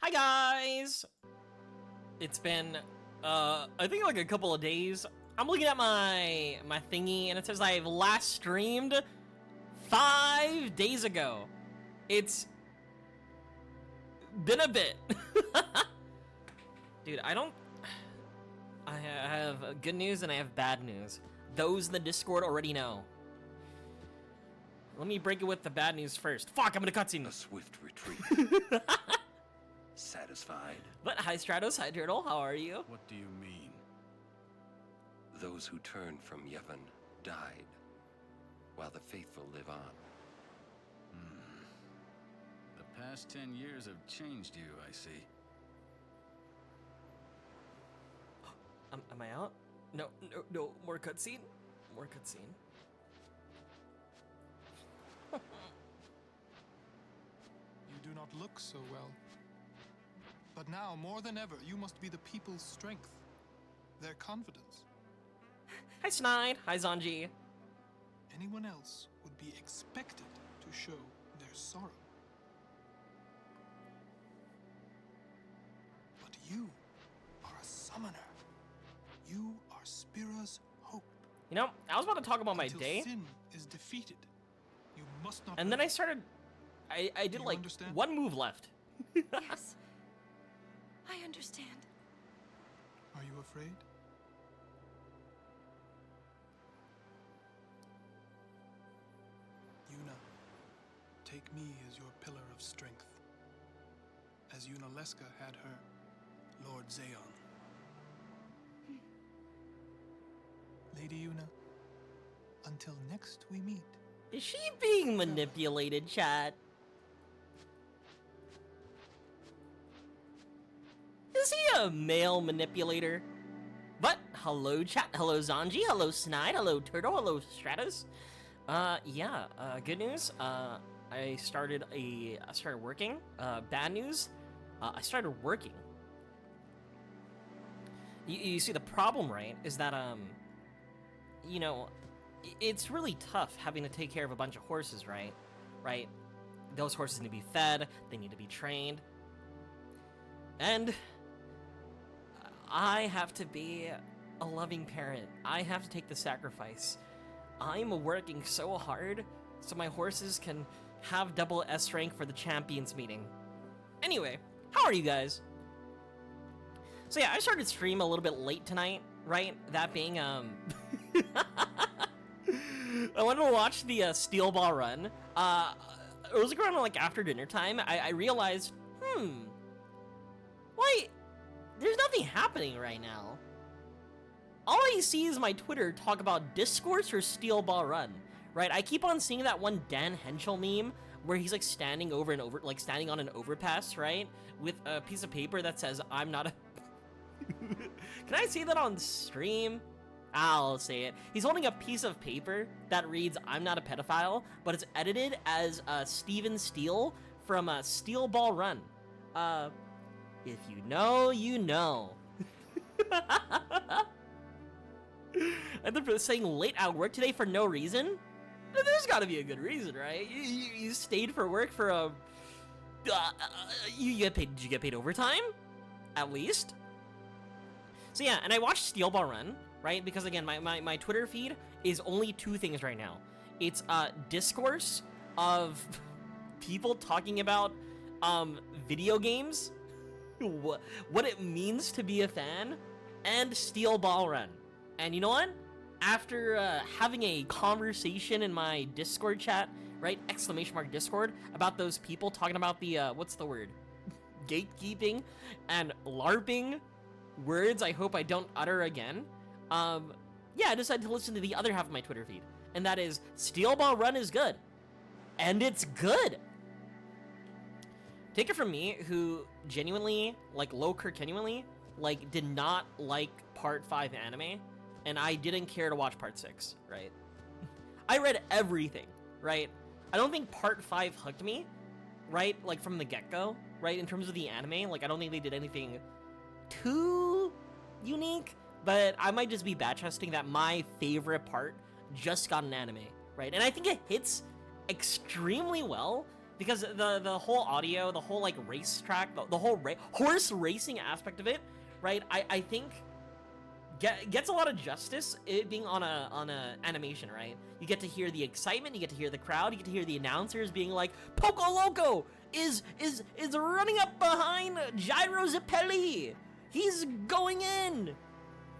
Hi guys! It's been, I think like a couple of days. I'm looking at my thingy and it says I've last streamed 5 days ago. It's been a bit. Dude, I have good news and I have bad news. Those in the Discord already know. Let me break it with the bad news first. Fuck, I'm in a cutscene. A swift retreat. Satisfied? But hi Stratos, hi Turtle, how are you? What do you mean? Those who turned from Yevon died, while the faithful live on. The past 10 years have changed you, I see. Am I out? No, more cutscene? More cutscene. You do not look so well. But now, more than ever, you must be the people's strength, their confidence. Hi Snide, hi Zanji. Anyone else would be expected to show their sorrow. But you are a summoner. You are Spira's hope. You know, I was about to talk about my Until day, sin is defeated, you must not. and then I started. I did You like understand? one move left. Yes, I understand. Are you afraid? Yuna, take me as your pillar of strength, as Yunalesca had her Lord Zayon. Lady Yuna, until next we meet. Is she being manipulated, chat? Is he a male manipulator? But hello chat, hello Zanji, hello Snide, hello Turtle, hello Stratus. Good news. I started working. Bad news. I started working. You see the problem, right? Is that you know, it's really tough having to take care of a bunch of horses, right? Right? Those horses need to be fed, they need to be trained. And I have to be a loving parent. I have to take the sacrifice. I'm working so hard so my horses can have double S rank for the champions meeting. Anyway, how are you guys? So yeah, I started stream a little bit late tonight, right? That being, I wanted to watch the Steel Ball run. It was around like after dinner time. I realized, why? There's nothing happening right now. All I see is my Twitter talk about Discourse or Steel Ball Run, right? I keep on seeing that one Dan Henschel meme where he's like standing standing on an overpass, right? With a piece of paper that says, I'm not a... Can I say that on stream? I'll say it. He's holding a piece of paper that reads, I'm not a pedophile, but it's edited as Steven Steele from Steel Ball Run. If you know, you know. And they're saying late at work today for no reason? There's gotta be a good reason, right? You stayed for work for a... you get paid, did you get paid overtime? At least? So yeah, and I watched Steel Ball Run, right? Because again, my Twitter feed is only two things right now. It's discourse of people talking about video games, what it means to be a fan, and Steel Ball Run. And you know what? After having a conversation in my Discord chat, right, / Discord, about those people talking about the, what's the word? Gatekeeping and LARPing words I hope I don't utter again. Yeah, I decided to listen to the other half of my Twitter feed. And that is, Steel Ball Run is good. And it's good! Take it from me, who genuinely, like, genuinely, like, did not like Part 5 anime, and I didn't care to watch Part 6, right? I read everything, right? I don't think Part 5 hooked me, right? Like, from the get-go, right? In terms of the anime, like, I don't think they did anything too unique, but I might just be bad-trusting that my favorite part just got an anime, right? And I think it hits extremely well because the whole audio, the whole like racetrack, the whole horse racing aspect of it, right? I think gets a lot of justice it being on a animation, right? You get to hear the excitement, you get to hear the crowd, you get to hear the announcers being like, Poco Loco is running up behind Gyro Zappelli. He's going in.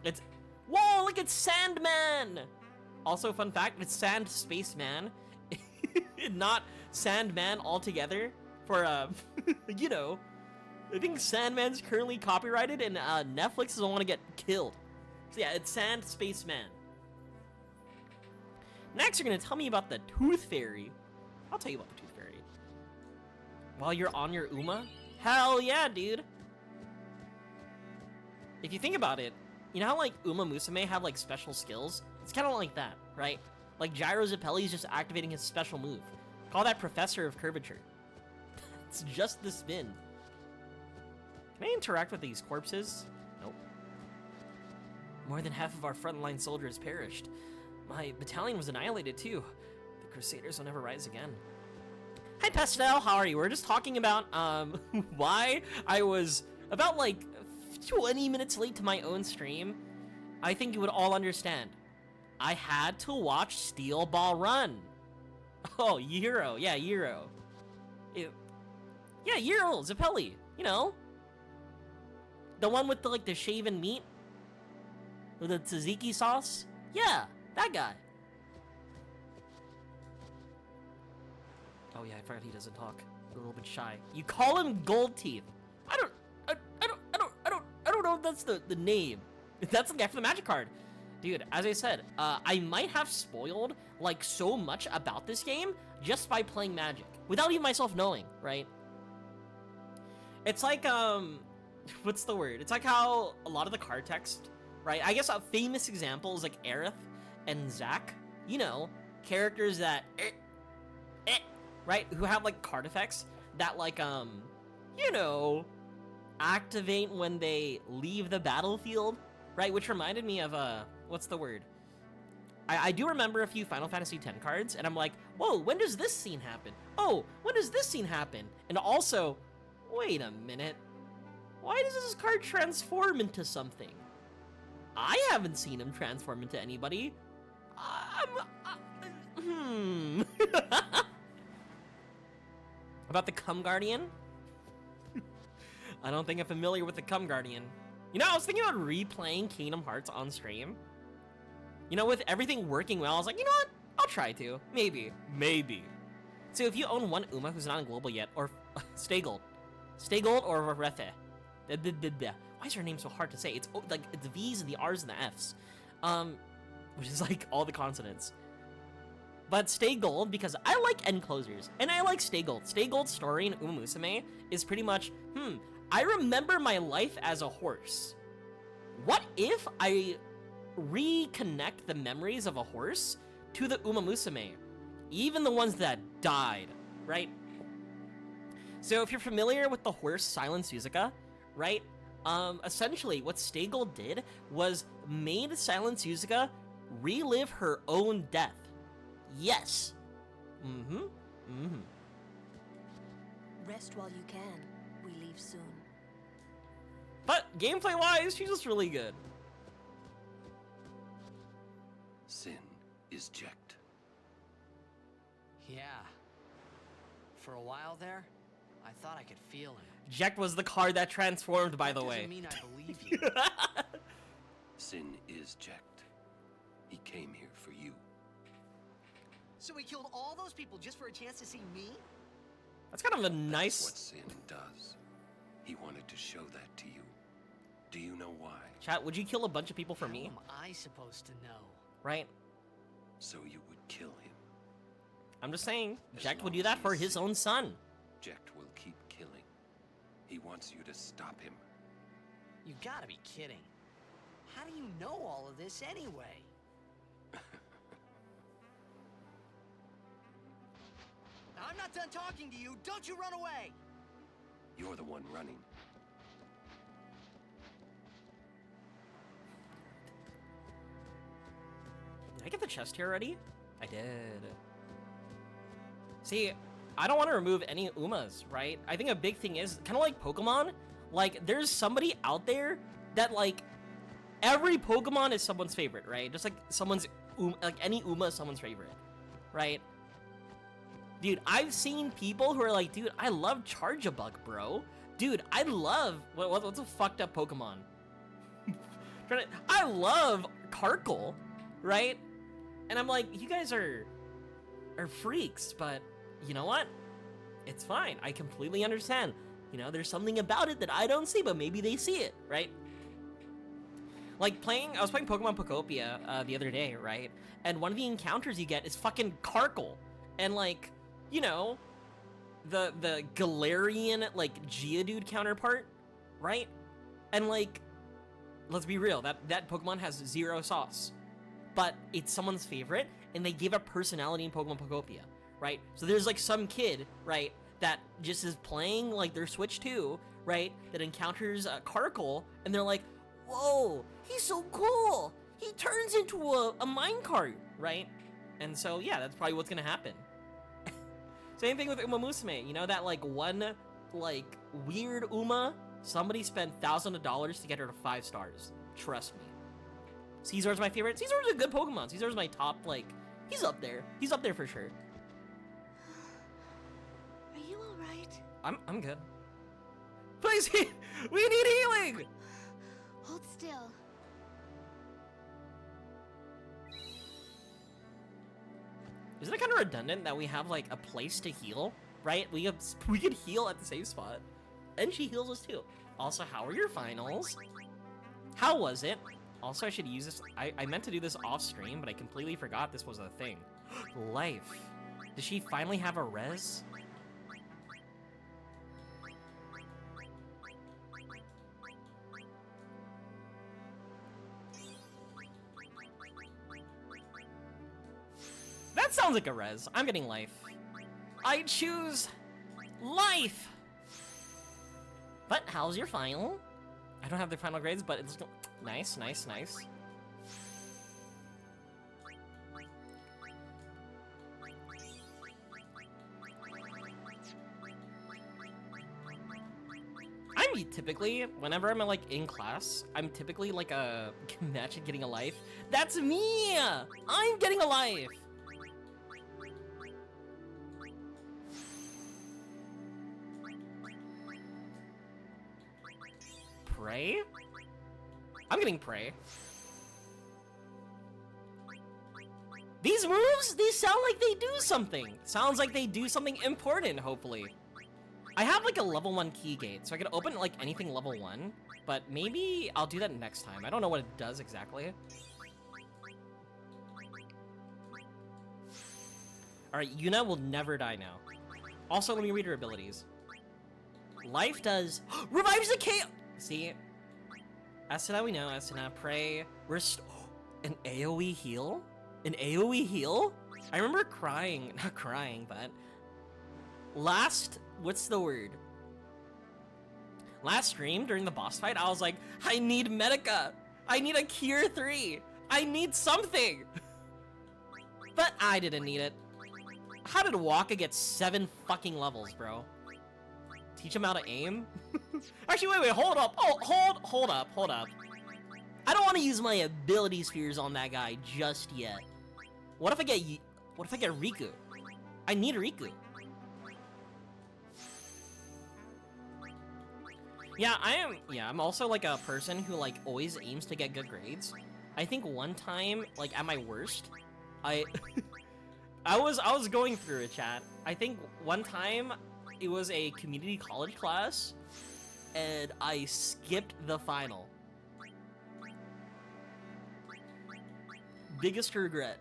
It's whoa, look, it's Sandman. Also, fun fact, it's Sand Spaceman, not Sandman altogether. For you know, I think Sandman's currently copyrighted, and Netflix doesn't want to get killed. So yeah, it's Sand Spaceman. Next, you're gonna tell me about the Tooth Fairy. I'll tell you about the Tooth Fairy. While you're on your Uma? Hell yeah, dude. If you think about it, you know how like Uma Musume have like special skills? It's kind of like that, right? Like Gyro Zappelli is just activating his special move. Call that Professor of Curvature. It's just the spin. Can I interact with these corpses? Nope. More than half of our frontline soldiers perished. My battalion was annihilated too. The Crusaders will never rise again. Hi Pastel, how are you? We're just talking about why I was about like 20 minutes late to my own stream. I think you would all understand. I had to watch Steel Ball Run. Oh, Euro. Yeah, Euro. Yeah, Euro Zappelli. You know, the one with the like the shaven meat with the tzatziki sauce. Yeah, that guy. Oh yeah, I forgot he doesn't talk. A little bit shy. You call him Gold Teeth. I don't know if that's the name. That's the guy for the magic card. Dude, as I said, I might have spoiled like so much about this game just by playing Magic without even myself knowing, right? It's like, what's the word? It's like how a lot of the card text, right? I guess a famous example is like Aerith and Zack, you know, characters that, right? Who have like card effects that like, you know, activate when they leave the battlefield, right? Which reminded me of, what's the word? I do remember a few Final Fantasy X cards, and I'm like, whoa, when does this scene happen? Oh, when does this scene happen? And also, wait a minute, why does this card transform into something? I haven't seen him transform into anybody. About the Cum Guardian? I don't think I'm familiar with the Cum Guardian. You know, I was thinking about replaying Kingdom Hearts on stream. You know, with everything working well, I was like, you know what? I'll try to. Maybe. So if you own one Uma who's not in global yet, or Stay Gold or Refe. Why is her name so hard to say? It's like it's the V's and the R's and the F's, which is like all the consonants. But Stay Gold, because I like end closers, and I like Stay Gold. Stay Gold's story in Uma Musume is pretty much, I remember my life as a horse. What if I reconnect the memories of a horse to the Uma Musume? Even the ones that died, right? So if you're familiar with the horse Silent Suzuka, right? Essentially what Stay Gold did was made Silent Suzuka relive her own death. Yes. Rest while you can. We leave soon. But gameplay-wise, she's just really good. Sin is Jecht. Yeah. For a while there, I thought I could feel him. Jecht was the card that transformed, by the way. Doesn't mean I believe you. Sin is Jecht. He came here for you. So he killed all those people just for a chance to see me? That's kind of a That's nice... what Sin does. He wanted to show that to you. Do you know why? Chat, would you kill a bunch of people for How me? am I supposed to know? Right? So you would kill him. I'm just saying, As Jecht would long do as that he for is his safe. own son. Jecht will keep killing. He wants you to stop him. You gotta be kidding. How do you know all of this anyway? I'm not done talking to you. Don't you run away! You're the one running. Did I get the chest here already? I did. See, I don't want to remove any Umas, right? I think a big thing is kind of like Pokemon. Like, there's somebody out there that like every Pokemon is someone's favorite, right? Just like like any Uma is someone's favorite, right? Dude, I've seen people who are like, dude, I love Charjabug, bro. Dude, I love what's a fucked up Pokemon? I love Karkle, right? And I'm like, you guys are freaks, but you know what? It's fine. I completely understand. You know, there's something about it that I don't see, but maybe they see it, right? Like I was playing Pokemon Pokopia the other day, right? And one of the encounters you get is fucking Karkle. And like, you know, the Galarian, like, Geodude counterpart, right? And like, let's be real, that Pokemon has zero sauce. But it's someone's favorite, and they gave a personality in Pokemon Pokopia, right? So there's like some kid, right, that just is playing like their Switch 2, right, that encounters Karkle, and they're like, whoa, he's so cool! He turns into a minecart, right? And so, yeah, that's probably what's gonna happen. Same thing with Uma Musume, you know, that like one, like, weird Uma, somebody spent thousands of dollars to get her to 5 stars. Trust me. Caesar's my favorite. Caesar's a good Pokemon. Caesar's my top, like, he's up there. He's up there for sure. Are you alright? I'm good. Please, we need healing! Hold still. Isn't it kind of redundant that we have, like, a place to heal, right? We could heal at the same spot. And she heals us, too. Also, how are your finals? How was it? Also, I should use this. I meant to do this off stream, but I completely forgot this was a thing. Life. Does she finally have a res? That sounds like a res. I'm getting life. I choose life. But how's your final? I don't have the final grades, but it's nice, nice, nice. I'm typically, whenever I'm like in class, I'm typically like imagine getting a life. That's me! I'm getting a life! Prey? I'm getting Prey. These moves, these sound like they do something. Sounds like they do something important, hopefully. I have like a level 1 key gate, so I could open like anything level 1, but maybe I'll do that next time. I don't know what it does exactly. Alright, Yuna will never die now. Also, let me read her abilities. Life does revives the chaos. See, Asuna we know, Asuna, Prey, an AoE heal? An AoE heal? I remember crying, not crying, but what's the word? Last stream during the boss fight, I was like, I need Medica! I need a Cure 3! I need something! But I didn't need it. How did Waka get 7 fucking levels, bro? Teach him how to aim? Actually, wait, hold up. Oh, hold up. I don't want to use my ability spheres on that guy just yet. What if I get Riku? I need Riku. Yeah, I'm also like a person who like always aims to get good grades. I think one time, like at my worst, I was going through a chat. I think one time it was a community college class, and I skipped the final. Biggest regret.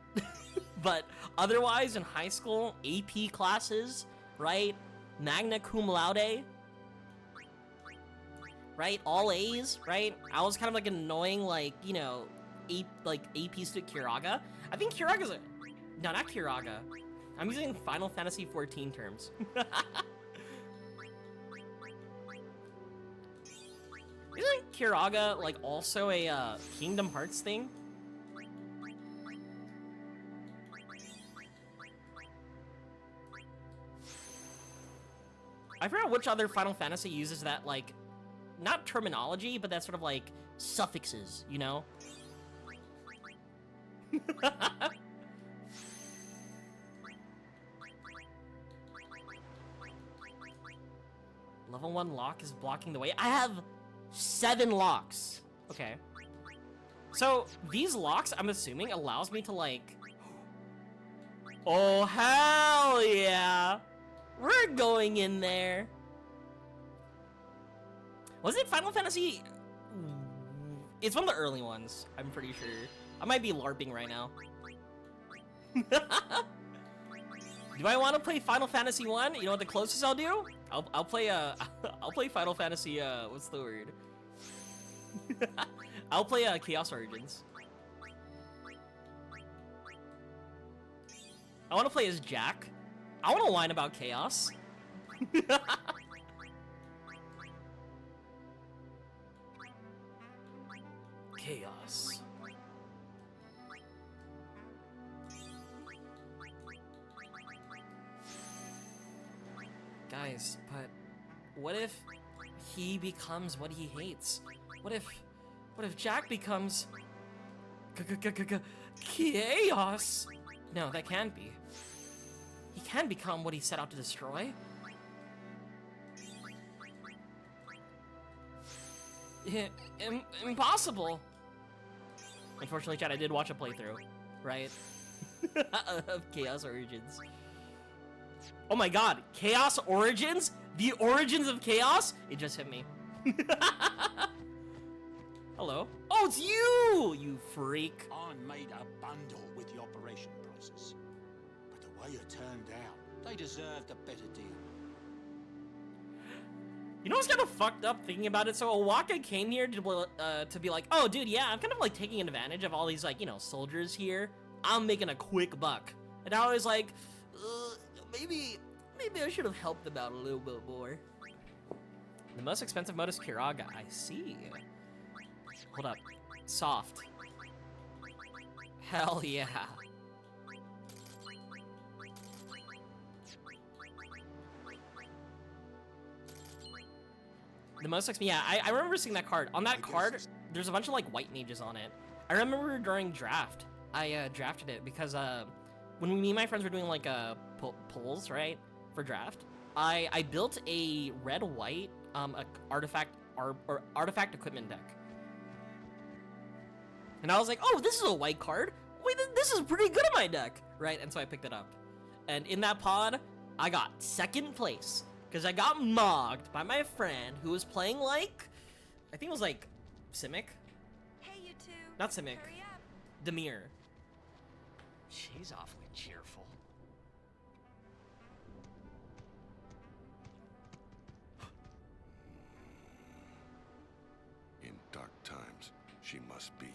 But otherwise, in high school, AP classes, right? Magna cum laude, right? All A's, right? I was kind of like annoying, like, you know, AP student Kiraga. I think Kiraga's no, not Kiraga. I'm using Final Fantasy 14 terms. Isn't Kiraga, like, also a, Kingdom Hearts thing? I forgot which other Final Fantasy uses that, like, not terminology, but that sort of, like, suffixes, you know? Level 1 lock is blocking the way. I have 7 locks. Okay. So, these locks, I'm assuming, allows me to, like... Oh, hell yeah! We're going in there. Was it Final Fantasy? It's one of the early ones, I'm pretty sure. I might be LARPing right now. Do I want to play Final Fantasy 1? You know what the closest I'll do? I'll play I'll play Final Fantasy what's the word? I'll play Chaos Origins. I want to play as Jack. I want to whine about Chaos. Chaos. Guys, but what if he becomes what he hates? What if Jack becomes Chaos? No, that can't be. He can become what he set out to destroy. Impossible. Unfortunately, Chad, I did watch a playthrough, right? Of Chaos Origins. Oh my god, Chaos Origins? The origins of Chaos? It just hit me. Hello? Oh, it's you! You freak. I made a bundle with the operation prices. But the way it turned out, they deserved a better deal. You know what's kind of fucked up thinking about it? So Owaka came here to be like, oh, dude, yeah, I'm kind of like taking advantage of all these, like, you know, soldiers here. I'm making a quick buck. And I was like, maybe I should have helped them out a little bit more. The most expensive mode is Kiraga. I see. Hold up. Soft. Hell yeah. The most expensive, yeah, I remember seeing that card. On that card, there's a bunch of like white mages on it. I remember during draft, I drafted it because when me and my friends were doing like polls, right, for draft, I built a red-white artifact equipment deck. And I was like, oh, this is a white card. Wait, this is pretty good in my deck, right? And so I picked it up. And in that pod, I got second place because I got mogged by my friend who was playing like, I think it was like Simic. Hey, you two. Not Simic. Hurry up. Demir. She's awfully cheerful. In dark times, she must be.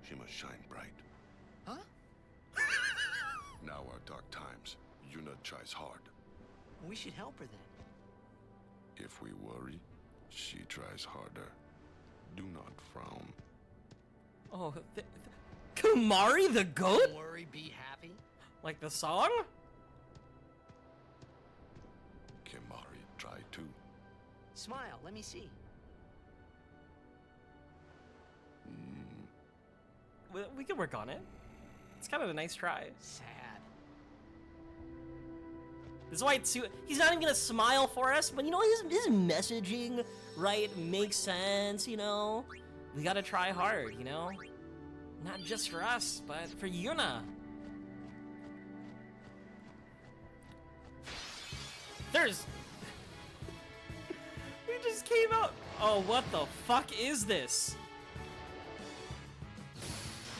She must shine bright. Huh? Now are dark times. Yuna tries hard. We should help her then. If we worry, she tries harder. Do not frown. Oh, Kumari the goat? Don't worry, be happy. Like the song? Kimari try too. Smile, let me see. We can work on it. It's kind of a nice try. Sad. This is why he's not even gonna smile for us, but you know, his messaging, right, makes sense, you know? We gotta try hard, you know? Not just for us, but for Yuna. There's... We just came out... Oh, what the fuck is this?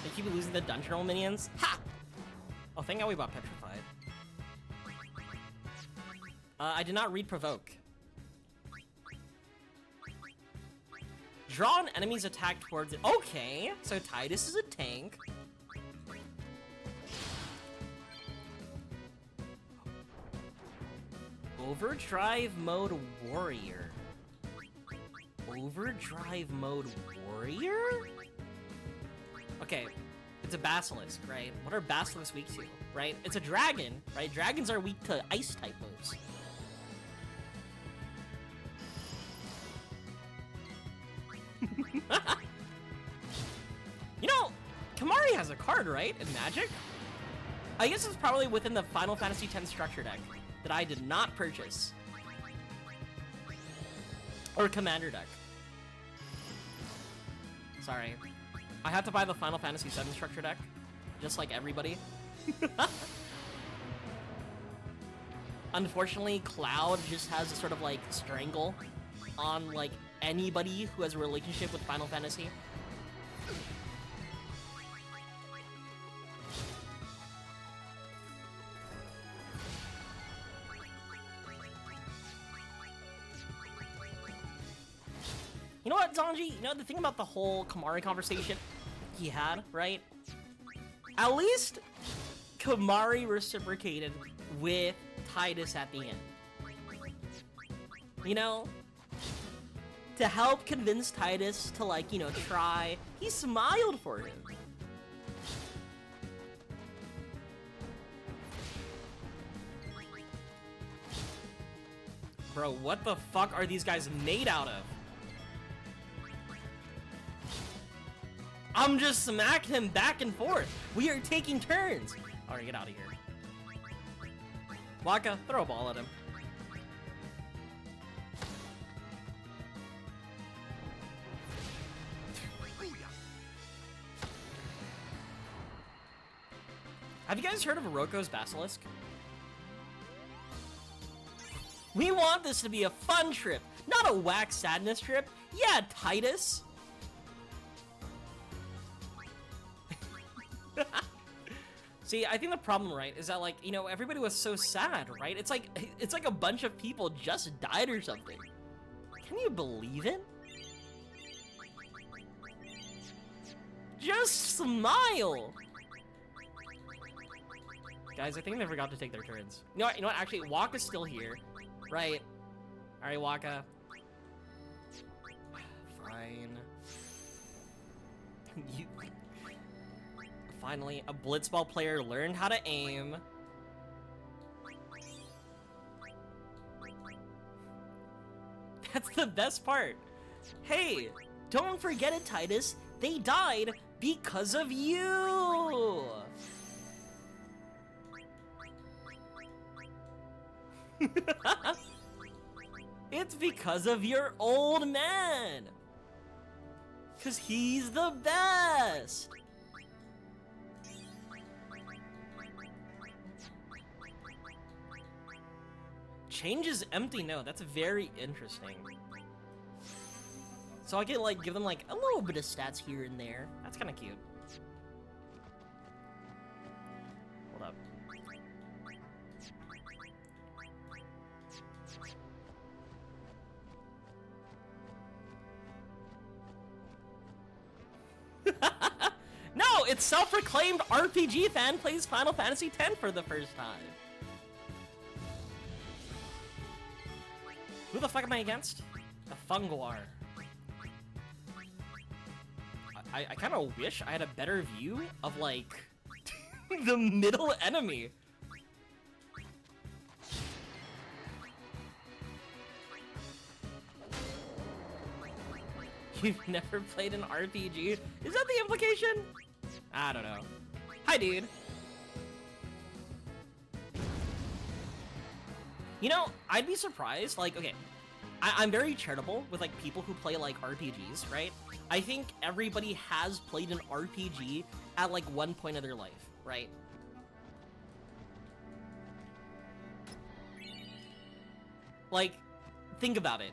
They keep losing the dungeon roll minions? Ha! Oh, thank God we bought Petrified. I did not read Provoke. Draw an enemy's attack towards it. Okay, so Titus is a tank. Overdrive mode warrior. Overdrive mode warrior? Okay, it's a basilisk, right? What are basilisks weak to, right? It's a dragon, right? Dragons are weak to ice type moves. has a card, right? In Magic? I guess it's probably within the Final Fantasy X structure deck that I did not purchase. Or Commander deck. Sorry. I have to buy the Final Fantasy VII structure deck, just like everybody. Unfortunately, Cloud just has a sort of like strangle on like anybody who has a relationship with Final Fantasy. You know what, Zanji? You know, the thing about the whole Kamari conversation he had, right? At least Kamari reciprocated with Tidus at the end. You know? To help convince Tidus to, like, you know, try. He smiled for him. Bro, what the fuck are these guys made out of? I'm just smacking him back and forth. We are taking turns. Alright, get out of here. Waka, throw a ball at him. Have you guys heard of Oroko's Basilisk? We want this to be a fun trip, not a whack sadness trip. Yeah, Tidus. See, I think the problem, right, is that, like, you know, everybody was so sad, right? It's like a bunch of people just died or something. Can you believe it? Just smile! Guys, I think they forgot to take their turns. You know what? Actually, Waka's still here, right? Alright, Waka. Fine. You... Finally, a blitzball player learned how to aim. That's the best part. Hey, don't forget it, Tidus. They died because of you. It's because of your old man. 'Cause he's the best. Change is empty? No, that's very interesting. So I can, like, give them, like, a little bit of stats here and there. That's kind of cute. Hold up. No, it's self-proclaimed RPG fan plays Final Fantasy X for the first time. Who the fuck am I against? The Funguar. I kind of wish I had a better view of, like, the middle enemy. You've never played an RPG? Is that the implication? I don't know. Hi, dude. You know, I'd be surprised, like, okay, I'm very charitable with, like, people who play, like, RPGs, right? I think everybody has played an RPG at, like, one point of their life, right? Like, think about it.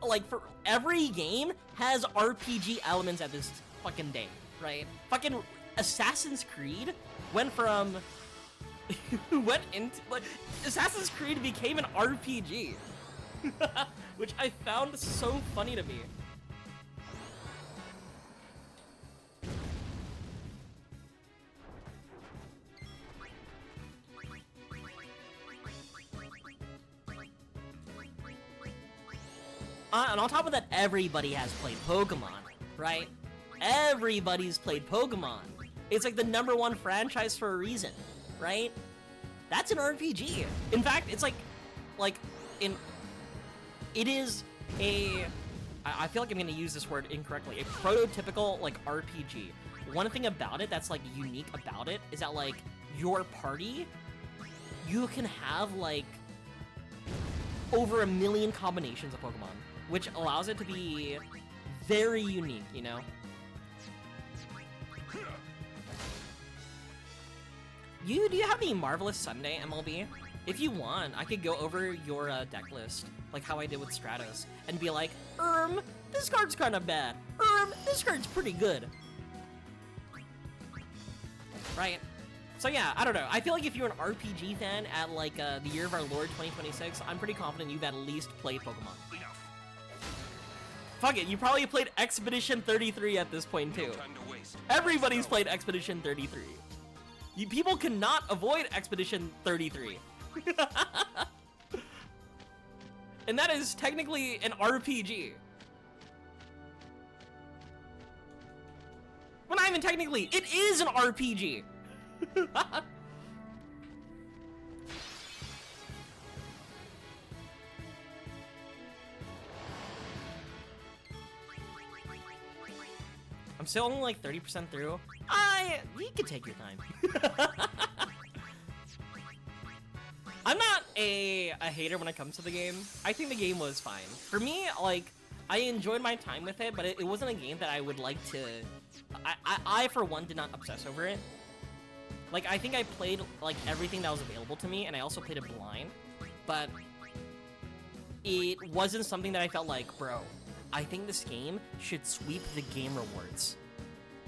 Like, for every game has RPG elements at this fucking day, right? Fucking Assassin's Creed went from... like, Assassin's Creed became an RPG. Which I found so funny to me. And on top of that, everybody has played Pokemon, right? Everybody's played Pokemon. It's like the #1 franchise for a reason, right? That's an RPG. In fact, it's like it is a, I feel like I'm gonna use this word incorrectly, a prototypical, like, RPG. one thing about it that's like unique about it is that like your party, you can have like over 1 million combinations of Pokemon, which allows it to be very unique, you know? Do you have the Marvelous Sunday, MLB? If you want, I could go over your deck list, like how I did with Stratos, and be like, this card's kind of bad. This card's pretty good. Right? So yeah, I don't know. I feel like if you're an RPG fan at like the year of our Lord 2026, I'm pretty confident you've at least played Pokemon. Fuck it, you probably played Expedition 33 at this point too. Everybody's played Expedition 33. People cannot avoid Expedition 33. And that is technically an RPG. Well, not even technically, it is an RPG. I'm still only like 30% through. You can take your time. I'm not a hater when it comes to the game. I think the game was fine. For me, like, I enjoyed my time with it, but it wasn't a game that I would like to... I, for one, did not obsess over it. Like, I think I played, like, everything that was available to me, and I also played it blind. But it wasn't something that I felt like, bro, I think this game should sweep the game rewards.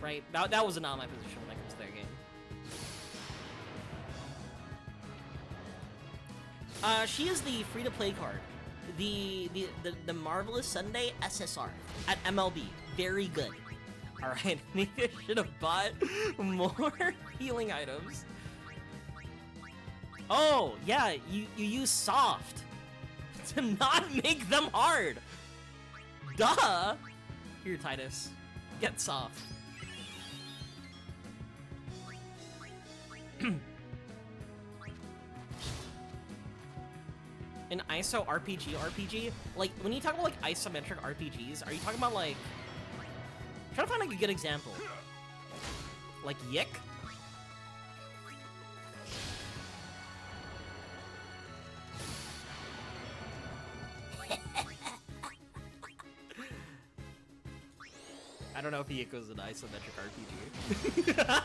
Right? That was not my position when it comes to their game. She is the free-to-play card. The Marvelous Sunday SSR at MLB. Very good. Alright, maybe I should have bought more healing items. Oh, yeah, you use soft to not make them hard. Duh! Here, Titus. Get soft. An ISO RPG, like, when you talk about, like, isometric RPGs, are you talking about, like... I'm trying to find, like, a good example. Like, Yick? I don't know if Yick was an isometric RPG.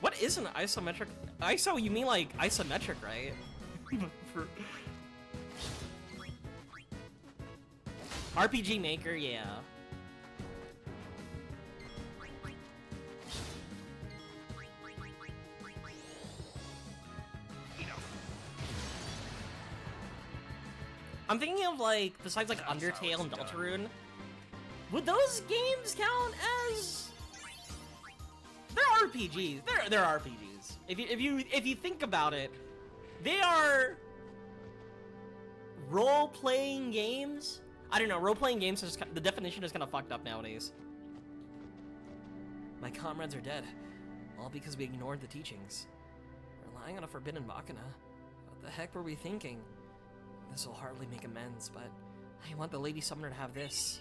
What is an isometric? ISO, you mean like isometric, right? RPG Maker, yeah. I'm thinking of like, besides like Undertale and Deltarune, would those games count as... They're RPGs. They're RPGs. If you think about it, they are role-playing games. I don't know. Role-playing games is the definition is kind of fucked up nowadays. My comrades are dead, all because we ignored the teachings, relying on a forbidden machina. What the heck were we thinking? This will hardly make amends, but I want the Lady Summoner to have this.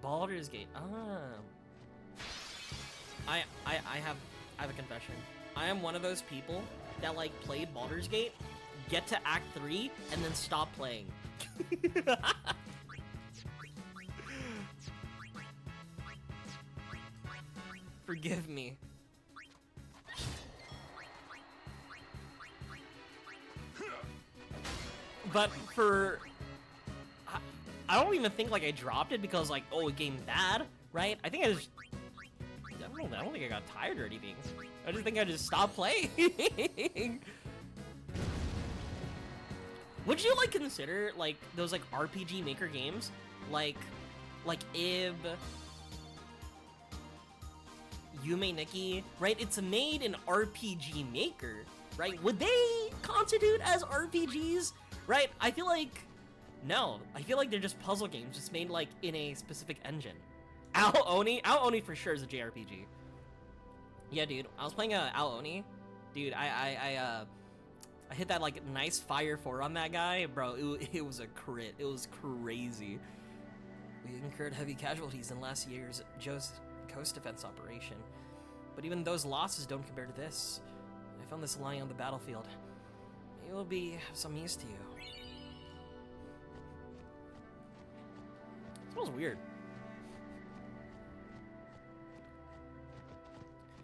Baldur's Gate. I have a confession. I am one of those people that like played Baldur's Gate, get to Act 3, and then stop playing. Forgive me. But for... I don't even think like I dropped it because like, oh, it game bad, right? I think I just... I don't think I got tired or anything. I just think I just stopped playing. Would you like consider like those like RPG Maker games, like Ib, Yume Nikki, right? It's made in RPG Maker, right? Would they constitute as RPGs, right? I feel like no. I feel like they're just puzzle games, just made like in a specific engine. Ao Oni for sure is a JRPG. Yeah, dude. I was playing Ao Oni. Dude, I hit that like nice fire 4 on that guy, bro. It was a crit. It was crazy. We incurred heavy casualties in last year's Joe's coast defense operation. But even those losses don't compare to this. I found this lying on the battlefield. It will be of some use to you. It smells weird.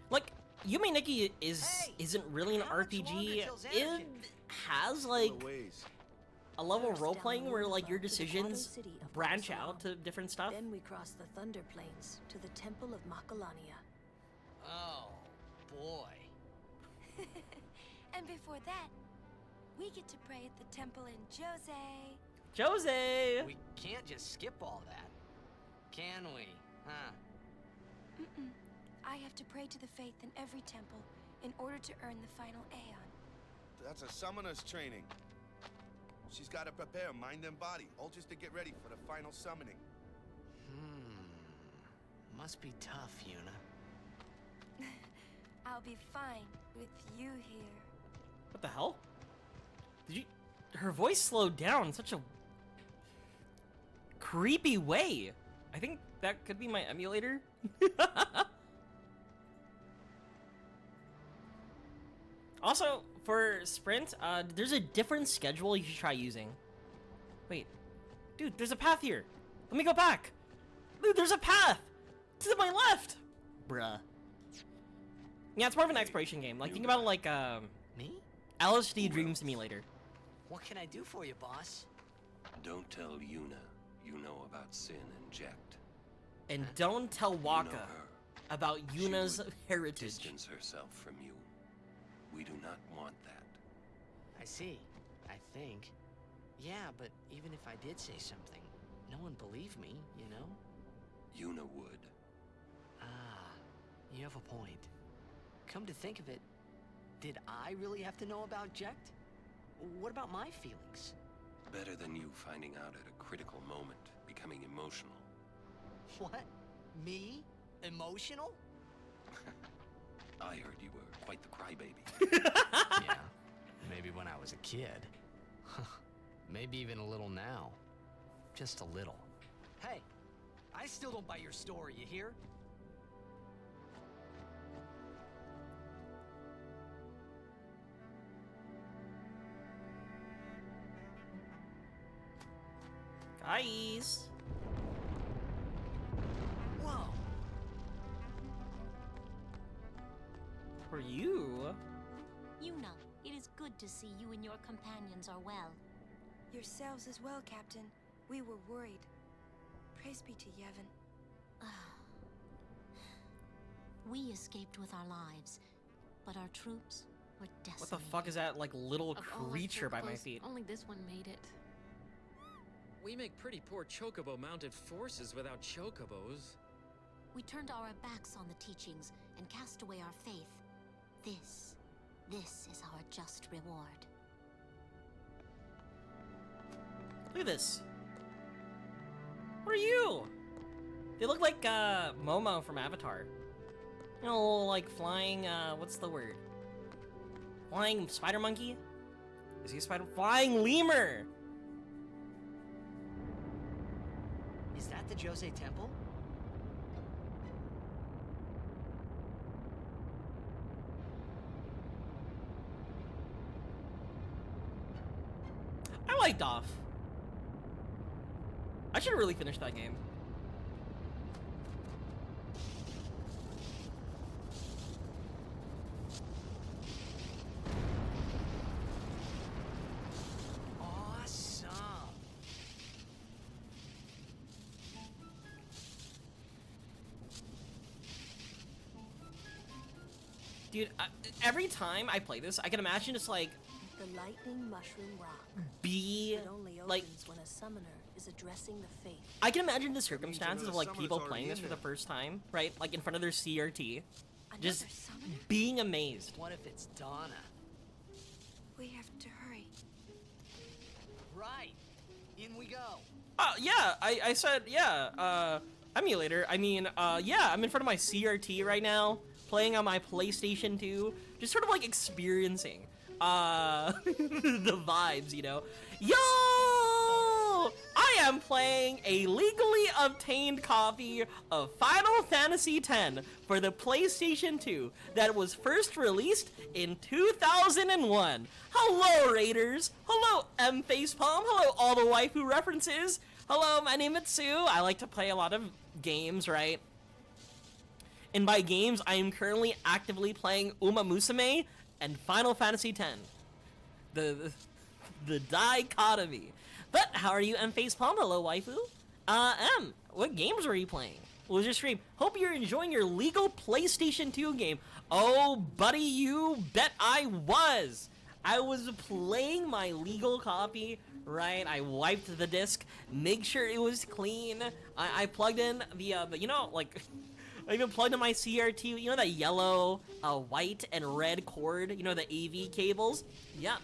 Like, Yume Nikki isn't really an how much RPG. longer till Xanadu? It has like a level of role playing where like your decisions branch out to different stuff. Then we cross the Thunder Plains to the Temple of Makalania. Oh, boy. And before that, we get to pray at the temple in Jose. Jose! We can't just skip all that, can we? Huh? Mm-mm. I have to pray to the faith in every temple in order to earn the final Aeon. That's a summoner's training. She's got to prepare mind and body, all just to get ready for the final summoning. Must be tough, Yuna. I'll be fine with you here. What the hell? Did you... Her voice slowed down in such a creepy way. I think that could be my emulator. Also, for Sprint, there's a different schedule you should try using. Wait. Dude, there's a path here. Let me go back. Dude, there's a path! To my left! Bruh. Yeah, it's more of an exploration game. Like, think about it like, Me? LSD Dream Simulator. What can I do for you, boss? Don't tell Yuna you know about Sin and Jekt. And don't tell You know Waka her. about She Yuna's would heritage. Distance herself from you. We do not want that. I see. I think. Yeah, but even if I did say something, no one believed me, you know? Yuna would. Ah, you have a point. Come to think of it, did I really have to know about Jekt? What about my feelings? Better than you finding out at a critical moment, becoming emotional. What? Me? Emotional? I heard you were quite the crybaby. Yeah, maybe when I was a kid. Maybe even a little now. Just a little. Hey, I still don't buy your story, you hear? Guys. Whoa! For you? Yuna, it is good to see you and your companions are well. Yourselves as well, Captain. We were worried. Praise be to Yevon. We escaped with our lives, but our troops were decimated. What the fuck is that, like, little Of all our creature by my chocobos, feet? Only this one made it. We make pretty poor chocobo-mounted forces without chocobos. We turned our backs on the teachings and cast away our faith. This is our just reward. Look at this. What are you? They look like Momo from Avatar. You know, like flying. What's the word? Flying spider monkey? Is he a spider? Flying lemur. Is that the Jose Temple? I liked Off. I should have really finished that game. Awesome! Dude, every time I play this, I can imagine just like The lightning mushroom rock. be It only opens like when a summoner is addressing the faith. I can imagine the circumstances of like summoner's people already playing this in for the there. first time, right? Like in front of their CRT, just Another summoner? being amazed. What if it's Donna? We have to hurry. Right! In we go! Yeah, I said, yeah, emulator. I mean, yeah, I'm in front of my CRT right now, playing on my PlayStation 2, just sort of like experiencing, the vibes, you know? Yo! I am playing a legally obtained copy of Final Fantasy X for the PlayStation 2 that was first released in 2001. Hello, Raiders. Hello, M-Facepalm. Hello, all the waifu references. Hello, my name is Sue. I like to play a lot of games, right? And by games, I am currently actively playing Uma Musume and Final Fantasy X. The dichotomy. But how are you, M-Facepalm? Hello, waifu. M, what games were you playing? What was your stream? Hope you're enjoying your legal PlayStation 2 game. Oh, buddy, you bet I was. I was playing my legal copy, right? I wiped the disc, make sure it was clean. I plugged in the you know, like, I even plugged in my CRT, you know, that yellow, white, and red cord, you know, the AV cables? Yeah,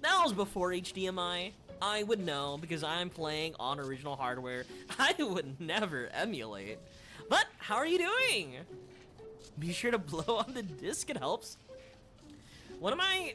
that was before HDMI. I would know because I'm playing on original hardware. I would never emulate. But how are you doing? Be sure to blow on the disc, it helps. One of my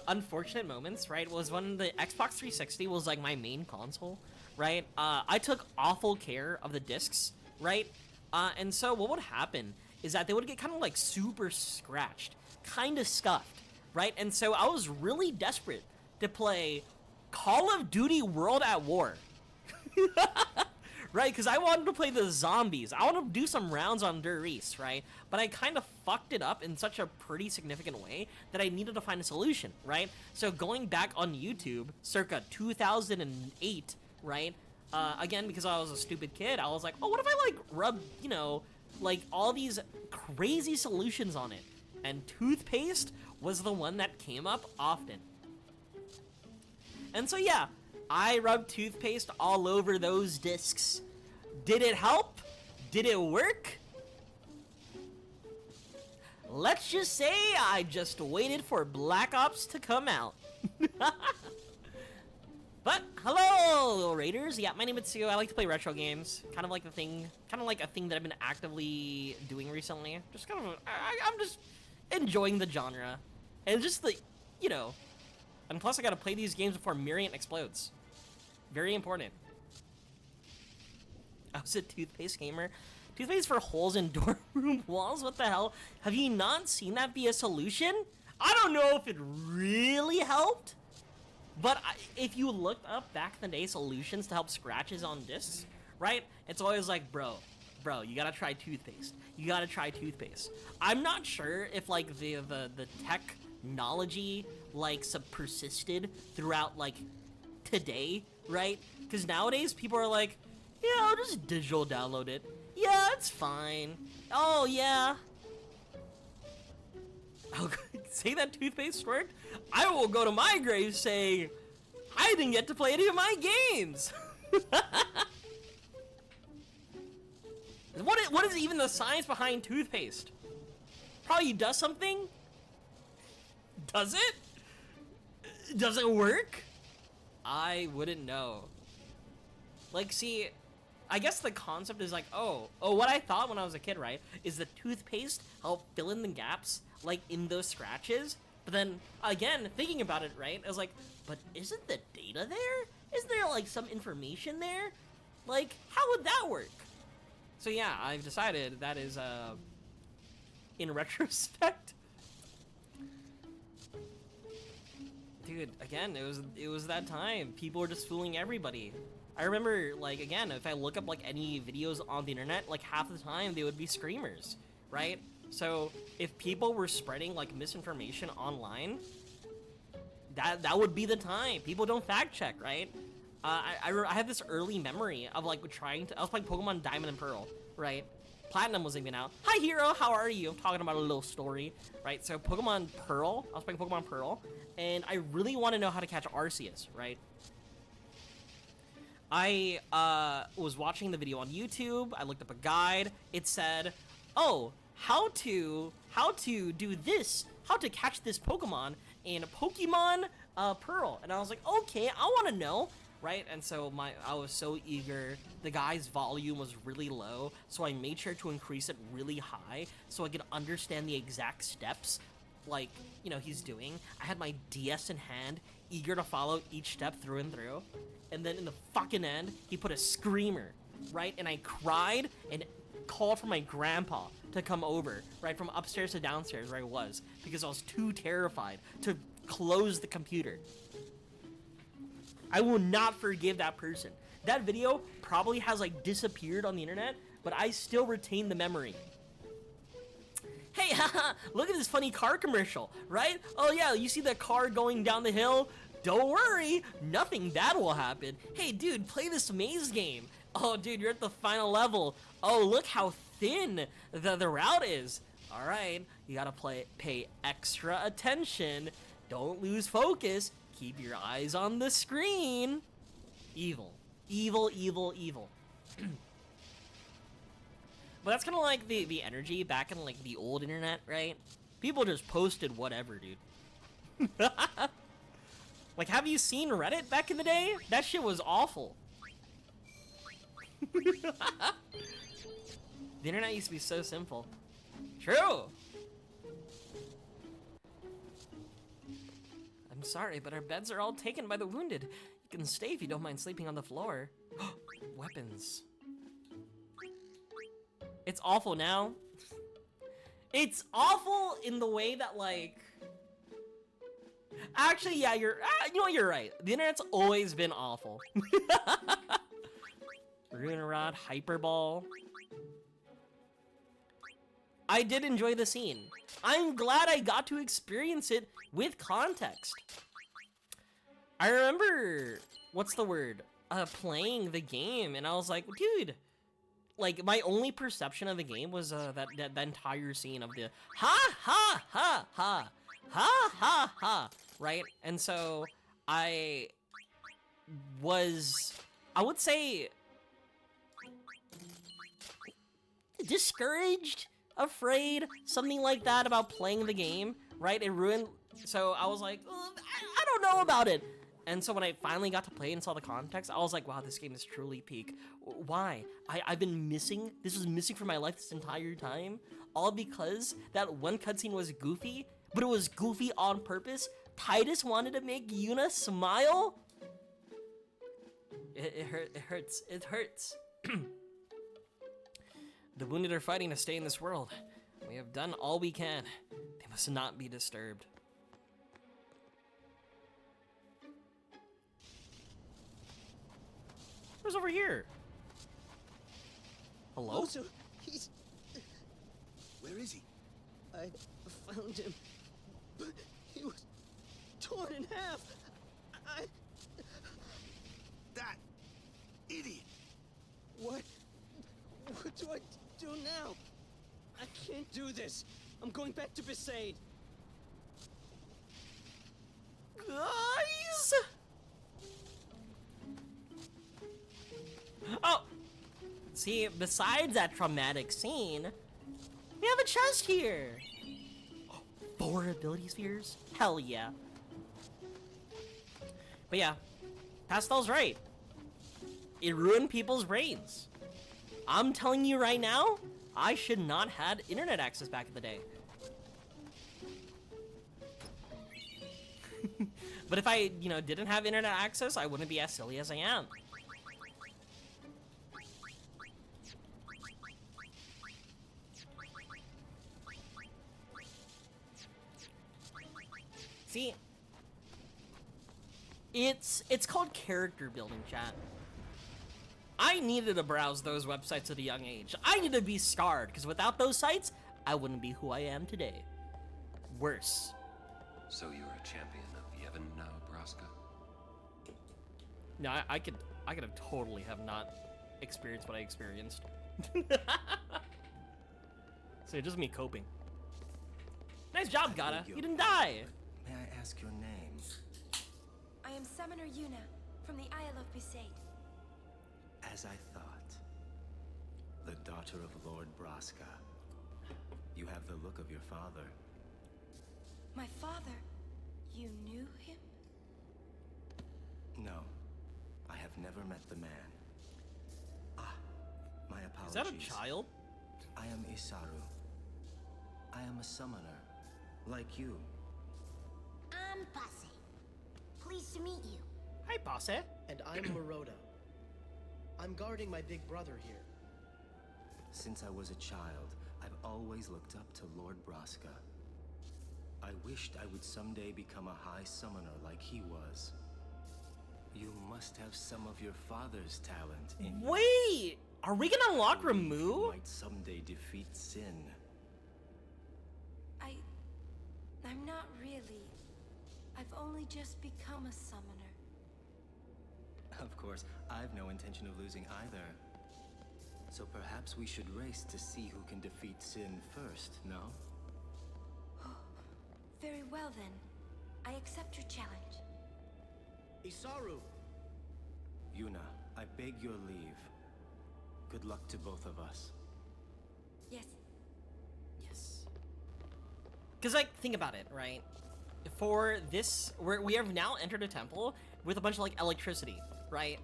unfortunate moments, right, was when the Xbox 360 was like my main console, right? I took awful care of the discs, right? And so what would happen is that they would get kind of like super scratched, kind of scuffed, right? And so I was really desperate to play Call of Duty World at War. Right, because I wanted to play the zombies. I wanted to do some rounds on Der Riese, right? But I kind of fucked it up in such a pretty significant way that I needed to find a solution, right? So going back on YouTube, circa 2008, right? Again, because I was a stupid kid, I was like, oh, what if I, like, rub, you know, like, all these crazy solutions on it? And toothpaste was the one that came up often. And so, yeah, I rubbed toothpaste all over those discs. Did it help? Did it work? Let's just say I just waited for Black Ops to come out. But, hello, little Raiders. Yeah, my name is Sue. I like to play retro games. Kind of like a thing that I've been actively doing recently. Just kind of, I'm just enjoying the genre. And just the, you know, and plus I gotta play these games before Miriant explodes. Very important. I was a toothpaste gamer. Toothpaste for holes in dorm room walls? What the hell? Have you not seen that be a solution? I don't know if it really helped, but if you looked up back in the day solutions to help scratches on discs, right? It's always like, bro, you gotta try toothpaste. You gotta try toothpaste. I'm not sure if like the technology like persisted throughout like today, right? Because nowadays people are like, yeah, I'll just digital download it. Yeah, it's fine. Oh yeah. I'll say that toothpaste worked. I will go to my grave saying I didn't get to play any of my games. What is even the science behind toothpaste? Probably does something? Does it? Does it work? I wouldn't know. Like, see, I guess the concept is like, oh, what I thought when I was a kid, right, is the toothpaste help fill in the gaps, like, in those scratches. But then, again, thinking about it, right, I was like, but isn't the data there? Isn't there, like, some information there? Like, how would that work? So yeah, I've decided that is, in retrospect. Dude, again, it was that time. People were just fooling everybody. I remember, like, again, if I look up, like, any videos on the internet, like, half the time they would be screamers, right? So, if people were spreading, like, misinformation online, that would be the time. People don't fact check, right? I have this early memory of, like, I was playing Pokemon Diamond and Pearl, right? Platinum was even out. Hi, Hero, how are you? I'm talking about a little story, right? So, Pokemon Pearl, I was playing Pokemon Pearl, and I really want to know how to catch Arceus, right? I was watching the video on YouTube. I looked up a guide. It said, oh, how to do this, how to catch this Pokemon in Pokemon Pearl. And I was like, okay, I want to know, right? And so I was so eager. The guy's volume was really low, so I made sure to increase it really high so I could understand the exact steps like, you know, he's doing. I had my DS in hand, eager to follow each step through and through. And then in the fucking end, he put a screamer, right? And I cried and called for my grandpa to come over, right, from upstairs to downstairs where I was, because I was too terrified to close the computer. I will not forgive that person. That video probably has like disappeared on the internet, but I still retain the memory. Hey, haha, look at this funny car commercial, right? Oh yeah, you see that car going down the hill? Don't worry, nothing bad will happen. Hey dude, play this maze game. Oh dude, you're at the final level. Oh, look how thin the route is. All right, you gotta pay extra attention. Don't lose focus. Keep your eyes on the screen. Evil, evil, evil, evil. But that's kind of like the energy back in like the old internet, right? People just posted whatever, dude. Like, have you seen Reddit back in the day? That shit was awful. The internet used to be so simple. True. I'm sorry, but our beds are all taken by the wounded. You can stay if you don't mind sleeping on the floor. Weapons. It's awful now. It's awful in the way that, like... Actually, yeah, you know what, you're right. The internet's always been awful. Rune Rod, Hyperball. I did enjoy the scene. I'm glad I got to experience it with context. I remember, what's the word? Playing the game, and I was like, dude, like, my only perception of the game was that entire scene of the ha ha ha ha ha ha ha, right? And so I would say discouraged, afraid, something like that about playing the game, right? It ruined, so I was like, I don't know about it. And so when I finally got to play and saw the context, I was like, wow, this game is truly peak. Why? I've been missing, this was missing from my life this entire time, all because that one cutscene was goofy, but it was goofy on purpose. Titus wanted to make Yuna smile. It hurts, it hurts. The wounded are fighting to stay in this world. We have done all we can. They must not be disturbed. Who's over here? Hello? Also, he's... Where is he? I found him, but he was torn in half. That idiot! What do I do now? I can't do this. I'm going back to Besaid. Guys! Oh! See, besides that traumatic scene, we have a chest here! 4 ability spheres? Hell yeah. But yeah, Pastel's right. It ruined people's brains. I'm telling you right now, I should not had internet access back in the day. But if I, didn't have internet access, I wouldn't be as silly as I am. See, it's called character building, chat. I needed to browse those websites at a young age. I need to be scarred, because without those sites, I wouldn't be who I am today. Worse. So you're a champion of Yevon now, Braska? No, I could have totally have not experienced what I experienced. So it's just me coping. Nice job, Gata. You didn't die. May I ask your name? I am Summoner Yuna, from the Isle of Besaid. As I thought. The daughter of Lord Braska. You have the look of your father. My father? You knew him? No. I have never met the man. Ah, my apologies. Is that a child? I am Isaru. I am a summoner. Like you. I'm Bussy. Pleased to meet you. Hi, Bosse. And I'm Maroda. I'm guarding my big brother here. Since I was a child, I've always looked up to Lord Braska. I wished I would someday become a high summoner like he was. You must have some of your father's talent in you. Wait! Are we gonna unlock You Remove? might someday defeat sin. I'm not really. I've only just become a summoner. Of course, I've no intention of losing either. So perhaps we should race to see who can defeat sin first, no? Very well then. I accept your challenge. Isaru! Yuna, I beg your leave. Good luck to both of us. Yes. Yes. Because, like, think about it, right? For this, we have now entered a temple with a bunch of, like, electricity, right?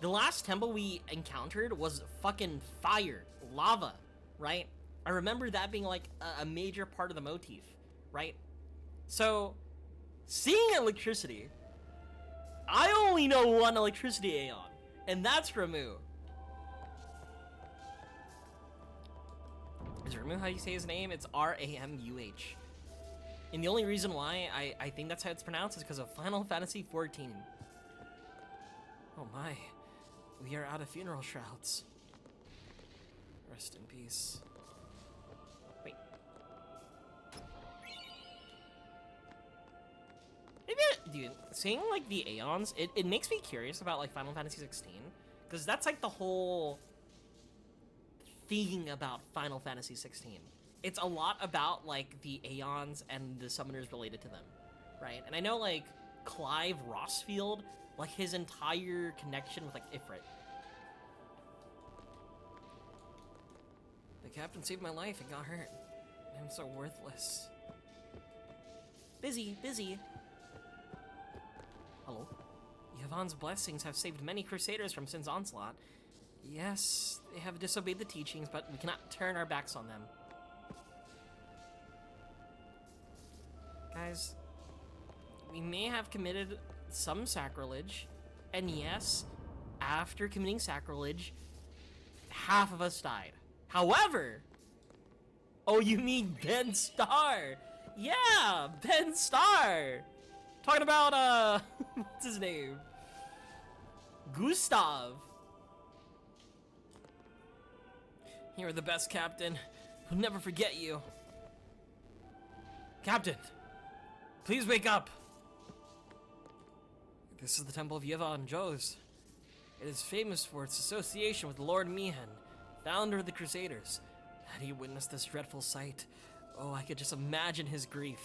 The last temple we encountered was fucking fire, lava, right? I remember that being, like, a major part of the motif, right? So, seeing electricity, I only know one electricity Aeon, and that's Ramu. Is Ramu how you say his name? It's R-A-M-U-H. And the only reason why I think that's how it's pronounced is because of Final Fantasy XIV. Oh my, we are out of funeral shrouds. Rest in peace. Wait. Maybe, dude, seeing like the Aeons, it makes me curious about like Final Fantasy 16. Because that's like the whole thing about Final Fantasy 16. It's a lot about like the Aeons and the summoners related to them, right? And I know like Clive Rossfield, like his entire connection with like Ifrit. The captain saved my life and got hurt. I'm so worthless. Busy. Hello? Yvonne's blessings have saved many crusaders from Sin's onslaught. Yes, they have disobeyed the teachings, but we cannot turn our backs on them. Guys, we may have committed some sacrilege, and yes, after committing sacrilege, half of us died. However, oh, you mean Ben Starr? Yeah, Ben Starr. Talking about, what's his name? Gustav. You're the best, Captain. We'll never forget you. Captain, please wake up. This is the Temple of Yevon Jos. It is famous for its association with Lord Mihan, founder of the Crusaders. Had he witnessed this dreadful sight, oh, I could just imagine his grief.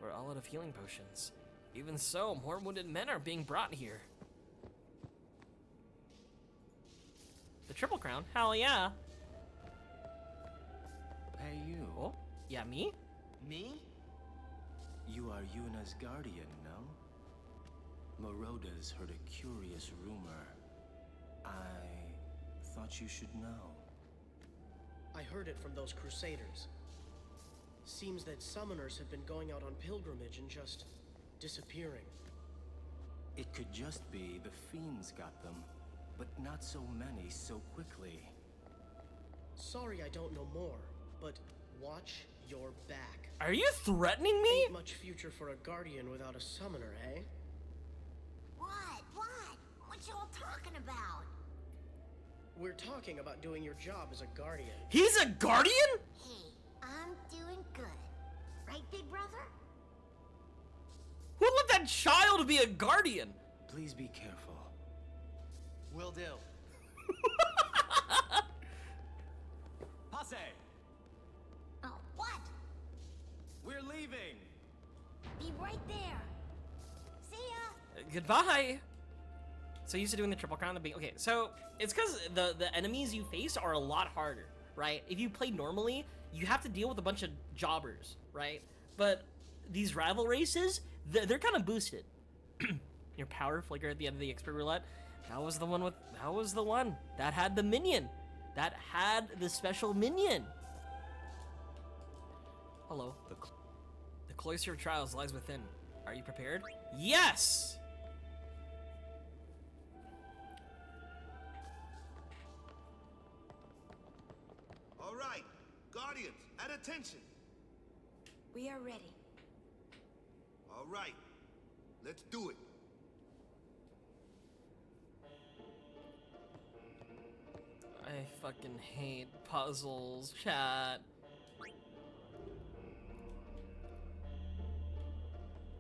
We're all out of healing potions. Even so, more wounded men are being brought here. The Triple Crown? Hell yeah. Hey, you. Oh, yeah, me? Me? You are Yuna's guardian, no? Maroda's heard a curious rumor. I thought you should know. I heard it from those crusaders. Seems that summoners have been going out on pilgrimage and just disappearing. It could just be the fiends got them, but not so many so quickly. Sorry I don't know more, but watch your back. Are you threatening me? Ain't much future for a guardian without a summoner, eh? What? What y'all talking about? We're talking about doing your job as a guardian. He's a guardian? Hey, I'm doing good. Right, big brother? Who let that child be a guardian? Please be careful. Will do. Passe! Oh, what? We're leaving! Be right there. See ya. Goodbye. So used to doing the Triple Crown. Okay, so it's because the enemies you face are a lot harder, right? If you play normally, you have to deal with a bunch of jobbers, right? But these rival races, they're kind of boosted. Your power flicker at the end of the expert roulette. That was the one that had the minion. That had the special minion. Hello. The cloister of trials lies within. Are you prepared? Yes! All right, Guardians, at attention. We are ready. All right, let's do it. I fucking hate puzzles, chat.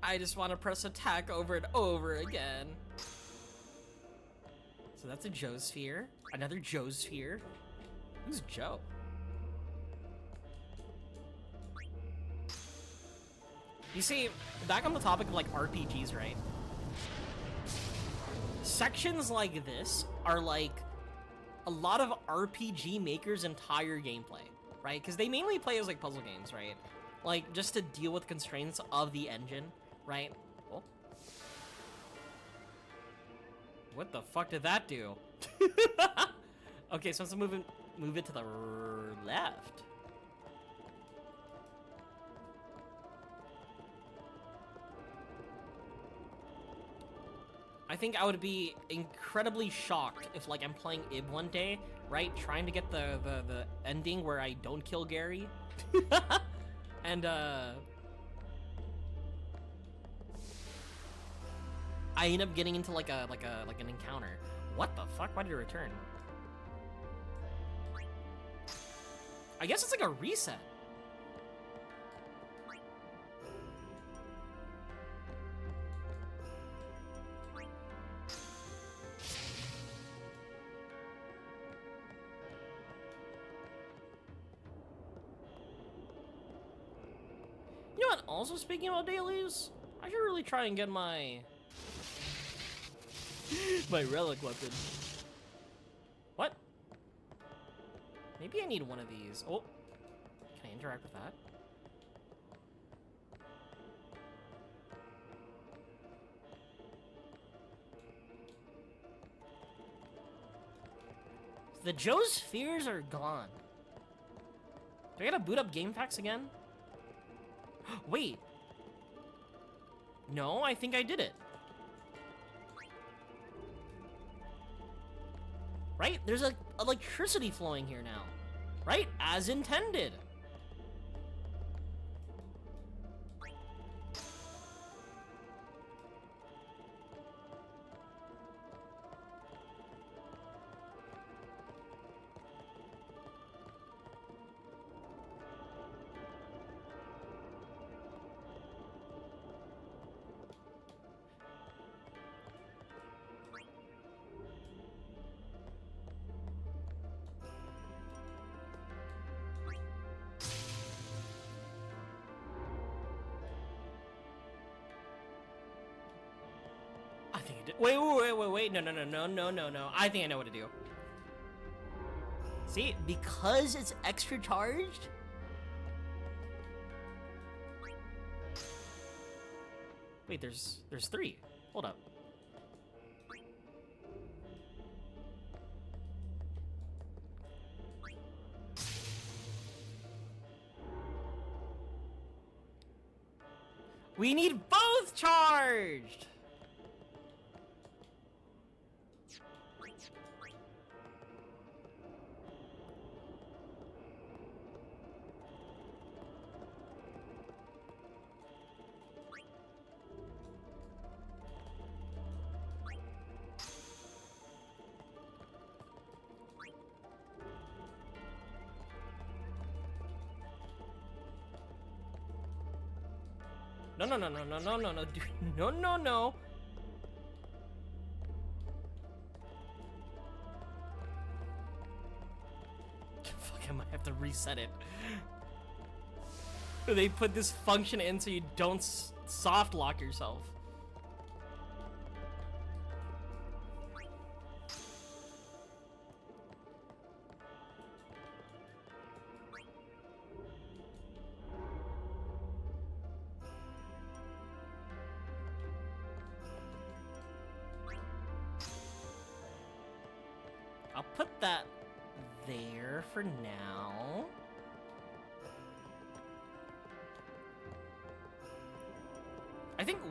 I just want to press attack over and over again. So that's a Joe sphere. Another Joe sphere. Who's Joe? You see, back on the topic of like RPGs, right? Sections like this are like a lot of RPG Maker's entire gameplay, right? Because they mainly play as like puzzle games, right? Like just to deal with constraints of the engine, right? Oh. What the fuck did that do? Okay, so let's move it to the left. I think I would be incredibly shocked if, like, I'm playing Ib one day, right? Trying to get the ending where I don't kill Gary. And, I end up getting into, like an encounter. What the fuck? Why did it return? I guess it's like a reset. You know what? Also, speaking about dailies, I should really try and get my relic weapon. What? Maybe I need one of these. Oh, can I interact with that? The Joe's fears are gone. Do I gotta boot up GameFAQs again? Wait. No, I think I did it. Right? There's like electricity flowing here now. Right? As intended. I think I did. Wait. No. I think I know what to do. See? Because it's extra charged? Wait, there's 3. Hold up. We need both charged! No, dude, no. Fuck, I might have to reset it. They put this function in so you don't soft lock yourself. I'll put that there for now.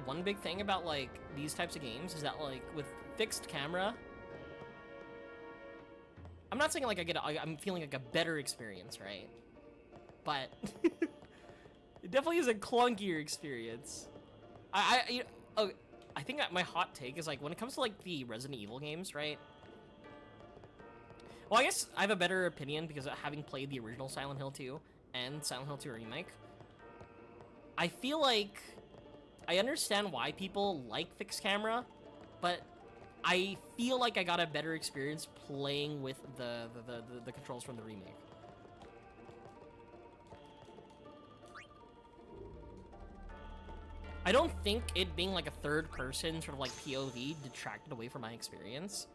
one big thing about like these types of games is that like with fixed camera, I'm not saying like I'm feeling like a better experience, right? But it definitely is a clunkier experience. I think that my hot take is like when it comes to like the Resident Evil games, right? Well, I guess I have a better opinion because of having played the original Silent Hill 2 and Silent Hill 2 Remake. I feel like I understand why people like fixed camera, but I feel like I got a better experience playing with the controls from the remake. I don't think it being like a third person sort of like POV detracted away from my experience.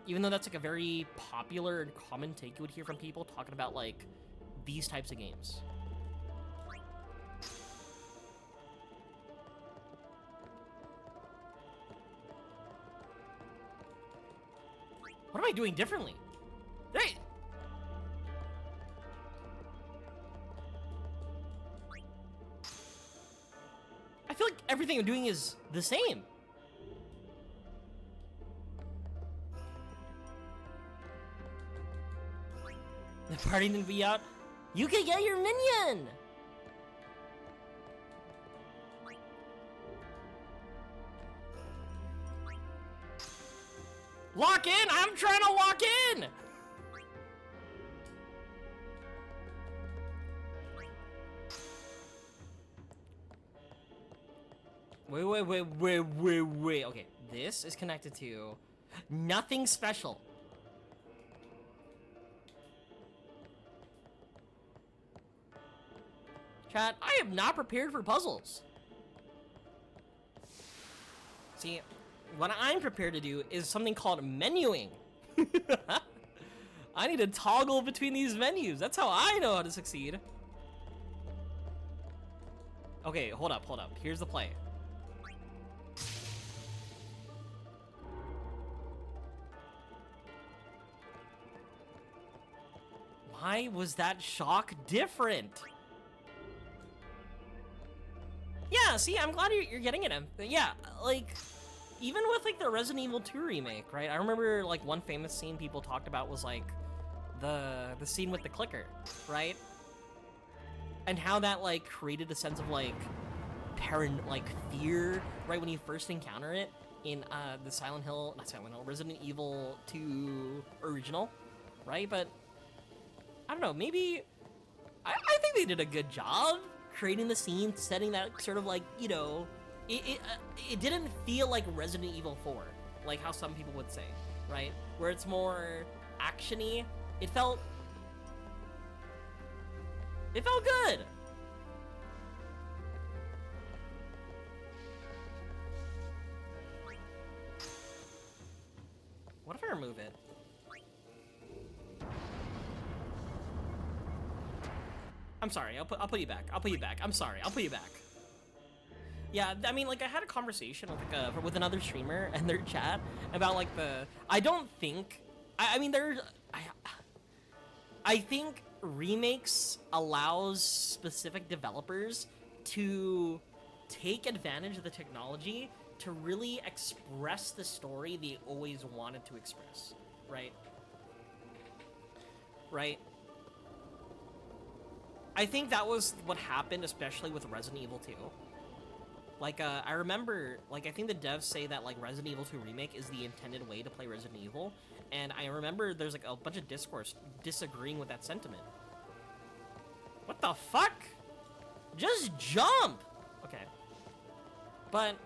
Even though that's like a very popular and common take you would hear from people talking about like these types of games. What am I doing differently? Hey! I feel like everything I'm doing is the same. The party didn't be out. You can get your minion! Lock in! I'm trying to lock in! Wait. Okay, this is connected to nothing special. Chat, I am not prepared for puzzles. See, what I'm prepared to do is something called menuing. I need to toggle between these menus. That's how I know how to succeed. Okay, hold up. Here's the play. Why was that shock different? Yeah, see, I'm glad you're getting it. Yeah, like, even with, like, the Resident Evil 2 remake, right? I remember, like, one famous scene people talked about was, like, the scene with the clicker, right? And how that, like, created a sense of, like, fear, right, when you first encounter it in, Resident Evil 2 original, right? But, I don't know, maybe, I think they did a good job creating the scene, setting that sort of like, you know, it didn't feel like Resident Evil 4, like how some people would say, right? Where it's more action-y. It felt good. What if I remove it? I'm sorry, I'll put you back. I'm sorry, I'll put you back. Yeah, I mean, like, I had a conversation with, like, with another streamer and their chat about, like, I don't think... I mean, I think remakes allows specific developers to take advantage of the technology to really express the story they always wanted to express, right? Right? I think that was what happened, especially with Resident Evil 2. Like, I remember, like, I think the devs say that, like, Resident Evil 2 Remake is the intended way to play Resident Evil, and I remember there's, like, a bunch of discourse disagreeing with that sentiment. What the fuck? Just jump! Okay. But,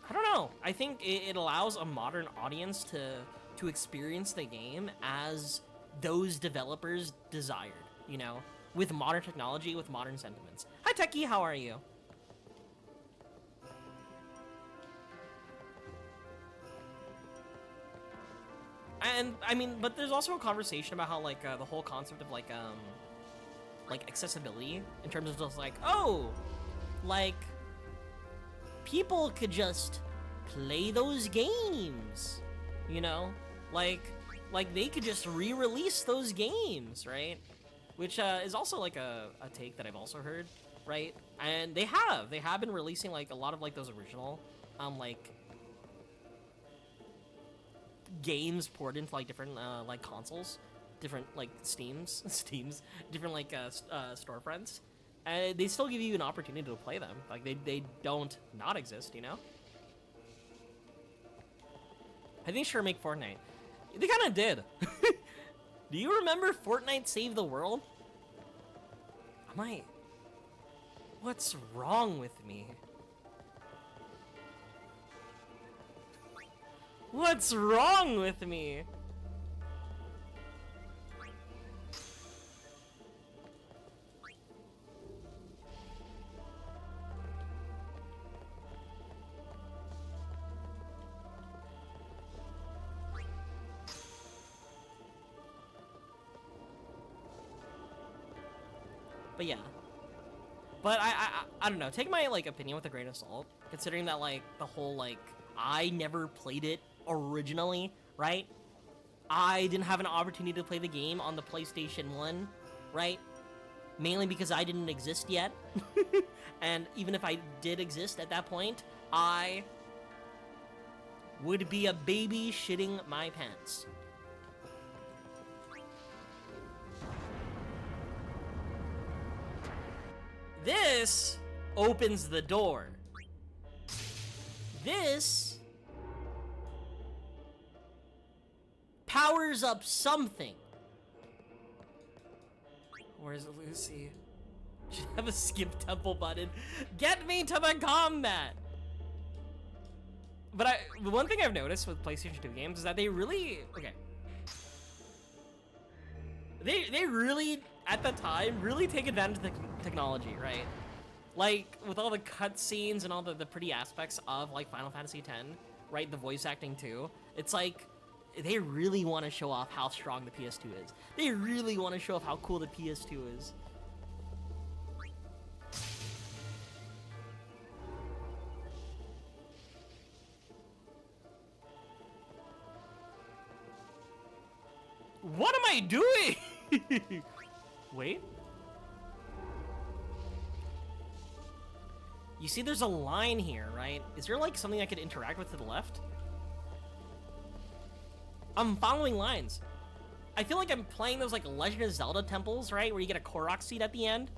I don't know. I think it allows a modern audience to experience the game as those developers desired, you know, with modern technology, with modern sentiments. Hi, Techie, how are you? And I mean, but there's also a conversation about how, like, the whole concept of like accessibility in terms of just like, oh, like, people could just play those games, you know, like they could just re-release those games, right? Which is also like a take that I've also heard, right? And they have been releasing like a lot of like those original like games ported into like different like consoles, different like steams different like storefronts, and they still give you an opportunity to play them. Like they don't not exist, you know. I think sure make Fortnite. They kind of did. Do you remember Fortnite Save the World? What's wrong with me? What's wrong with me? But yeah. But I don't know. Take my like opinion with a grain of salt, considering that like the whole like I never played it originally, right? I didn't have an opportunity to play the game on the PlayStation 1, right? Mainly because I didn't exist yet. And even if I did exist at that point, I would be a baby shitting my pants. This opens the door. This powers up something. Where's Lucy? Should have a skip temple button. Get me to the combat. But the one thing I've noticed with PlayStation 2 games is that they really They really, at the time, really take advantage of the technology, right? Like, with all the cutscenes and all the pretty aspects of, like, Final Fantasy X, right? The voice acting, too. It's like, they really want to show off how strong the PS2 is. They really want to show off how cool the PS2 is. What am I doing? Wait. You see there's a line here, right? Is there like something I could interact with to the left? I'm following lines. I feel like I'm playing those like Legend of Zelda temples, right? Where you get a Korok seed at the end.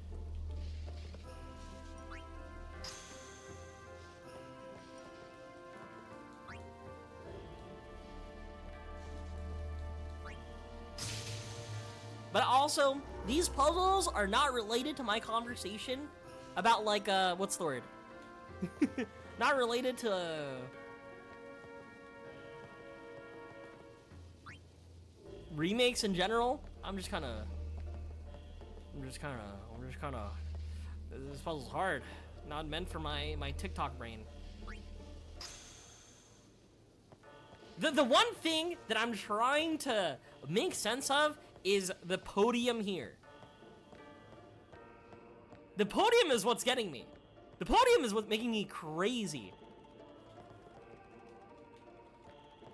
But also, these puzzles are not related to my conversation about, like, what's the word? Not related to, remakes in general. This puzzle's hard. Not meant for my TikTok brain. The one thing that I'm trying to make sense of is the podium here. The podium is what's getting me. The podium is what's making me crazy.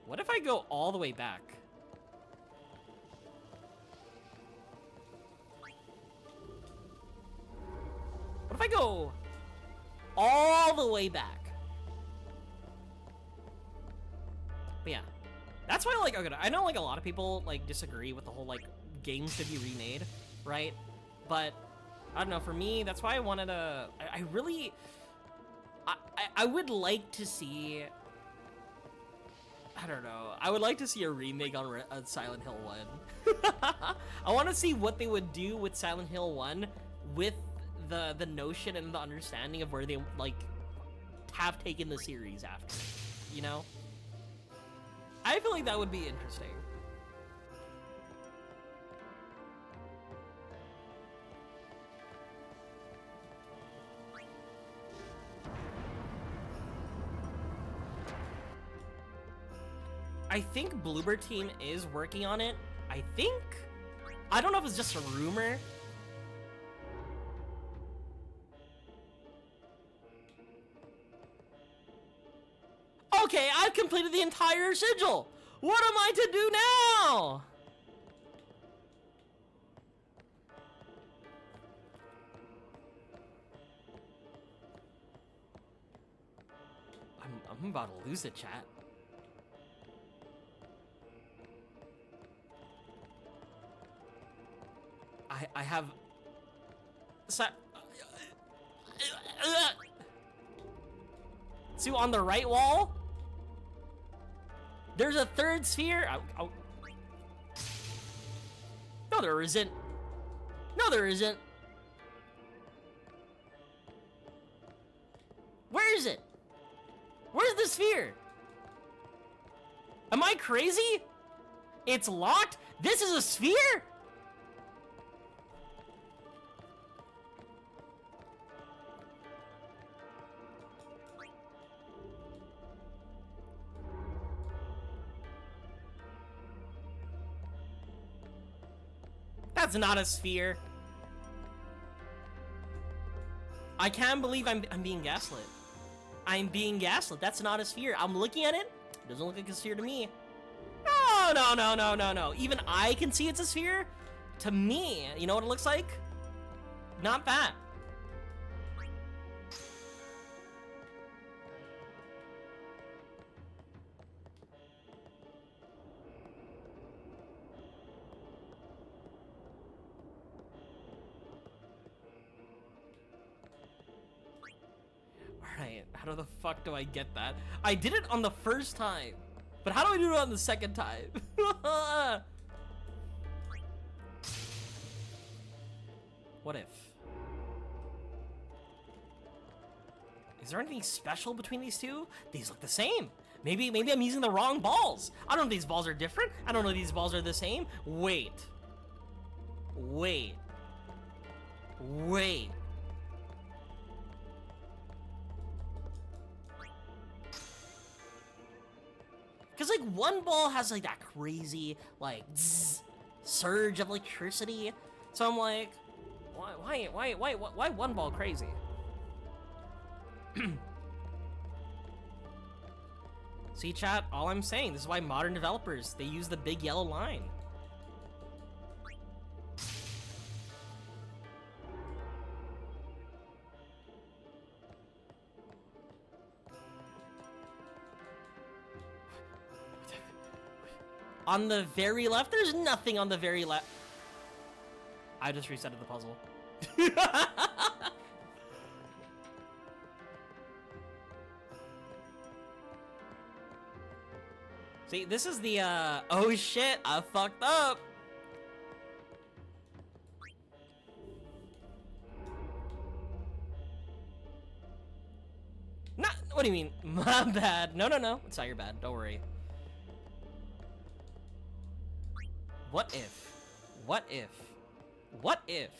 What if I go all the way back? What if I go all the way back? But yeah. That's why, like, okay, I know, like, a lot of people, like, disagree with the whole, like, game should be remade, right? But, I don't know, for me, that's why I wanted to, I would like to see, I don't know, I would like to see a remake on Silent Hill 1. I want to see what they would do with Silent Hill 1 with the notion and the understanding of where they, like, have taken the series after, you know? I feel like that would be interesting. I think Bloober Team is working on it. I think. I don't know if it's just a rumor. Okay, I've completed the entire sigil. What am I to do now? I'm about to lose it, chat. I have... So, on the right wall, there's a third sphere. No, there isn't. No, there isn't. Where is it? Where's the sphere? Am I crazy? It's locked? This is a sphere? That's not a sphere. I can't believe I'm being gaslit. I'm being gaslit. That's not a sphere. I'm looking at it. It doesn't look like a sphere to me. No, no, no, no, no, no. Even I can see it's a sphere. To me, you know what it looks like? Not that. Alright, how the fuck do I get that? I did it on the first time, but how do I do it on the second time? What if? Is there anything special between these two? These look the same. Maybe I'm using the wrong balls. I don't know if these balls are different. I don't know if these balls are the same. Wait. Wait. Wait. Because, like, one ball has, like, that crazy, like, zzz, surge of electricity. So I'm like, why one ball crazy? See, chat, all I'm saying, this is why modern developers, they use the big yellow line. On the very left, there's nothing on the very left. I just resetted the puzzle. See, this is the, oh shit, I fucked up. Not, what do you mean? My bad. No, no, no. It's not your bad. Don't worry. What if? What if? What if?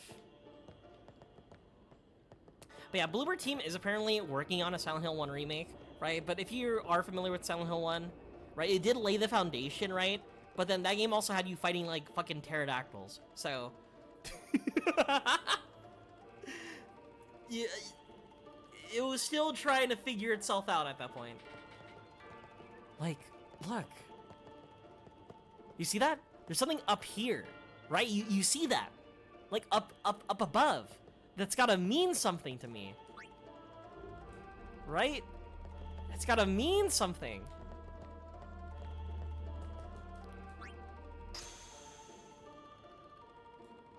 But yeah, Bluebird Team is apparently working on a Silent Hill 1 remake, right? But if you are familiar with Silent Hill 1, right, it did lay the foundation, right? But then that game also had you fighting, like, fucking pterodactyls. So... yeah, it was still trying to figure itself out at that point. Like, look. You see that? There's something up here, right? You see that? Like, up above. That's gotta mean something to me. Right? It's gotta mean something.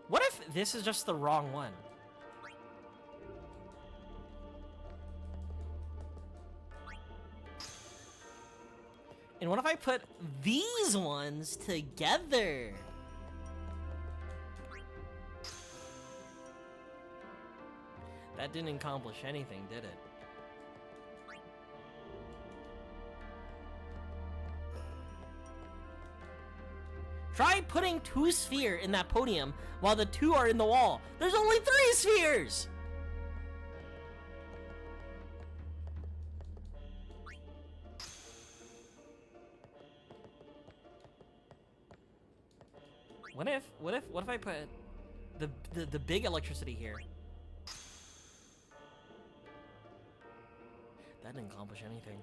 What if this is just the wrong one? And what if I put these ones together? That didn't accomplish anything, did it? Try putting 2 spheres in that podium while the 2 are in the wall. There's only 3 spheres! What if I put the big electricity here? That didn't accomplish anything.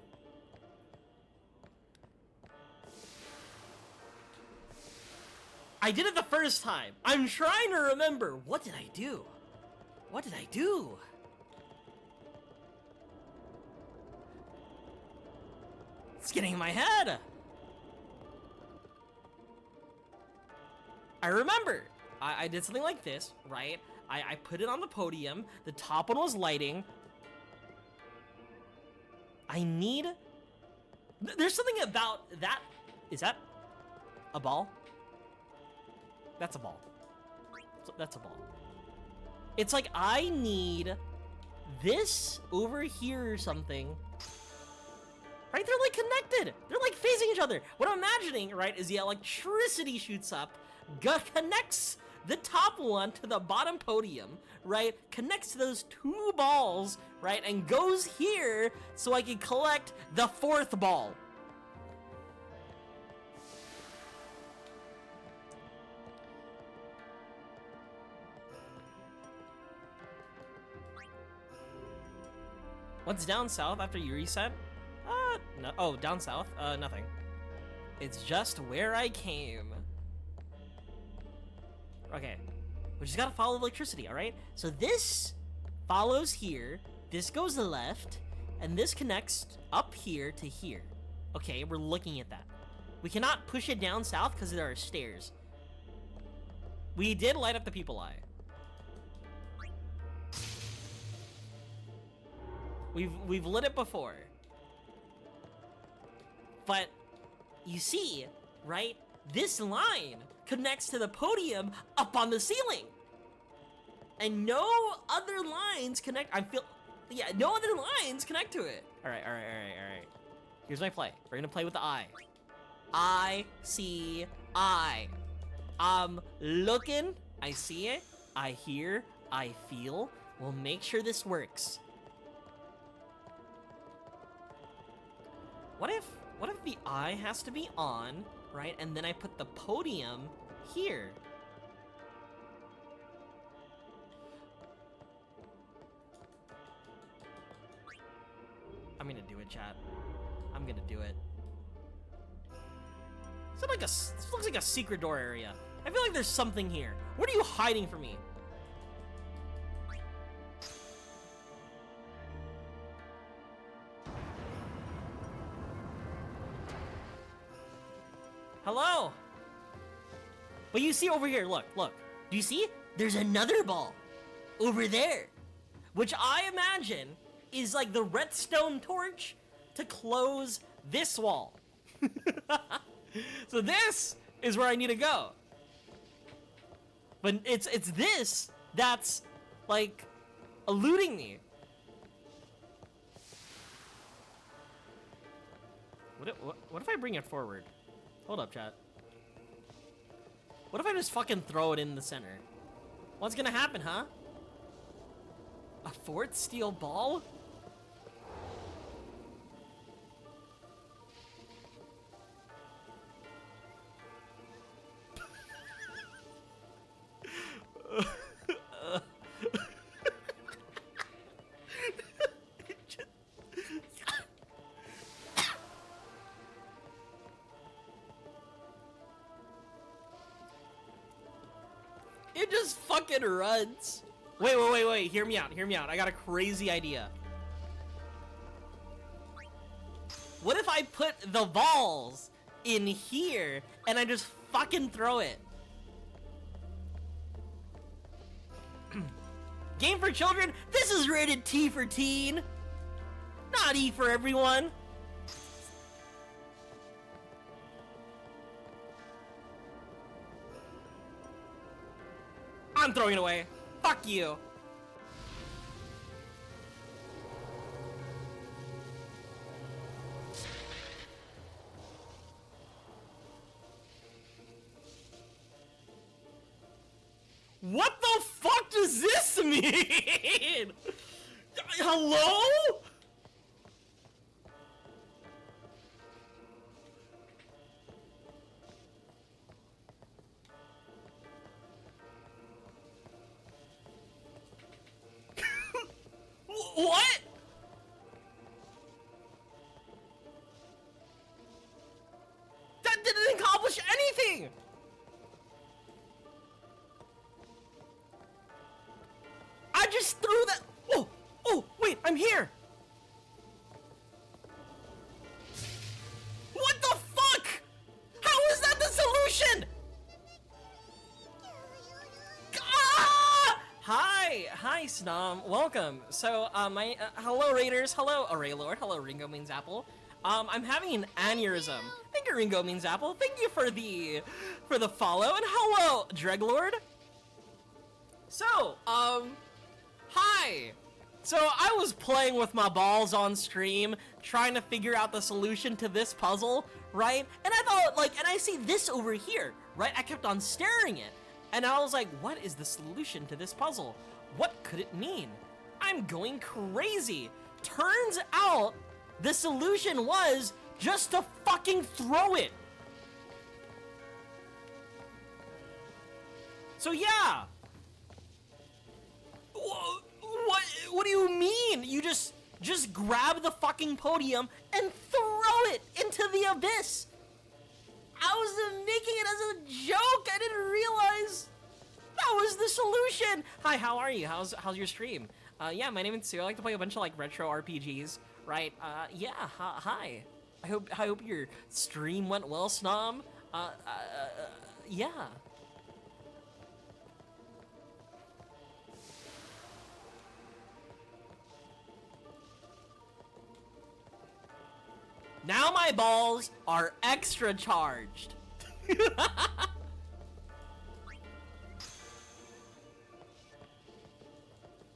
I did it the first time. I'm trying to remember. What did I do? What did I do? It's getting in my head. I remember. I did something like this, right? I put it on the podium. The top one was lighting. I need... There's something about that... Is that a ball? That's a ball. That's a ball. It's like I need this over here or something. Right? They're like connected. They're like facing each other. What I'm imagining, right, is the electricity shoots up, connects the top one to the bottom podium, right? Connects to those two balls, right? And goes here so I can collect the fourth ball. What's down south after you reset? No. Oh, down south? Nothing. It's just where I came. Okay. We just gotta follow electricity, alright? So this follows here, this goes left, and this connects up here to here. Okay, we're looking at that. We cannot push it down south because there are stairs. We did light up the people eye. We've lit it before. But you see, right? This line connects to the podium up on the ceiling. And no other lines connect. No other lines connect to it. All right. Here's my play. We're gonna play with the eye. I see eye. I'm looking. I see it. I hear. I feel. We'll make sure this works. What if the eye has to be on, right? And then I put the podium here. I'm gonna do it, chat. I'm gonna do it. This looks like a secret door area. I feel like there's something here. What are you hiding from me? Hello? But you see over here, look. Do you see? There's another ball over there, which I imagine is like the redstone torch to close this wall. So this is where I need to go. But it's this that's like eluding me. What if I bring it forward? Hold up, chat. What if I just fucking throw it in the center? What's gonna happen, huh? A fourth steel ball? It just fucking runs. Wait. Hear me out. I got a crazy idea. What if I put the balls in here and I just fucking throw it? Game for children? This is rated T for teen. Not E for everyone. I'm throwing it away. Fuck you. What the fuck does this mean? Hello? What? That didn't accomplish anything! I just threw that. Oh, wait, I'm here. Hi, Snom. Welcome. So, hello, Raiders. Hello, Array Lord. Hello, Ringo means apple. I'm having an aneurysm. Thank you, Ringo means apple. Thank you for the follow. And hello, Dreglord. So, hi. So, I was playing with my balls on stream, trying to figure out the solution to this puzzle, right? And I thought, like, and I see this over here, right? I kept on staring at it. And I was like, what is the solution to this puzzle? What could it mean? I'm going crazy. Turns out, the solution was just to fucking throw it. So yeah. What do you mean? You just grab the fucking podium and throw it into the abyss. I was making it as a joke. I didn't realize that was the solution. Hi, how are you? How's your stream? Yeah, my name is Sue. I like to play a bunch of like retro RPGs, right? Yeah, hi. I hope your stream went well, Snom. Yeah. Now my balls are extra charged.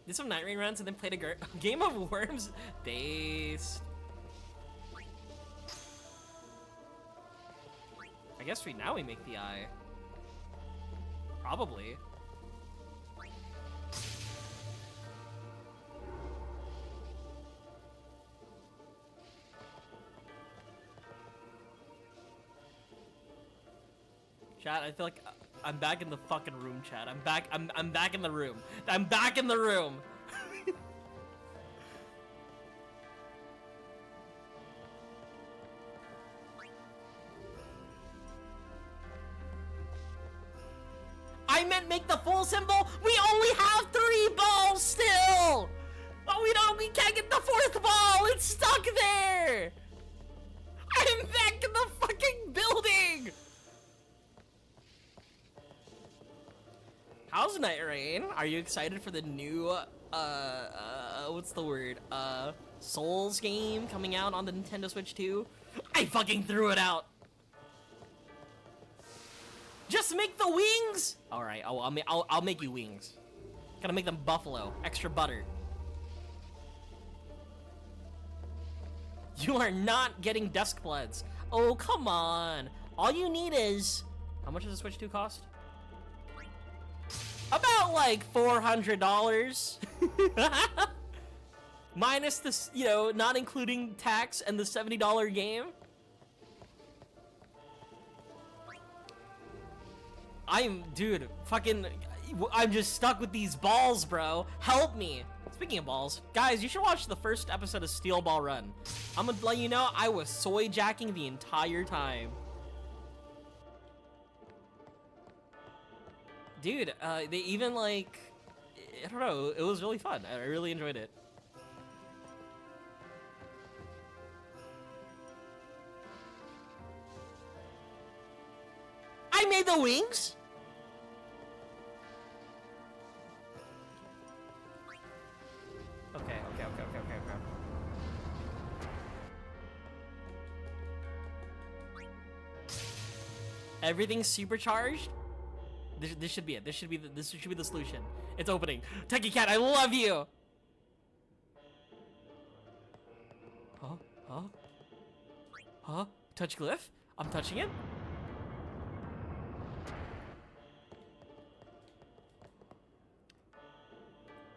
Did some Night Rain runs and then played a game of Worms based. I guess now we make the eye. Probably. Chat, I feel like I'm back in the fucking room, chat. I'm back in the room. I'm back in the room. I meant make the full symbol. We only have 3 balls still. Oh, we can't get the 4th ball. It's stuck there. I'm back in the fucking building. How's Night Rain? Are you excited for the new, what's the word? Souls game coming out on the Nintendo Switch 2? I fucking threw it out! Just make the wings! Alright, I'll make you wings. Gotta make them buffalo, extra butter. You are not getting Dusk Bloods. Oh, come on. All you need is... How much does the Switch 2 cost? About like $400. Minus this, you know, not including tax and the $70 game. Dude, I'm just stuck with these balls, bro. Help me. Speaking of balls, guys, you should watch the first episode of Steel Ball Run. I'm gonna let you know, I was soy jacking the entire time. Dude, they even like, I don't know, it was really fun. I really enjoyed it. I made the wings? Okay. Everything's supercharged? This should be it. This should be the solution. It's opening. Techie Cat, I love you. Huh? Touch glyph? I'm touching it.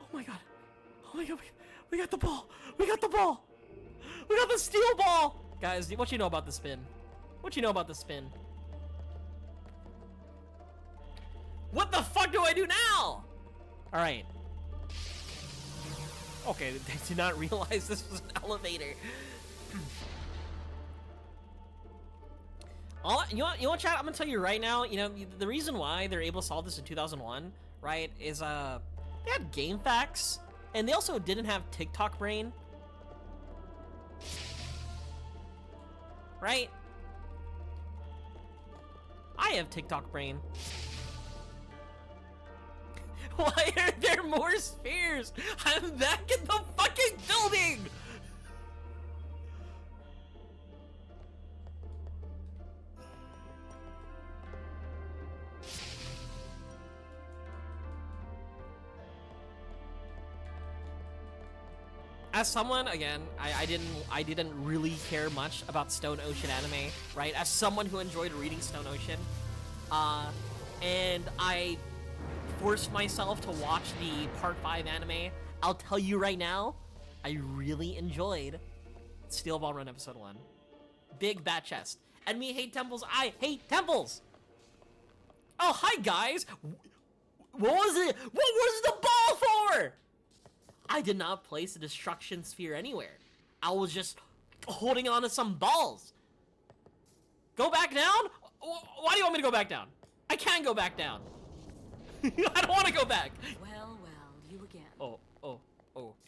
Oh my god. We got the ball. We got the steel ball. Guys, what you know about the spin? What the fuck do I do now? All right. Okay, they did not realize this was an elevator. You know what, chat? I'm gonna tell you right now. You know, the reason why they're able to solve this in 2001, right, is they had game facts, and they also didn't have TikTok brain, right? I have TikTok brain. Why are there more spheres? I'm back in the fucking building! As someone, again, I didn't really care much about Stone Ocean anime, right? As someone who enjoyed reading Stone Ocean, and I forced myself to watch the Part 5 anime, I'll tell you right now, I really enjoyed Steel Ball Run Episode 1. Big bat chest. Enemy hate temples, I hate temples! Oh, hi guys! What was it? What was the ball for? I did not place a destruction sphere anywhere. I was just holding on to some balls. Go back down? Why do you want me to go back down? I can't go back down. I don't want to go back. Well, you again. Oh.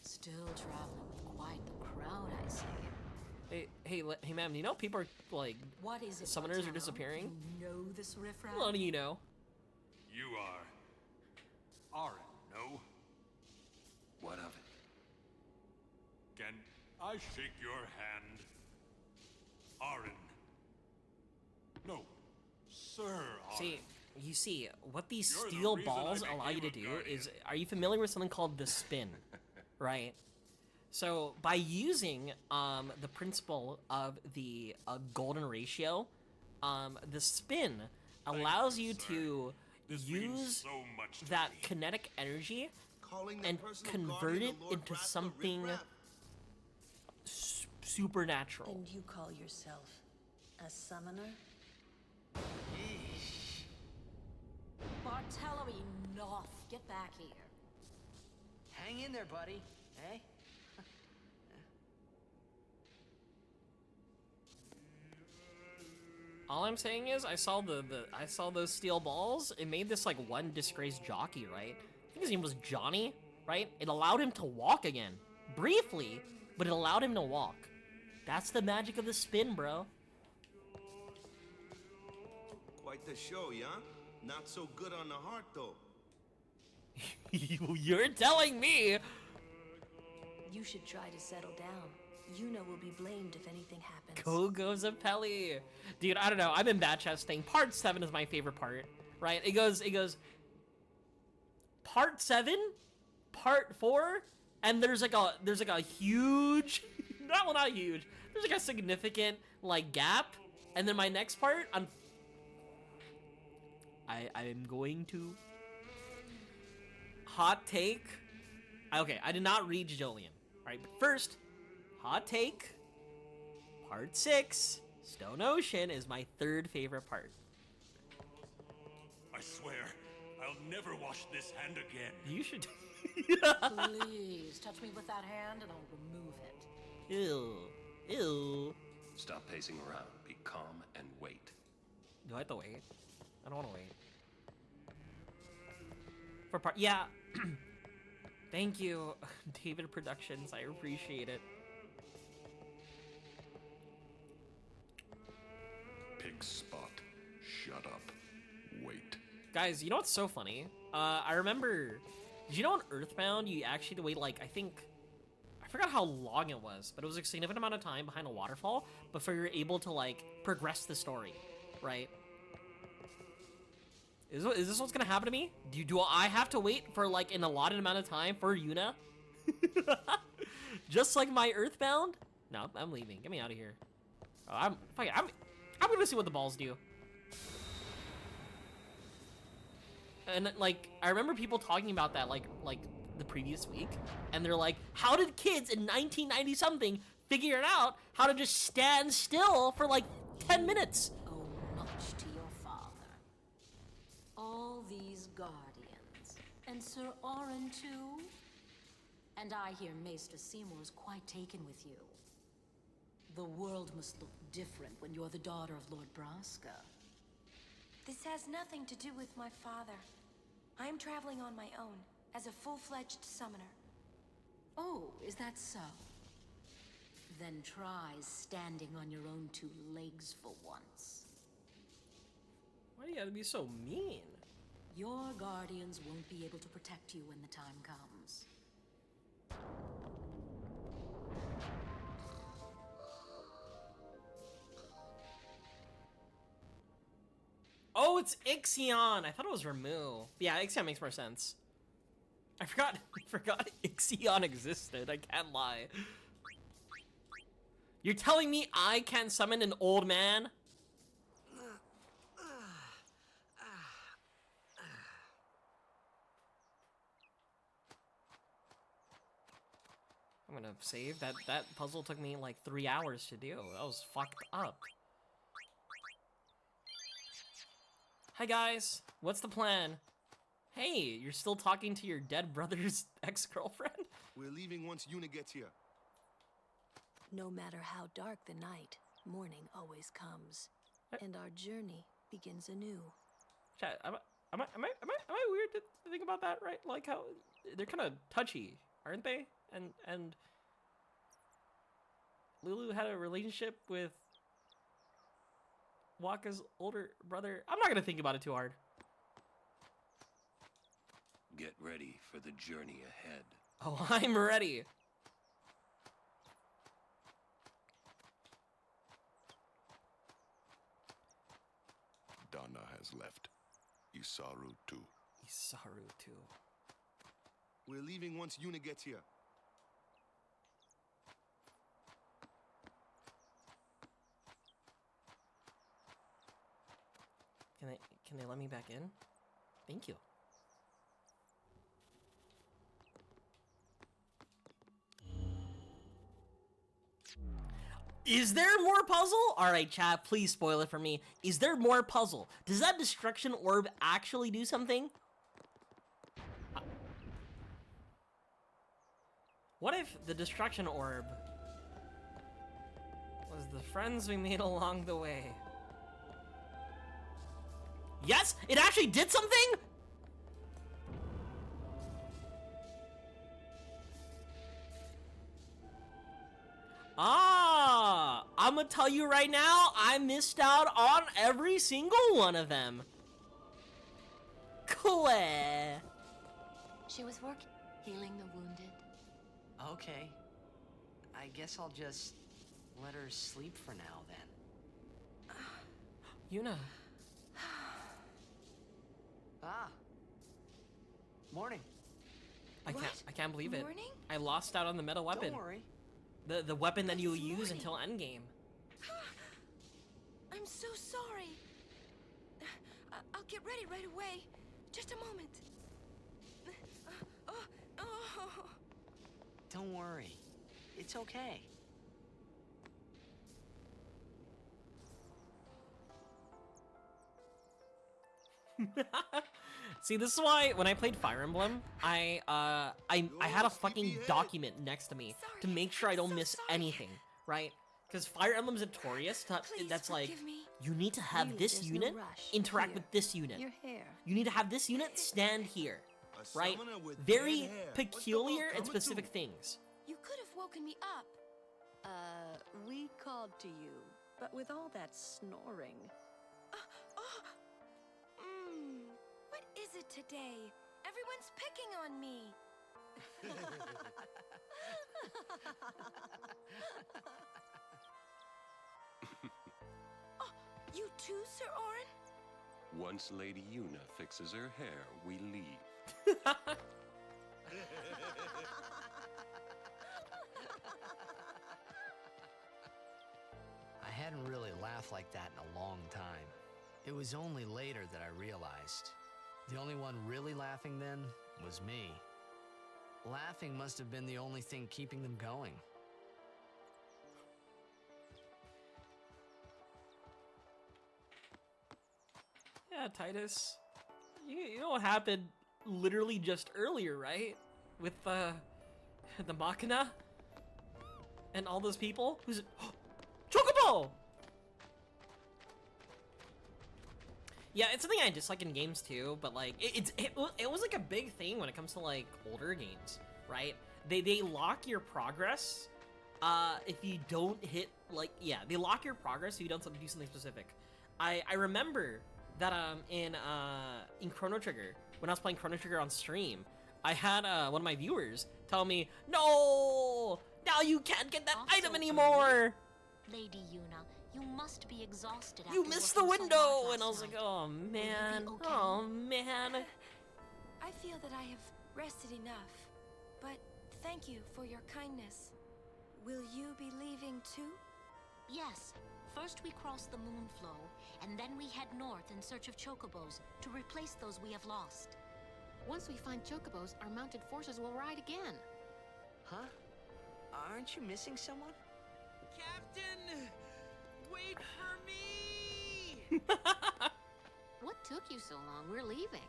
Still traveling with quite the crowd, I see. Hey, ma'am, you know people are, like, What is it, summoners are Martello? disappearing? You know this riffraff? What do you know? You are Aaron, no? What of it? Can I shake your hand? Aaron. No, Sir Aaron. You see, what these You're the steel reason I balls allow you to became do a guardian. is, are you familiar with something called the spin? Right? So, by using the principle of the golden ratio, the spin allows you to use so much to that me. kinetic energy Calling the and personal convert guardian it of Lord into Braska something riffraff. supernatural. And you call yourself a summoner? Martello, enough. Get back here. Hang in there, buddy. Eh? All I'm saying is, I saw I saw those steel balls. It made this like one disgraced jockey, right? I think his name was Johnny, right? It allowed him to walk again, briefly, but it allowed him to walk. That's the magic of the spin, bro. Quite the show, yeah? Not so good on the heart, though. You're telling me. You should try to settle down. Yuna will be blamed if anything happens. Go Zapelli. Dude, I don't know. I've been bat chesting. Part 7 is my favorite part, right? It goes Part 7, Part 4, and there's like a huge, not huge. There's like a significant like gap, and then my next part, I'm going to hot take. Okay, I did not read Jolien. Alright, but first, hot take. Part 6, Stone Ocean, is my third favorite part. I swear, I'll never wash this hand again. You should. Please, touch me with that hand and I'll remove it. Ew. Stop pacing around. Be calm and wait. Do I have to wait? I don't want to wait. For part, yeah. Thank you, David Productions. I appreciate it. Pig spot. Shut up. Wait. Guys, you know what's so funny? I remember. Did you know on Earthbound you actually had to wait like I forgot how long it was, but it was a significant amount of time behind a waterfall before you're able to like progress the story, right? Is this what's gonna happen to me? Do I have to wait for like an allotted amount of time for Yuna? Just like my Earthbound? No, I'm leaving. Get me out of here. Oh, I'm gonna see what the balls do. And like I remember people talking about that like the previous week, and they're like, how did kids in 1990 something figure it out how to just stand still for like 10 minutes? Oh, much to your father. All these guardians. And Sir Oren too? And I hear Maester Seymour's quite taken with you. The world must look different when you're the daughter of Lord Braska. This has nothing to do with my father. I am traveling on my own, as a full-fledged summoner. Oh, is that so? Then try standing on your own two legs for once. Why do you gotta be so mean? Your guardians won't be able to protect you when the time comes. Oh, it's Ixion. I thought it was Ramu. Yeah, Ixion makes more sense. I forgot Ixion existed. I can't lie. You're telling me I can't summon an old man? I'm gonna save that. That puzzle took me like 3 hours to do. That was fucked up. Hi guys, what's the plan? Hey, you're still talking to your dead brother's ex-girlfriend? We're leaving once Yuna gets here. No matter how dark the night, morning always comes, and our journey begins anew. Chat, am I weird to think about that, right? Like how they're kind of touchy, aren't they? And Lulu had a relationship with Wakka's older brother. I'm not gonna think about it too hard. Get ready for the journey ahead. Oh, I'm ready. Donna has left. Isaru too. Isaru too. We're leaving once Yuna gets here. Can they let me back in? Thank you. Is there more puzzle? Alright, chat, please spoil it for me. Is there more puzzle? Does that destruction orb actually do something? What if the destruction orb was the friends we made along the way? Yes, it actually did something? Ah, I'm gonna tell you right now, I missed out on every single one of them. Cool. She was working, healing the wounded. Okay. I guess I'll just let her sleep for now then. Yuna. Ah. Morning. I can't believe it. Morning? I lost out on the meta weapon. Don't worry. The weapon that you'll use until endgame. I'm so sorry. I'll get ready right away. Just a moment. Don't worry. It's okay. See, this is why when I played Fire Emblem, I had a fucking document next to me to make sure I don't miss anything, right? Because Fire Emblem's notorious. That's like, you need to have this unit interact with this unit. You need to have this unit stand here, right? Very peculiar and specific things. You could have woken me up. We called to you, but with all that snoring. What is it today? Everyone's picking on me. Oh, you too, Sir Orin? Once Lady Yuna fixes her hair, we leave. I hadn't really laughed like that in a long time. It was only later that I realized. The only one really laughing then was me. Laughing must have been the only thing keeping them going. Yeah, Titus. You know what happened literally just earlier, right? With the Machina and all those people. Who's it? Chocobo! Yeah, it's something I dislike in games too, but like it was like a big thing when it comes to like older games, right? They lock your progress if you don't hit like they lock your progress if you don't do something specific. I remember that in Chrono Trigger, when I was playing Chrono Trigger on stream, I had one of my viewers tell me, "No, now you can't get that item anymore. Lady Yuna, you must be exhausted. You after missed the working so window." hard And I was last like, night. "Oh Will you man, be okay? oh man." I feel that I have rested enough, but thank you for your kindness. Will you be leaving too? Yes. First we cross the moon flow, and then we head north in search of chocobos to replace those we have lost. Once we find chocobos, our mounted forces will ride again. Huh? Aren't you missing someone? Captain! Wait for me! What took you so long? We're leaving.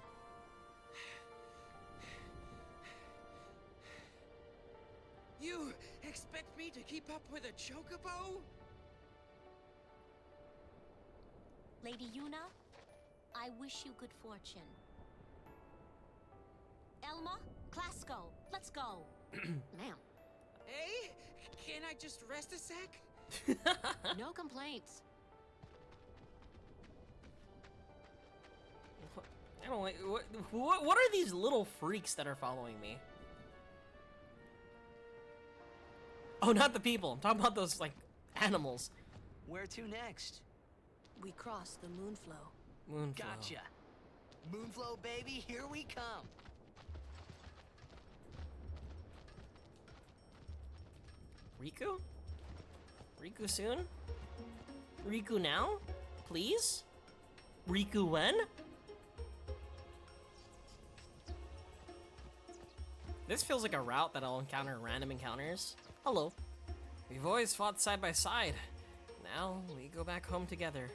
You expect me to keep up with a chocobo? Lady Yuna, I wish you good fortune. Elma, Clasco, let's go. Ma'am. Hey, can I just rest a sec? No complaints. I don't like what are these little freaks that are following me? Oh, not the people. I'm talking about those like animals. Where to next? We cross the moonflow. Moonflow. Gotcha. Moonflow, baby, here we come. Riku? Riku soon? Riku now? Please? Riku when? This feels like a route that I'll encounter random encounters. Hello. We've always fought side by side. Now we go back home together.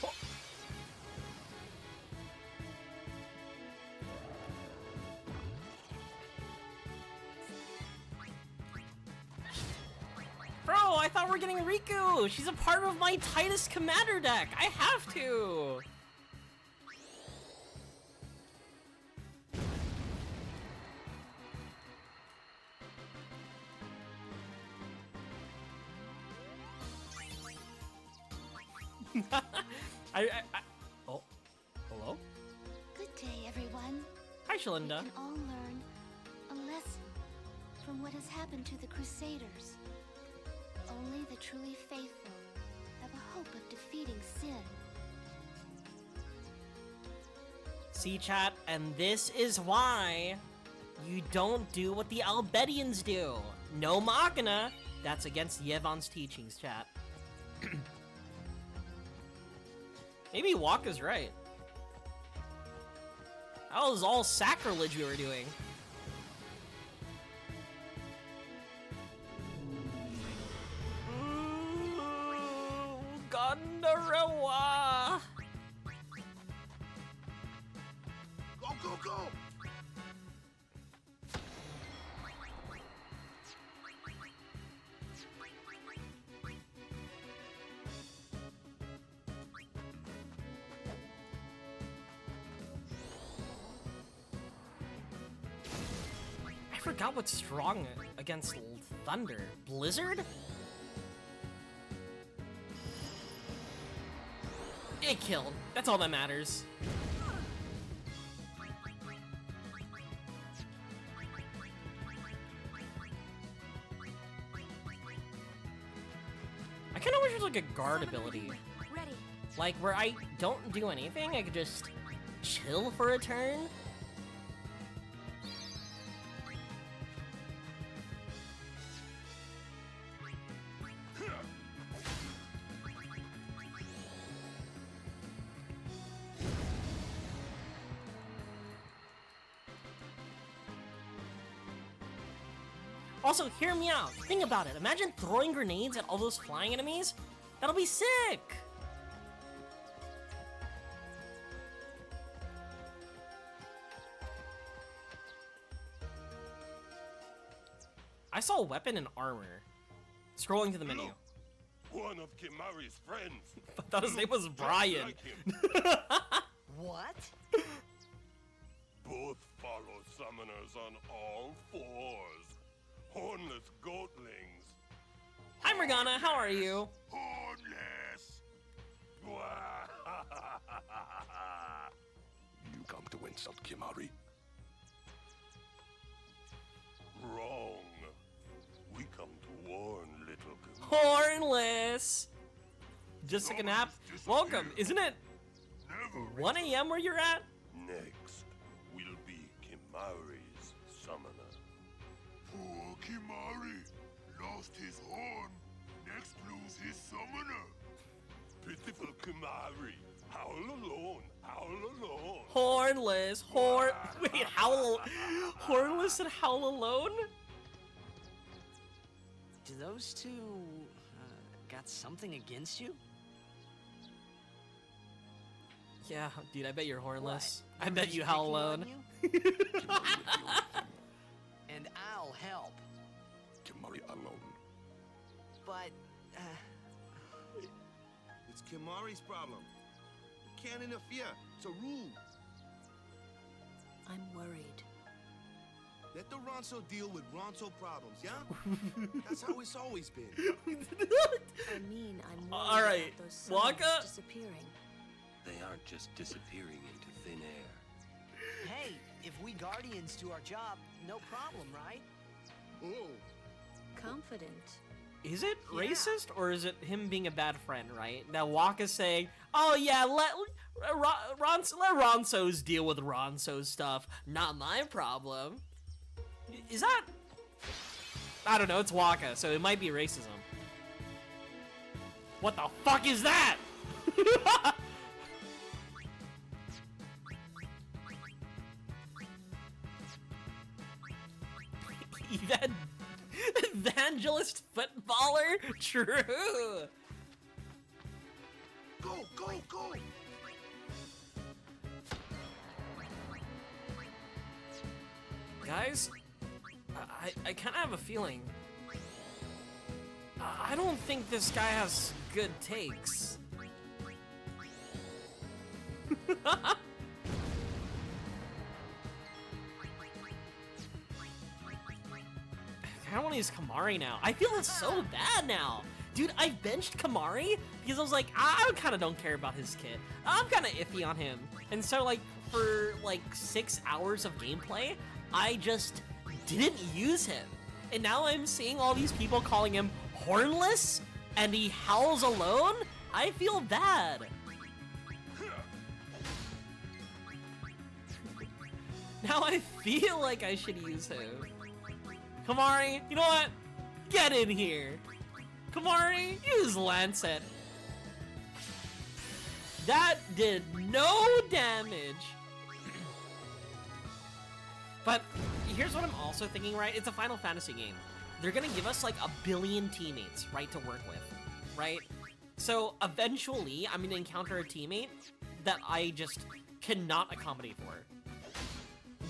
Oh. Bro, I thought we were getting Riku! She's a part of my Titus Commander deck! I have to! Oh, hello? Good day, everyone. Hi, Shalinda. We can all learn a lesson from what has happened to the Crusaders. Only the truly faithful have a hope of defeating sin. See, chat, and this is why you don't do what the Albedians do. No Machina. That's against Yevon's teachings, chat. Maybe Waka's right. That was all sacrilege we were doing. Ooh, Gondarawa! Go, go, go! I forgot what's strong against thunder. Blizzard? It killed. That's all that matters. I kinda wish there was like a guard ability. Ready. Like where I don't do anything, I could just chill for a turn. Also, hear me out. Think about it. Imagine throwing grenades at all those flying enemies. That'll be sick! I saw a weapon and armor. Scrolling to the menu. One of Kimari's friends. I thought his name was Brian. What? Both follow summoners on all fours. Hornless goatlings. Hi, Morgana. How are you? Hornless. insult Kimari. Wrong. We come to warn little Hornless! Just took a nap? Welcome, isn't it 1 a.m. where you're at? Next will be Kimari's summoner. Poor Kimari lost his horn. Next lose his summoner. Pitiful Kimari. Howl alone. Howl alone. Hornless. Wait, howl. Hornless and howl alone? Do those two got something against you? Yeah, dude, I bet you're hornless. What? I bet you howl alone. And I'll help. Kimari alone. But, It's Kimari's problem. You can't interfere. It's a rule. I'm worried. Let the Ronso deal with Ronso problems, yeah? That's how it's always been. I mean, I'm worried All right, about those summoners Waka? disappearing. They aren't just disappearing into thin air. hey, if we Guardians do our job, no problem, right? Oh. Confident. Is it racist or is it him being a bad friend, right? Now Waka's saying, oh yeah, let Ronsos deal with Ronso's stuff, not my problem. Is that... I don't know, it's Waka, so it might be racism. What the fuck is that? Evangelist footballer? True. Go, go, go! Guys, I kind of have a feeling. I don't think this guy has good takes. I don't want to use Kimari now. I feel it's so bad now. Dude, I benched Kimari because I was like, I kind of don't care about his kit. I'm kind of iffy on him. And so, like, for, like, 6 hours of gameplay, I just didn't use him. And now I'm seeing all these people calling him hornless, and he howls alone? I feel bad. Now I feel like I should use him. Kimari, you know what? Get in here. Kimari, use Lancet. That did no damage. But here's what I'm also thinking, right? It's a Final Fantasy game. They're gonna give us like 1 billion teammates, right, to work with, right? So eventually, I'm gonna encounter a teammate that I just cannot accommodate for.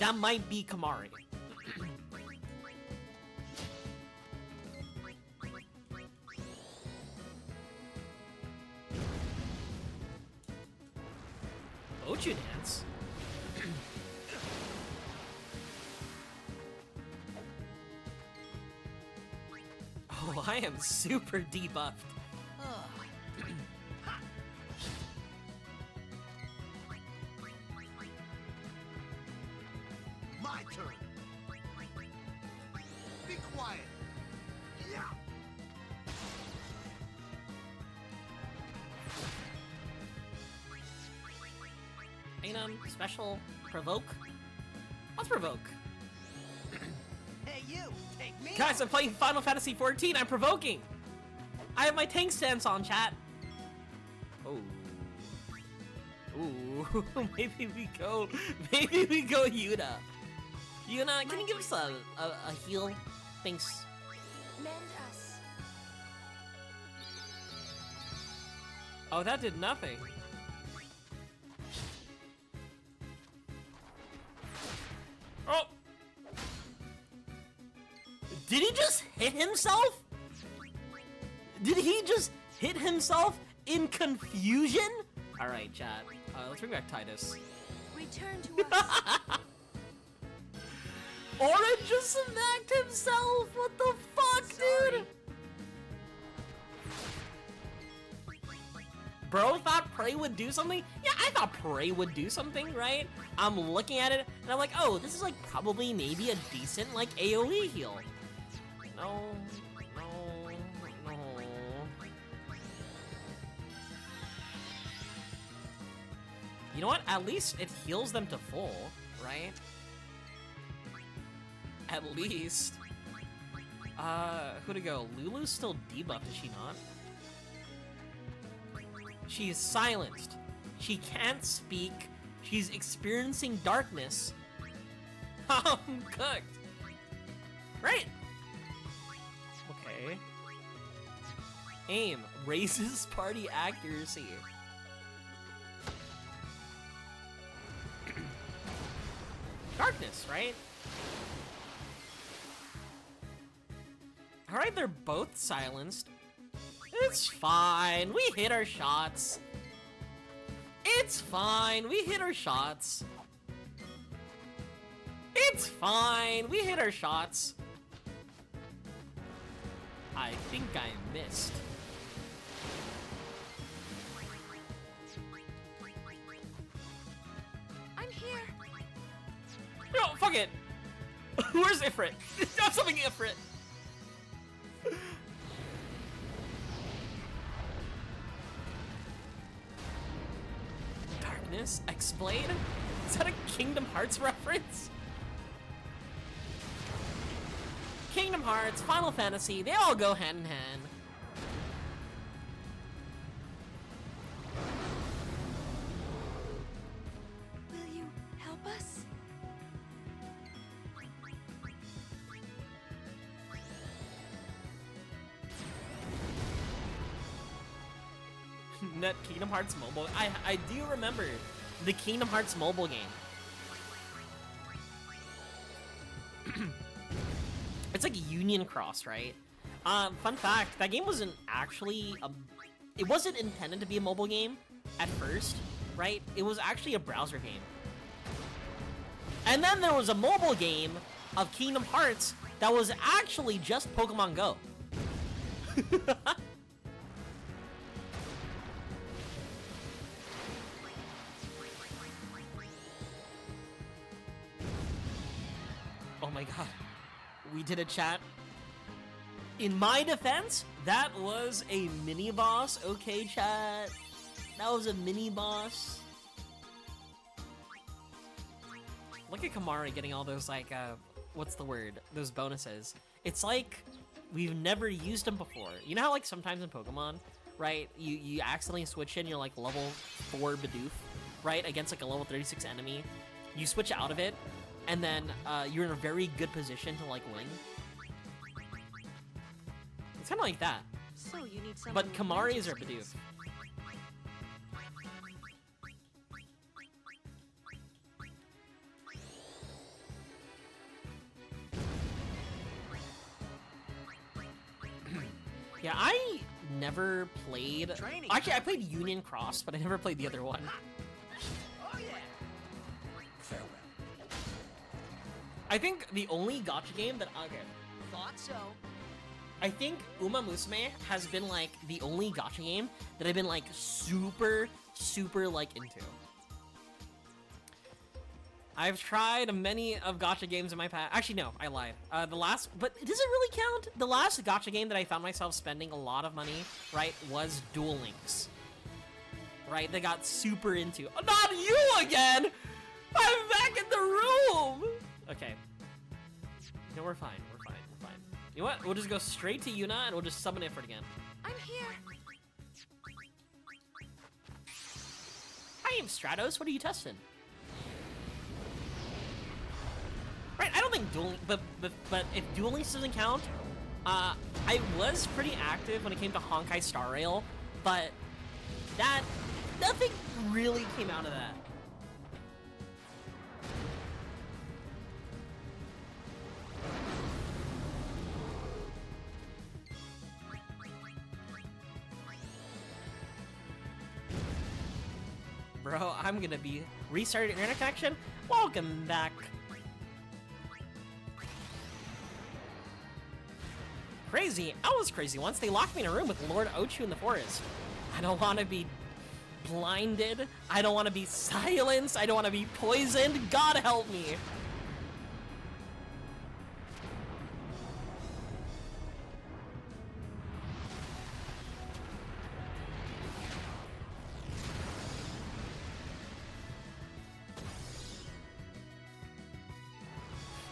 That might be Kimari. Bochu dance? Oh, I am super debuffed. My turn. Be quiet. Yeah. Special provoke? What's provoke? Hey, you! Take me! Guys, I'm playing Final Fantasy 14. I'm provoking. I have my tank stance on, chat. Oh. Ooh. Maybe we go Yuna. Yuna, can you give us a heal? Thanks. Mend us. Oh, that did nothing. Oh! Did he just hit himself? Did he just hit himself in confusion? Alright, chat. Let's bring back Titus. Return to us. Orange just smacked himself! What the fuck, dude? Bro thought Prey would do something? Yeah, I thought Prey would do something, right? I'm looking at it, and I'm like, oh, this is like probably maybe a decent like AoE heal. No. You know what? At least it heals them to full, right? At least. Who to go? Lulu's still debuffed, is she not? She is silenced. She can't speak. She's experiencing darkness. I'm cooked. Right? Okay. Aim. Raises party accuracy. Darkness, right? Alright, they're both silenced. It's fine. We hit our shots. It's fine. We hit our shots. It's fine. We hit our shots. I think I missed. I'm here. No, fuck it. Where's Ifrit? Stop something, Ifrit. Darkness? Explain? Is that a Kingdom Hearts reference? Kingdom Hearts, Final Fantasy, they all go hand in hand. Will you help us? That Kingdom Hearts mobile. I do remember the Kingdom Hearts mobile game. It's like Union Cross, right? Fun fact, that game wasn't actually it wasn't intended to be a mobile game at first, right? It was actually a browser game. And then there was a mobile game of Kingdom Hearts that was actually just Pokemon Go. Oh my god. We did a chat. In my defense, that was a mini boss. Okay, chat. That was a mini boss. Look at Kamari getting all those, like, what's the word? Those bonuses. It's like we've never used them before. You know how, like, sometimes in Pokemon, right, you accidentally switch in your, like, level 4 Bidoof, right, against, like, a level 36 enemy. You switch out of it, and then you're in a very good position to, like, win. It's kind of like that. So you need someone But Kamari's are Bidoof. Yeah, I never played... Actually, I played Union Cross, but I never played the other one. Oh yeah. Farewell. I think the only gacha game that... Okay. Thought so. I think Uma Musume has been, like, the only gacha game that I've been, like, super, like, into. I've tried many of gacha games in my past. Actually, no, I lied. But does it really count? The last gacha game that I found myself spending a lot of money, right, was Duel Links. Right, they got super into. Oh, not you again! I'm back in the room! Okay. No, we're fine. You know what? We'll just go straight to Yuna and we'll just summon Ifrit again. I'm here. I am Stratos. What are you testing? Right, I don't think but if Duel Links doesn't count, I was pretty active when it came to Honkai Star Rail, but nothing really came out of that. Bro, I'm gonna be restarting internet connection. Welcome back. Crazy. I was crazy once. They locked me in a room with Lord Ochu in the forest. I don't want to be blinded. I don't want to be silenced. I don't want to be poisoned. God help me.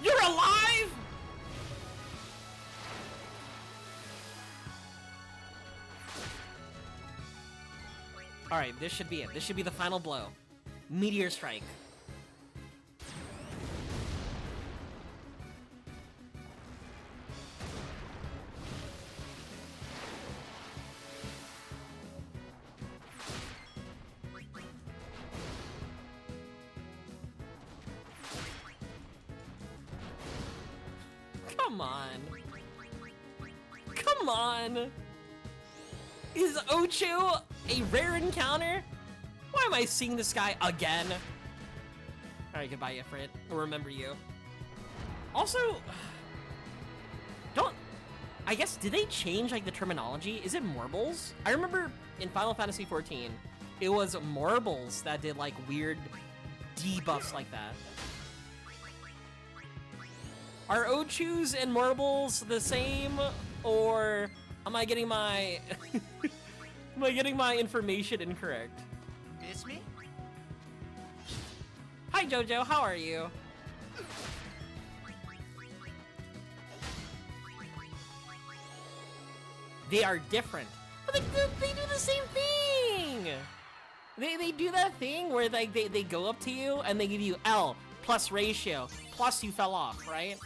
You're alive? Alright, this should be it. This should be the final blow. Meteor strike. Come on. Come on. Is Ochu a rare encounter? Why am I seeing this guy again? Alright, goodbye, Ifrit. We'll remember you. Also, I guess, did they change, like, the terminology? Is it Morbles? I remember in Final Fantasy XIV, it was Morbles that did, like, weird debuffs like that. Are Ochus and Morbles the same, or am I getting my am I getting my information incorrect? It's me? Hi Jojo, how are you? They are different, but they do the same thing. They do that thing where like they go up to you and they give you L plus ratio plus you fell off, right?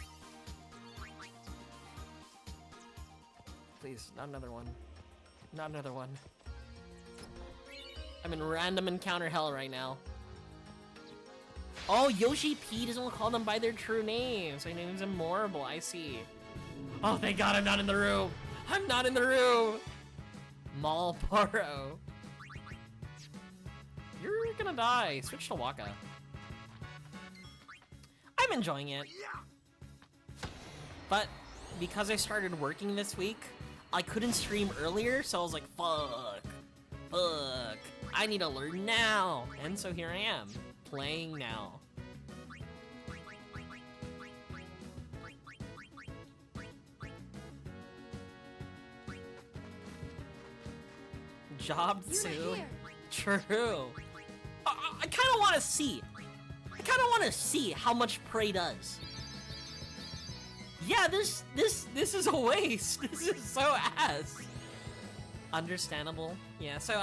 Please, not another one. Not another one. I'm in random encounter hell right now. Oh, Yoshi P doesn't call them by their true names. Their name's Immortal, I see. Oh, thank God I'm not in the room. I'm not in the room. Malboro. You're gonna die. Switch to Waka. I'm enjoying it. But because I started working this week, I couldn't stream earlier, so I was like, fuck. I need to learn now. And so here I am, playing now. Job 2. True. I kind of want to see. I kind of want to see how much Prey does. Yeah, this is a waste. This is so ass. Understandable. Yeah, so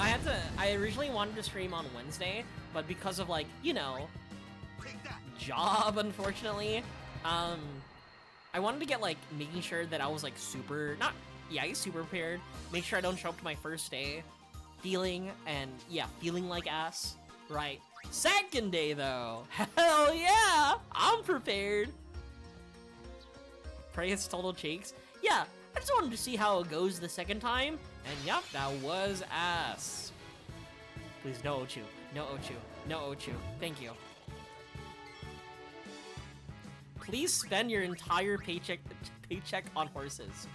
I originally wanted to stream on Wednesday, but because of like, you know, job, unfortunately, I wanted to get like, making sure that I was like super prepared, make sure I don't show up to my first day feeling like ass, right? Second day though, hell yeah, I'm prepared. Prey has total cheeks. Yeah, I just wanted to see how it goes the second time, and yep, that was ass. Please, no Ochu, no Ochu, no Ochu, thank you. Please spend your entire paycheck on horses.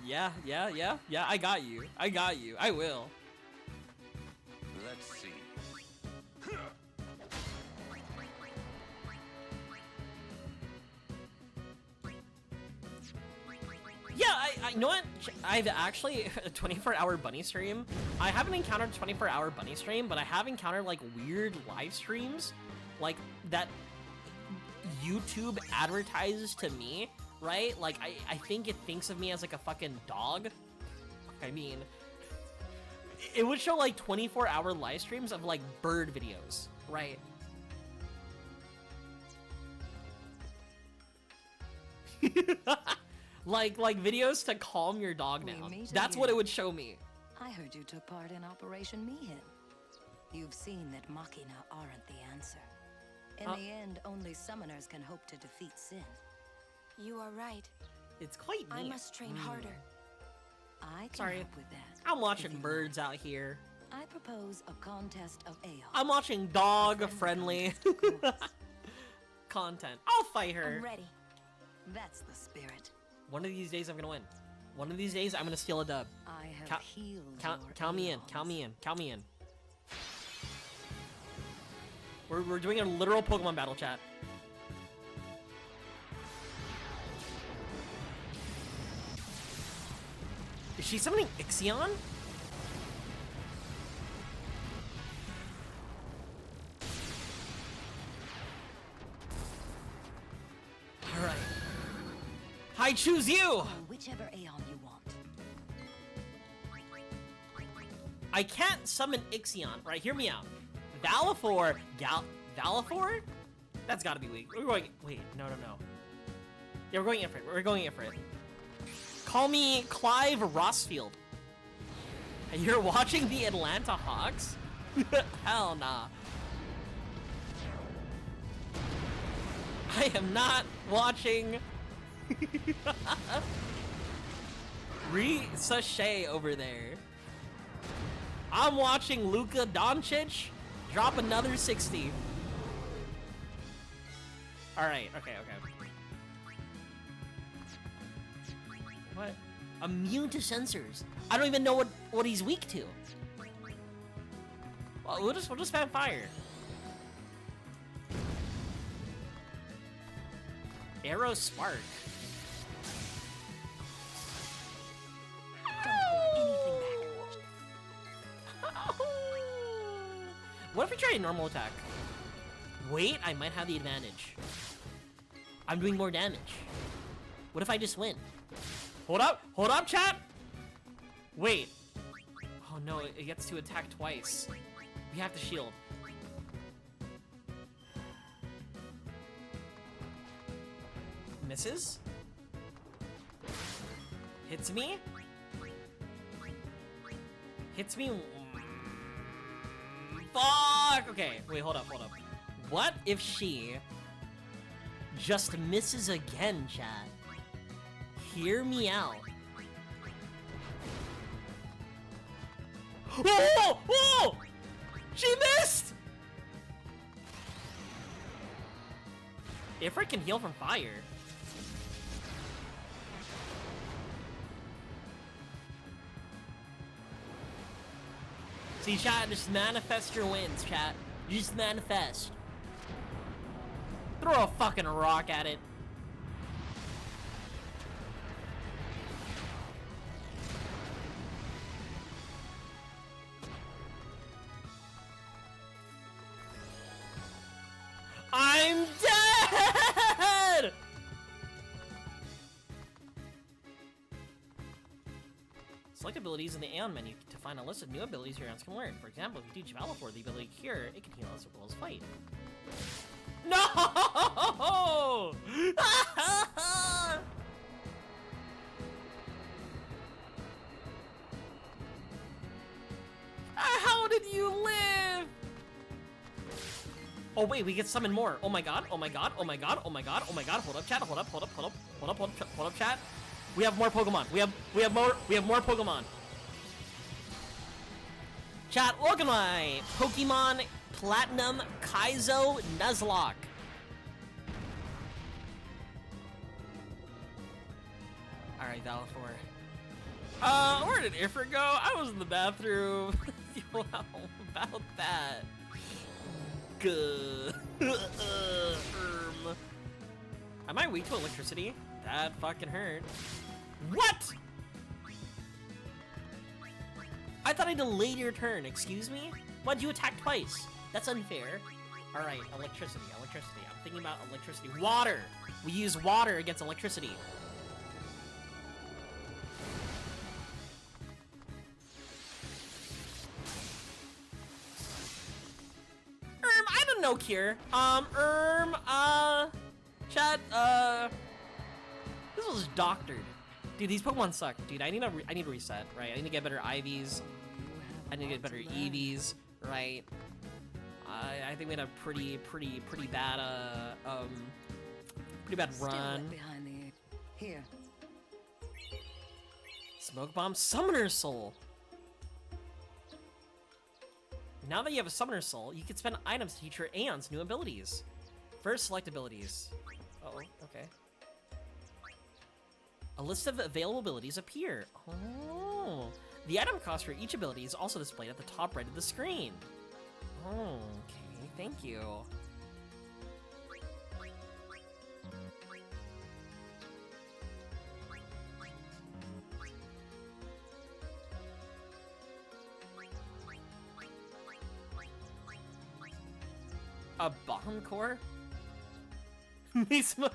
Yeah, I got you. I will. Let's see. Yeah, I you know what? I've actually a 24-hour bunny stream. I haven't encountered a 24-hour bunny stream, but I have encountered like weird live streams, like that YouTube advertises to me, right? Like I think it thinks of me as like a fucking dog. I mean, it would show like 24-hour live streams of like bird videos, right? like videos to calm your dog down. That's what it would show me. I heard you took part in Operation Mihin. You've seen that Machina aren't the answer. In the end, only summoners can hope to defeat sin. You are right. It's quite neat. I must train harder. I can help with that. I'm watching birds out here. I propose a contest of ale. I'm watching dog-friendly content. I'll fight her. I'm ready. That's the spirit. One of these days I'm gonna win. One of these days, I'm gonna steal a dub. I have Count, healed count me in. Count me in. Count me in. We're doing a literal Pokemon battle, chat. Is she summoning Ixion? Alright. I choose you! Whichever Aeon you want. I can't summon Ixion. Right, hear me out. Valifor, Valifor? That's gotta be weak. We're going, wait, no. Yeah, we're going Ifrit. We're going Ifrit. Call me Clive Rossfield. You're watching the Atlanta Hawks? Hell nah. I am not watching Sachet over there. I'm watching Luka Doncic drop another 60. Alright, okay. What? Immune to sensors. I don't even know what he's weak to. Well, we'll just spam fire. Arrow Spark. Don't hold anything back. What if we try a normal attack? Wait, I might have the advantage. I'm doing more damage. What if I just win? Hold up, chat! Wait. Oh no, it gets to attack twice. We have to shield. Misses? Hits me? Hits me? Fuck! Okay, wait, hold up. What if she just misses again, chat? Hear me out. Whoa! She missed! Ifrit can heal from fire. See, chat, just manifest your wins, chat. Just manifest. Throw a fucking rock at it. I'm dead! Select abilities in the Aeon menu to find a list of new abilities your Aeons can learn. For example, if you teach Valifor the ability Cure, it can heal us as well as fight. No! How did you live? Oh wait, we get summon more. Oh my god. Hold up, chat. Hold up, chat. We have more Pokemon. We have more Pokemon. Chat, welcome to my Pokemon Platinum Kaizo Nuzlocke. Alright, Valifor. Where did Ifrit go? I was in the bathroom. Wow, about that. Good. Am I weak to electricity? That fucking hurt. What? I thought I delayed your turn, excuse me? Why'd you attack twice? That's unfair. Alright, electricity. I'm thinking about electricity. Water! We use water against electricity. I don't know, Cure. Chat, this was doctored. Dude, these Pokemon suck. Dude, I need to reset, right? I need to get better IVs. I need to get better EVs, right? I think we had a pretty bad, pretty bad run. Behind the... Here. Smoke Bomb, Summoner's Soul. Now that you have a Summoner's Soul, you can spend items to teach your Aeons new abilities. First, select abilities. Uh-oh, okay. A list of available abilities appear. Oh. The item cost for each ability is also displayed at the top right of the screen. Oh, okay, thank you. A bomb core? Misma.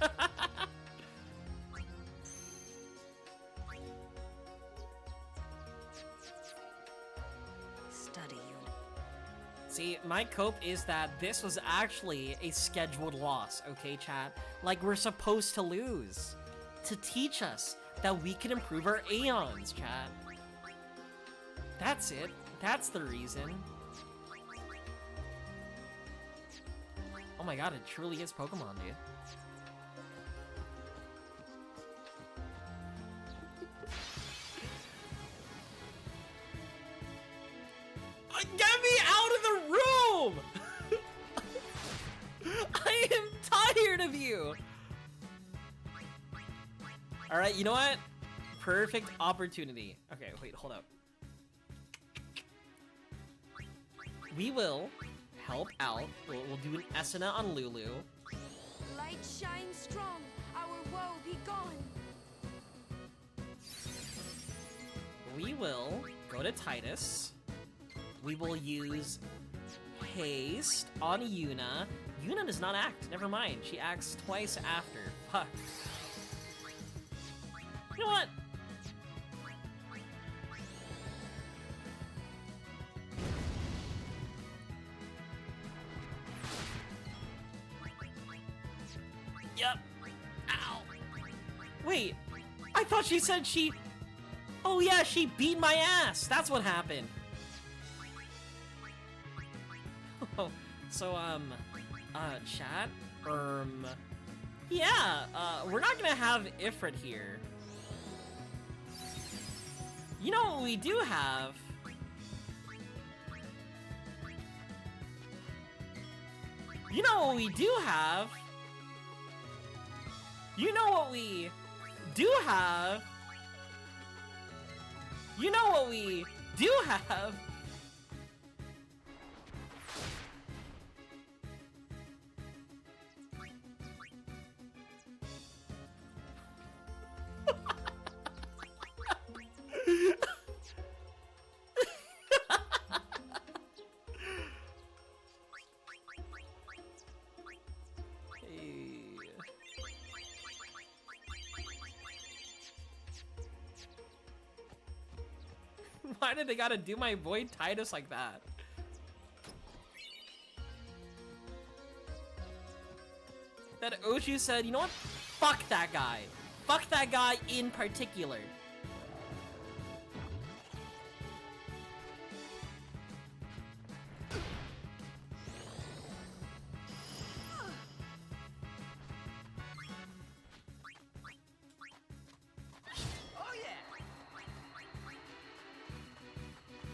Study unit. See, my cope is that this was actually a scheduled loss, okay, chat? Like, we're supposed to lose. To teach us that we can improve our Aeons, chat. That's it. That's the reason. Oh my god, it truly is Pokemon, dude. Get me out of the room! I am tired of you! Alright, you know what? Perfect opportunity. Okay, wait, hold up. We will help out. We'll do an Esuna on Lulu. Light shines strong, our woe be gone. We will go to Titus. We will use haste on Yuna. Yuna does not act. Never mind. She acts twice after. Fuck. You know what? Yep. Ow. Wait. I thought she said she... Oh yeah, she beat my ass. That's what happened. Oh, so, chat? Yeah, we're not gonna have Ifrit here. You know what we do have? You know what we do have? You know what we do have? You know what we do have? Why did they gotta do my boy Titus like that? That Oshu said, you know what? Fuck that guy. Fuck that guy in particular.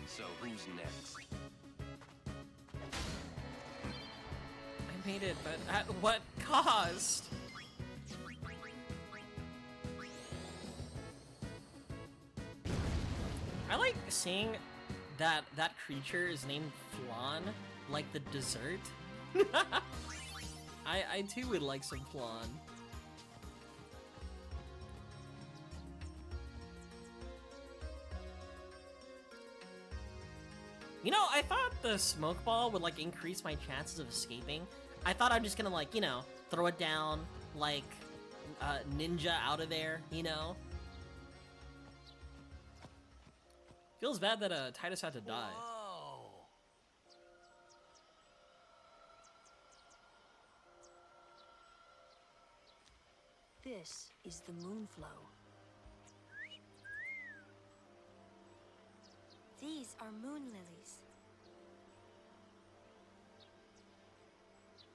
So who's next? I made it, but at what cost? I like seeing that that creature is named Flan, like the dessert. I too would like some flan. You know, I thought the smoke ball would like increase my chances of escaping. I thought I'm just gonna like, you know, throw it down, like ninja out of there, you know? Feels bad that Titus had to die. This is the Moonflow. These are moon lilies.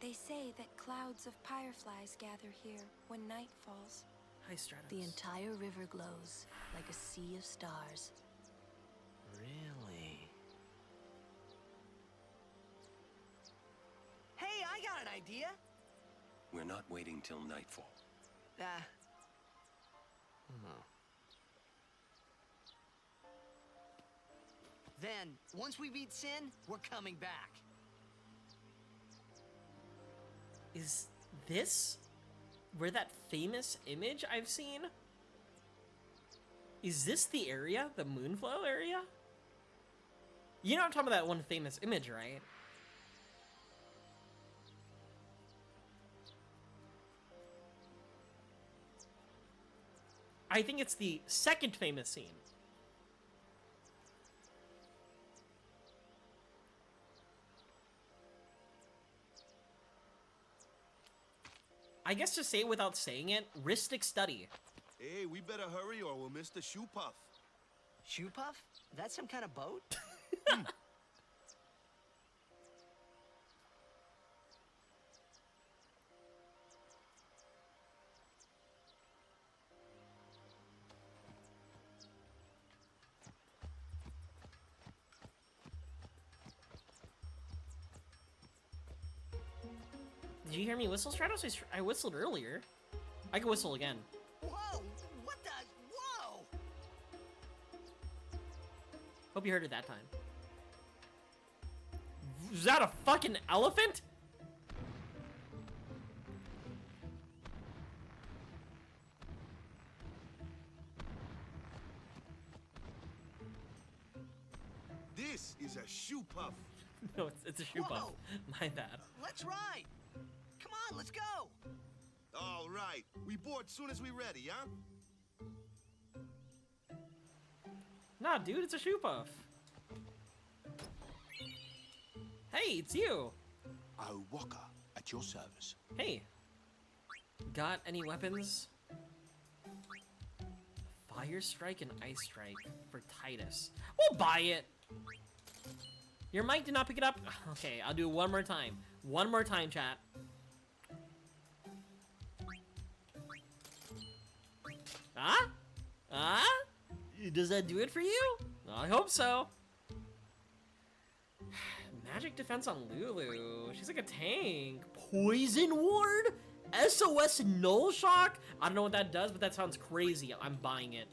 They say that clouds of fireflies gather here when night falls. Hi, Stratos. The entire river glows like a sea of stars. Really? Hey, I got an idea. We're not waiting till nightfall. Then, once we beat Sin, we're coming back. Is this where that famous image I've seen? Is this the area? The Moonflow area? You know I'm talking about that one famous image, right? I think it's the second famous scene. I guess to say it without saying it, Ristic Study. Hey, we better hurry or we'll miss the shoe puff. Shoe puff? That's some kind of boat? Did you hear me whistle, Stratos? I whistled earlier. I can whistle again. Whoa! What the? Whoa! Hope you heard it that time. Is that a fucking elephant? This is a shoe puff. No, it's a shoe puff. My bad. Let's ride! Come on, let's go! All right. We board soon as we ready, huh? Nah, dude, it's a shoe puff. Hey, it's you. Oh, Walker, at your service. Hey. Got any weapons? Fire Strike and Ice Strike for Titus. We'll buy it. Your mic did not pick it up? Okay, I'll do it one more time. One more time, chat. Huh? Huh? Does that do it for you? I hope so. Magic defense on Lulu. She's like a tank. Poison ward? SOS null shock? I don't know what that does, but that sounds crazy. I'm buying it.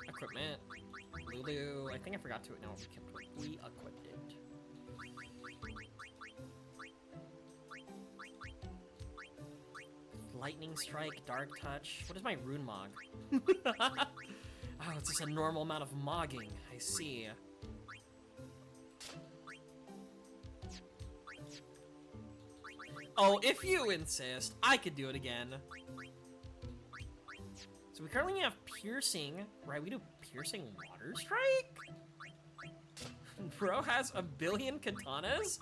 Equipment. Lulu. I think I forgot to. No, we equipped it. Lightning Strike, Dark Touch. What is my rune mog? Oh, it's just a normal amount of mogging. I see. Oh, if you insist, I could do it again. So we currently have Piercing, right? We do Piercing Water Strike? Bro has a billion katanas?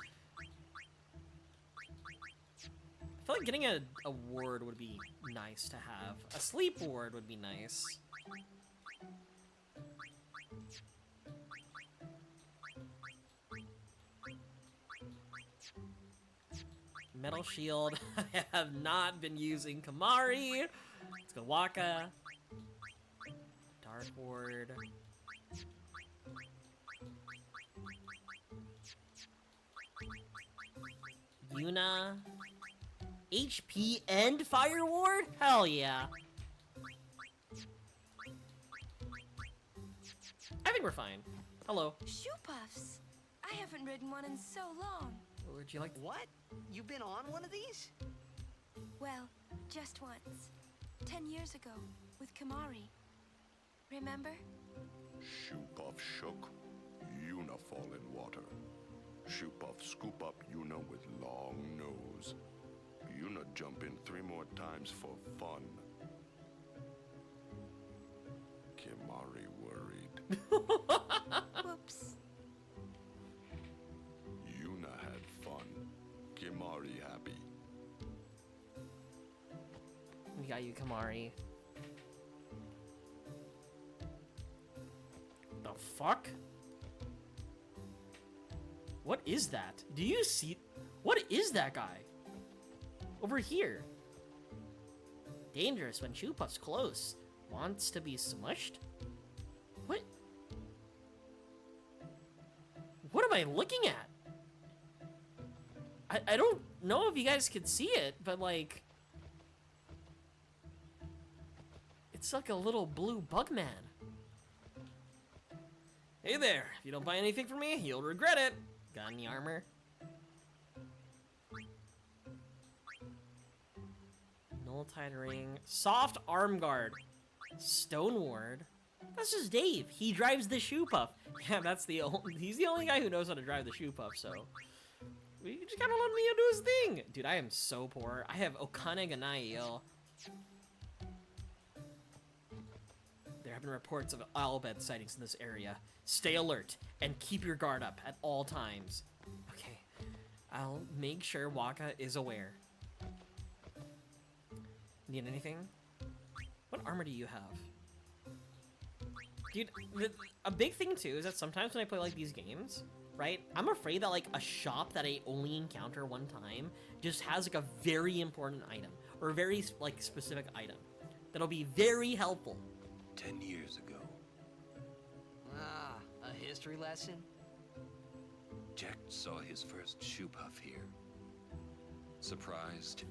I feel like getting a ward would be nice to have. A sleep ward would be nice. Metal Shield. I have not been using Kamari. Let's go Waka. Dark Ward. Yuna. HP and Fire Ward? Hell yeah. I think we're fine. Hello. Shoe puffs. I haven't ridden one in so long. Would you like What? You've been on one of these? Well, just once. 10 years ago, with Kamari. Remember? Shoe puff shook, Yuna fall in water. Shoe puff scoop up Yuna with long nose. Yuna jump in 3 more times for fun. Kimari worried. Whoops. Yuna had fun. Kimari happy. We got you, Kamari. The fuck? What is that? Do you see? What is that guy? Over here. Dangerous when Shoe Puff's close. Wants to be smushed? What? What am I looking at? I don't know if you guys could see it, but like, it's like a little blue bug man. Hey there, if you don't buy anything from me, you'll regret it. Got any armor? Null-tide ring, soft arm guard, stone ward. That's just Dave. He drives the shoe puff. Yeah, that's the only. He's the only guy who knows how to drive the shoe puff. So we just gotta let Leo do his thing. Dude, I am so poor. I have Okane Ganai, yo. There have been reports of owlbed sightings in this area. Stay alert and keep your guard up at all times. Okay, I'll make sure Waka is aware. Need anything? What armor do you have? Dude, a big thing too is that sometimes when I play like these games, right, I'm afraid that like a shop that I only encounter one time just has like a very important item or a very like specific item that'll be very helpful. 10 years ago, Ah, a history lesson? Jack saw his first shoe puff here. Surprised,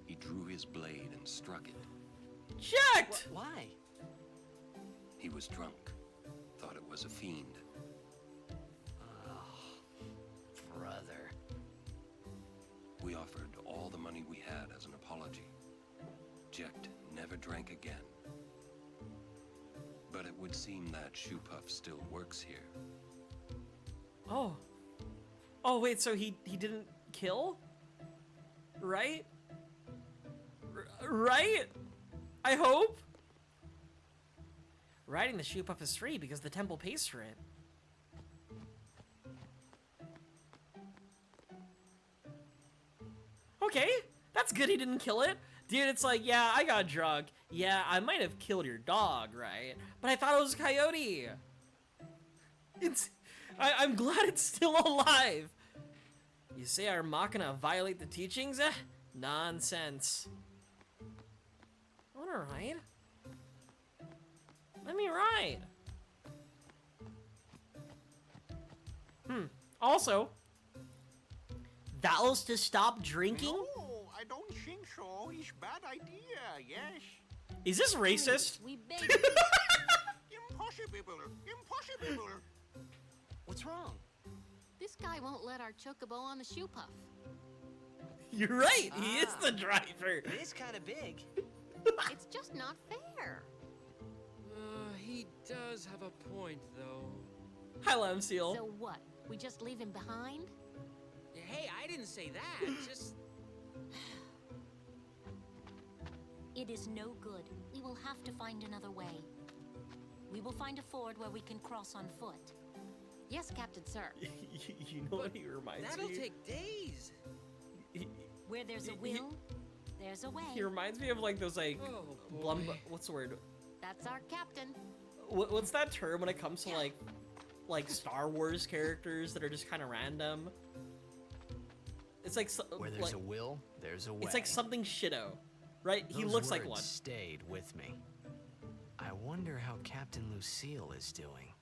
he drew his blade and struck it. Jacked! Why? He was drunk. Thought it was a fiend. Oh, brother. We offered all the money we had as an apology. Jecht never drank again. But it would seem that shoe puff still works here. Oh. Oh wait, so he didn't kill? Right? Right? I hope? Riding the shoe puff is free because the temple pays for it. Okay, that's good he didn't kill it. Dude, it's like, yeah, I got drunk. Yeah, I might have killed your dog, right? But I thought it was a coyote. I'm glad it's still alive. You say our Machina violate the teachings? Nonsense. I wanna ride? Let me ride. Also, vows to stop drinking? No, I don't think so. It's bad idea, yes. Is this racist? We beg Impossible. Impossible. What's wrong? This guy won't let our chocobo on the shoe puff. You're right, he is the driver. It is kind of big. It's just not fair. He does have a point, though. Hi, Lamb Seal. So what? We just leave him behind? Hey, I didn't say that. Just... It is no good. We will have to find another way. We will find a ford where we can cross on foot. Yes, Captain Sir. You know what he reminds me? That'll take days. Where there's a will, there's a way. He reminds me of like those like what's the word? That's our captain. What's that term when it comes to like Star Wars characters that are just kind of random? It's like where there's a will, there's a way. It's like something shitto, right? Those he looks like words one. Stayed with me. I wonder how Captain Lucille is doing.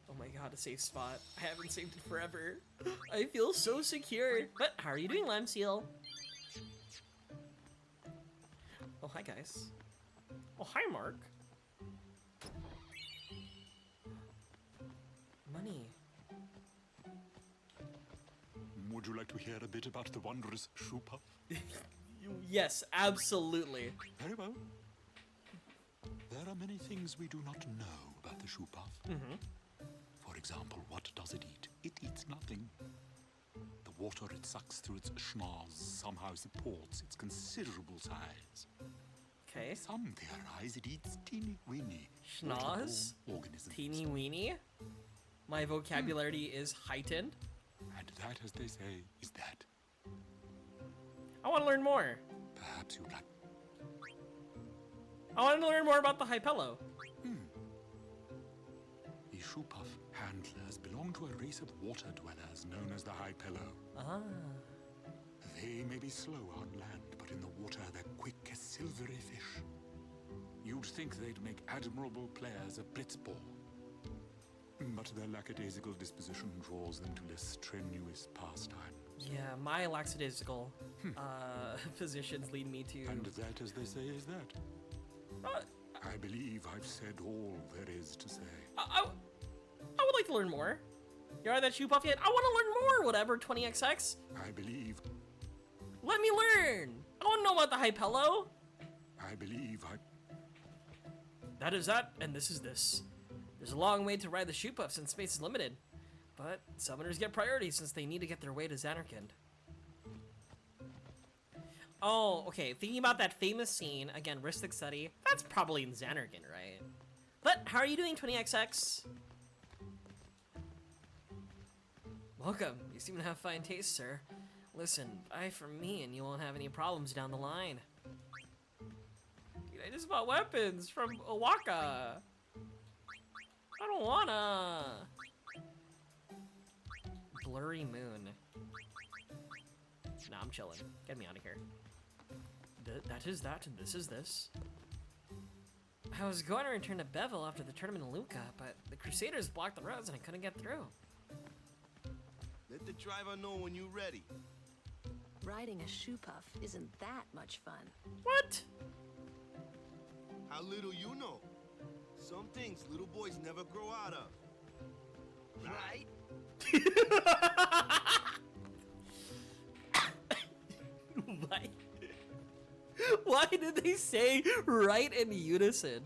Oh my god, a safe spot. I haven't saved it forever. I feel so secure. But how are you doing, Lamb Seal? Oh, hi guys. Oh, hi Mark. Money. Would you like to hear a bit about the wondrous shoe puff? Yes, absolutely. Very well. There are many things we do not know about the shoe puff. For example, what does it eat? It eats nothing. The water it sucks through its schnoz somehow supports its considerable size. Okay. Some theorize it eats teeny-weeny Schnoz? organisms. Teeny weeny? My vocabulary is heightened. And that, as they say, is that. I want to learn more. Perhaps you'd like... I want to learn more about the Hypello. The shoe puff handlers belong to a race of water dwellers known as the Hypello. They may be slow on land, but in the water they're quick as silvery fish. You'd think they'd make admirable players of blitzball. But their lackadaisical disposition draws them to less strenuous pastimes. Yeah, my lackadaisical positions lead me to... And that, as they say, is that. I believe I've said all there is to say. I would like to learn more. You are that shoe puff yet? I want to learn more, whatever, 20XX. I believe. Let me learn. I want to know about the Hypello. I believe I... That is that, and this is this. There's a long way to ride the shoe puff since space is limited. But summoners get priority since they need to get their way to Xanarkand. Oh, okay. Thinking about that famous scene, again, Ristic Study, that's probably in Xanarkand, right? But how are you doing, 20XX? Welcome. You seem to have fine taste, sir. Listen, buy from me and you won't have any problems down the line. Dude, I just bought weapons from Owaka. I don't wanna. Blurry moon. Nah, I'm chilling. Get me out of here. That is that, and this is this. I was going to return to Bevel after the tournament in Luca, but the Crusaders blocked the roads and I couldn't get through. Let the driver know when you're ready. Riding a shoe puff isn't that much fun. What? How little you know. Some things little boys never grow out of. Right? Why did they say right in unison?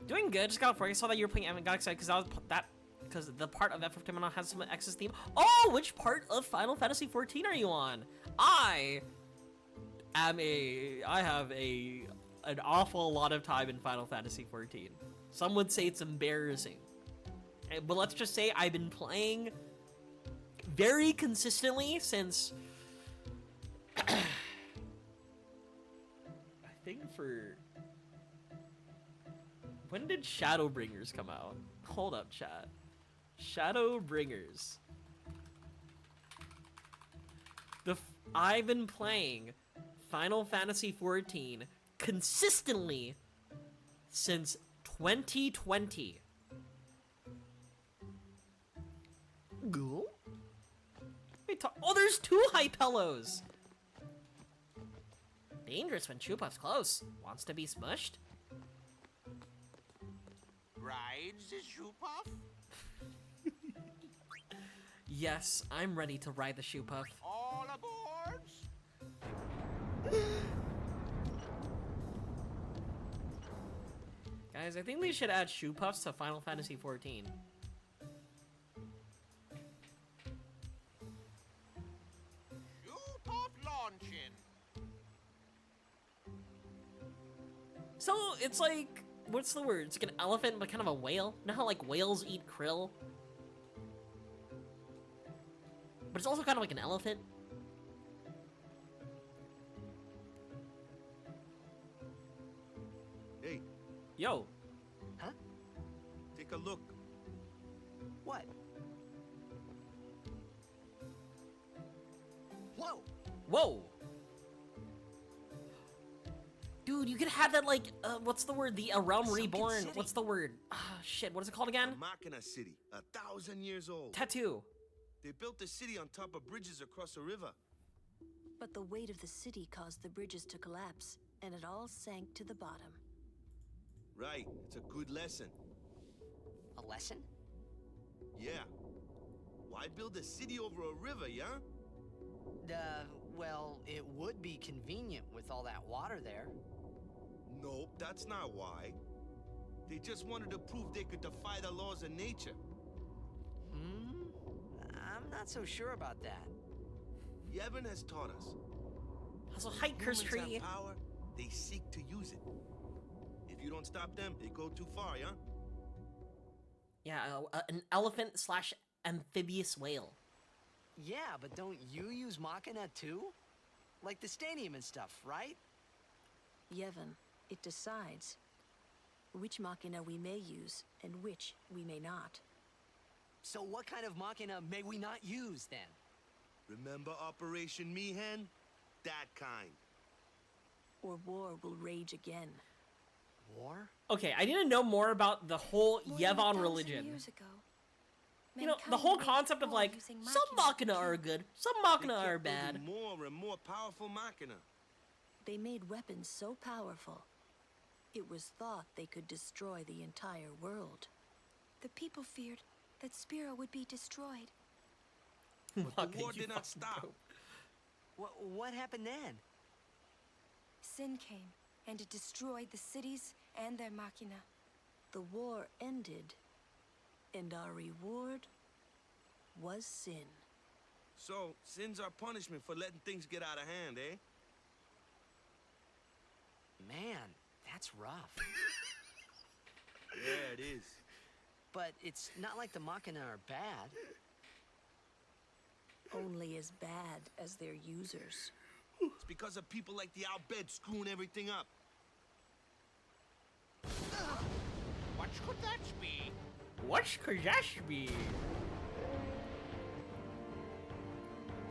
Doing good. Just got off work. I saw that you were playing and got excited because the part of FF has some X's theme. Oh, which part of Final Fantasy XIV are you on? I have an awful lot of time in Final Fantasy XIV. Some would say it's embarrassing. But let's just say I've been playing very consistently since I think for... When did Shadowbringers come out? Hold up, chat. Shadowbringers. I've been playing Final Fantasy XIV consistently since 2020. Ghoul? Oh, there's 2 Hypellos! Dangerous when Chupa's close. Wants to be smushed? Rides the shoe puff? Yes, I'm ready to ride the shoe puff. All aboard! Guys, I think they should add shoe puffs to Final Fantasy XIV. Shoe puff launching. So, it's like, what's the word? It's like an elephant, but kind of a whale. You know how, like, whales eat krill? But it's also kind of like an elephant. Hey. Yo. Huh? Take a look. What? Whoa. Whoa. Dude, you could have that, like, what's the word? The Realm Reborn. City. What's the word? Shit, what is it called again? Machina City, 1,000 years old. Tattoo. They built the city on top of bridges across a river. But the weight of the city caused the bridges to collapse, and it all sank to the bottom. Right, it's a good lesson. A lesson? Yeah. Why build a city over a river, yeah? Well, it would be convenient with all that water there. Nope, that's not why. They just wanted to prove they could defy the laws of nature. I'm not so sure about that. Yevon has taught us. Also, height curse Humans tree. have power, they seek to use it. If you don't stop them, they go too far, yeah? Yeah, an elephant slash amphibious whale. Yeah, but don't you use Machina too? Like the stadium and stuff, right? Yevon, it decides which Machina we may use and which we may not. So what kind of Machina may we not use then? Remember Operation Mihen? That kind. Or war will rage again. war? Okay, I need to know more about the whole More than Yevon 1,000 religion. years ago, You know, the mankind whole waged concept of war like, using some Machina are good, some Machina are bad. More and more powerful machina. They made weapons so powerful, it was thought they could destroy the entire world. The people feared that Spira would be destroyed. But the war did not stop. What happened then? Sin came, and it destroyed the cities and their machina. The war ended, and our reward was sin. So, sin's our punishment for letting things get out of hand, eh? Man, that's rough. Yeah, it is. But it's not like the Machina are bad. Only as bad as their users. It's because of people like the Al-Bed screwing everything up. What could that be? What could that be?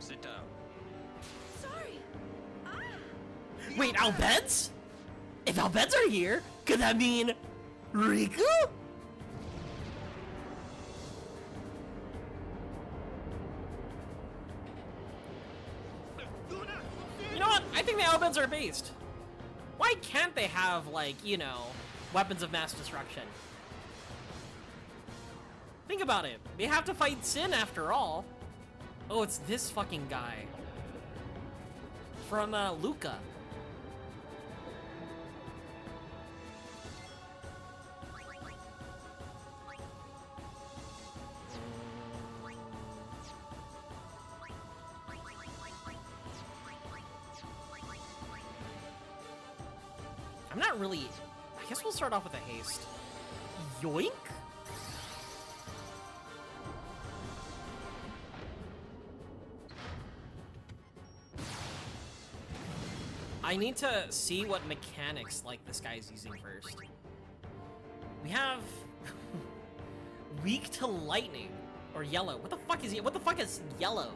Sit down. Sorry. Wait, Albeds? If Albeds are here, could that mean Riku? You know what? I think the Albeds are based. Why can't they have, like, you know, weapons of mass destruction? Think about it. They have to fight Sin after all. Oh, it's this fucking guy. From, Luca. I'm not really... I guess we'll start off with a haste. Yoink? I need to see what mechanics like this guy's using first. We have weak to lightning or yellow. What the fuck is what the fuck is yellow?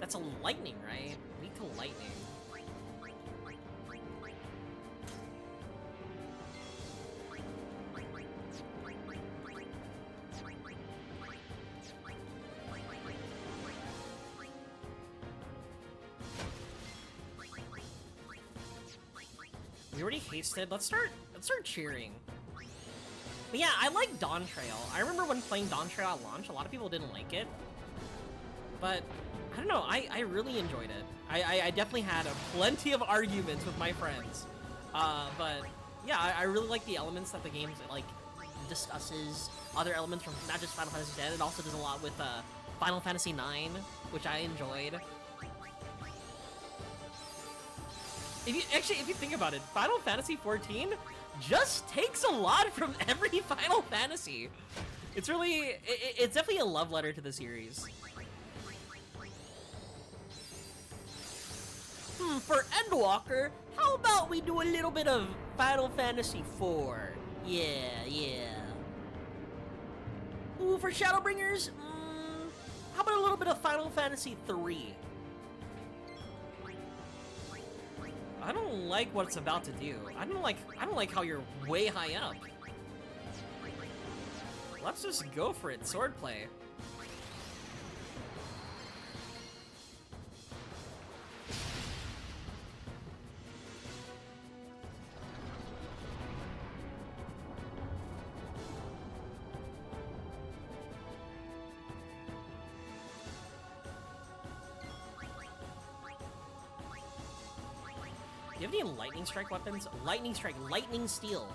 That's a lightning, right? Weak to lightning. We already hasted. Let's start cheering. But yeah, I like Dawn Trail. I remember when playing Dawn Trail at launch, a lot of people didn't like it. But I don't know, I really enjoyed it. I definitely had plenty of arguments with my friends. But yeah, I really like the elements that the game like discusses. Other elements from not just Final Fantasy X. It also does a lot with Final Fantasy IX, which I enjoyed. If you think about it, Final Fantasy XIV just takes a lot from every Final Fantasy. It's really, it's definitely a love letter to the series. For Endwalker, how about we do a little bit of Final Fantasy IV? Yeah. Ooh, for Shadowbringers, how about a little bit of Final Fantasy III? I don't like what it's about to do. I don't like how you're way high up. Let's just go for it, swordplay. Do you have any lightning strike weapons? Lightning strike, lightning steel.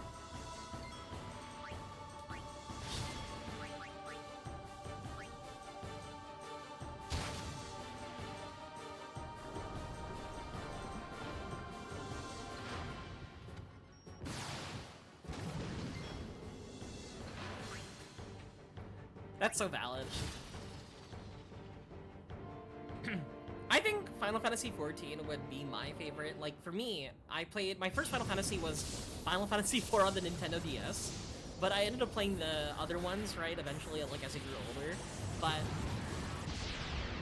That's so valid. I think Final Fantasy XIV would be my favorite. Like, for me, my first Final Fantasy was Final Fantasy IV on the Nintendo DS, but I ended up playing the other ones, right, eventually, like, as I grew older. But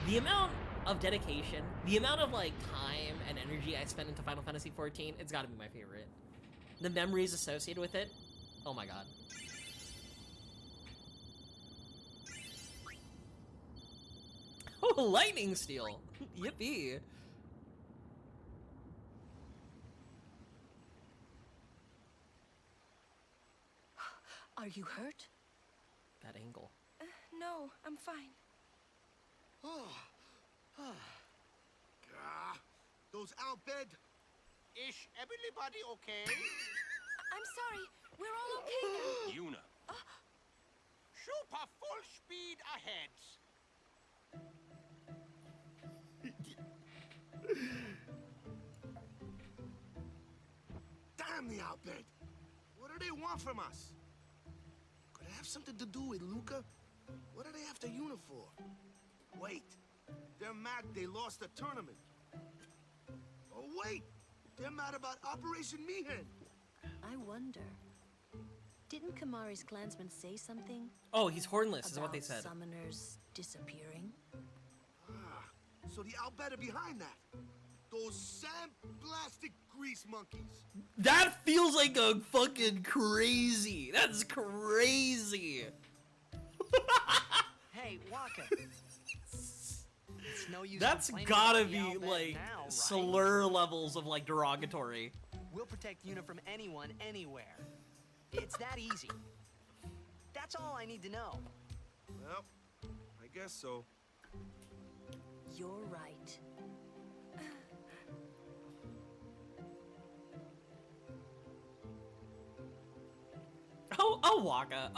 the amount of dedication, the amount of, like, time and energy I spent into Final Fantasy XIV, it's gotta be my favorite. The memories associated with it. Oh my god. Oh, lightning steel. Yippee. Are you hurt? That angle. No, I'm fine. Those out bed. Is everybody okay? I'm sorry. We're all okay now. Yuna. Super full speed ahead. Damn the outbid! What do they want from us? Could it have something to do with Luca? What are they after Yuna for? Wait, they're mad they lost the tournament. Oh wait, they're mad about Operation Mihen. I wonder. Didn't Kamari's clansmen say something? Oh, he's hornless, is what they about said. Summoners disappearing? So the outbid are behind that. Those sand-blasted grease monkeys. That feels like a fucking crazy. That's crazy. Hey, Waka. It's no use That's complaining gotta about the be Outback like now, right? slur levels of like derogatory. We'll protect Yuna from anyone, anywhere. It's that easy. That's all I need to know. Well, I guess so. You're right. Oh, Waka.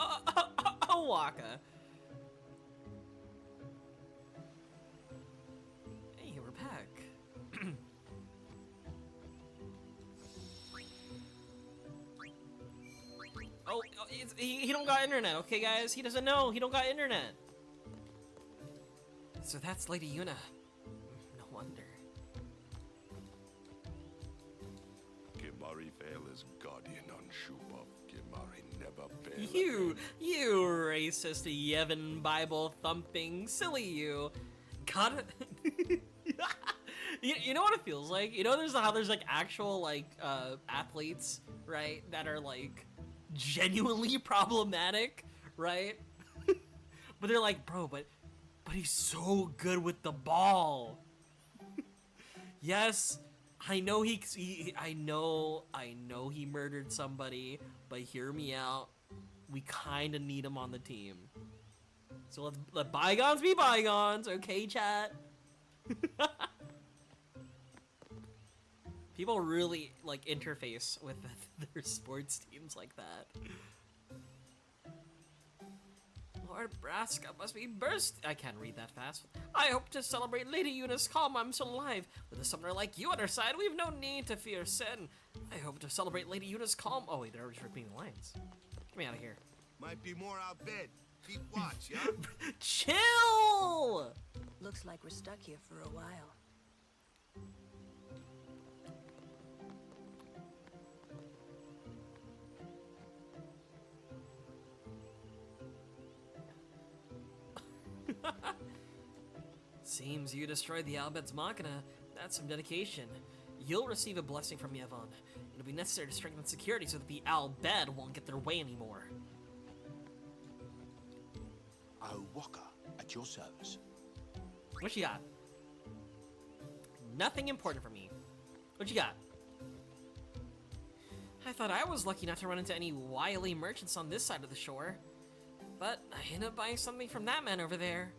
Oh, Waka. Hey, we're back. Oh, he don't got internet, okay, guys? He doesn't know. He don't got internet. So that's Lady Yuna. No wonder. Kimari fail as guardian on Shubov. Kimari never fail. You racist Yevon Bible thumping silly you. God. You know what it feels like? You know there's how there's like actual like athletes, right, that are like genuinely problematic, right? But they're like, bro, but he's so good with the ball. Yes, I know I know he murdered somebody, but hear me out. We kind of need him on the team. So let's let bygones be bygones, okay, chat? People really like interface with their sports teams like that. Lord Braska must be burst. I can't read that fast. I hope to celebrate Lady Yuna's calm. I'm still alive. With a summoner like you on our side, we've no need to fear sin. I hope to celebrate Lady Yuna's calm. Oh wait, they're just repeating the lines. Get me out of here. Might be more out bed. Keep watch, yeah? Chill! Looks like we're stuck here for a while. Seems you destroyed the Albed's Machina. That's some dedication. You'll receive a blessing from Yevon. It'll be necessary to strengthen security so that the Albed won't get their way anymore. Oh, Waka, at your service. What you got? Nothing important for me. What you got? I thought I was lucky not to run into any wily merchants on this side of the shore. But I ended up buying something from that man over there.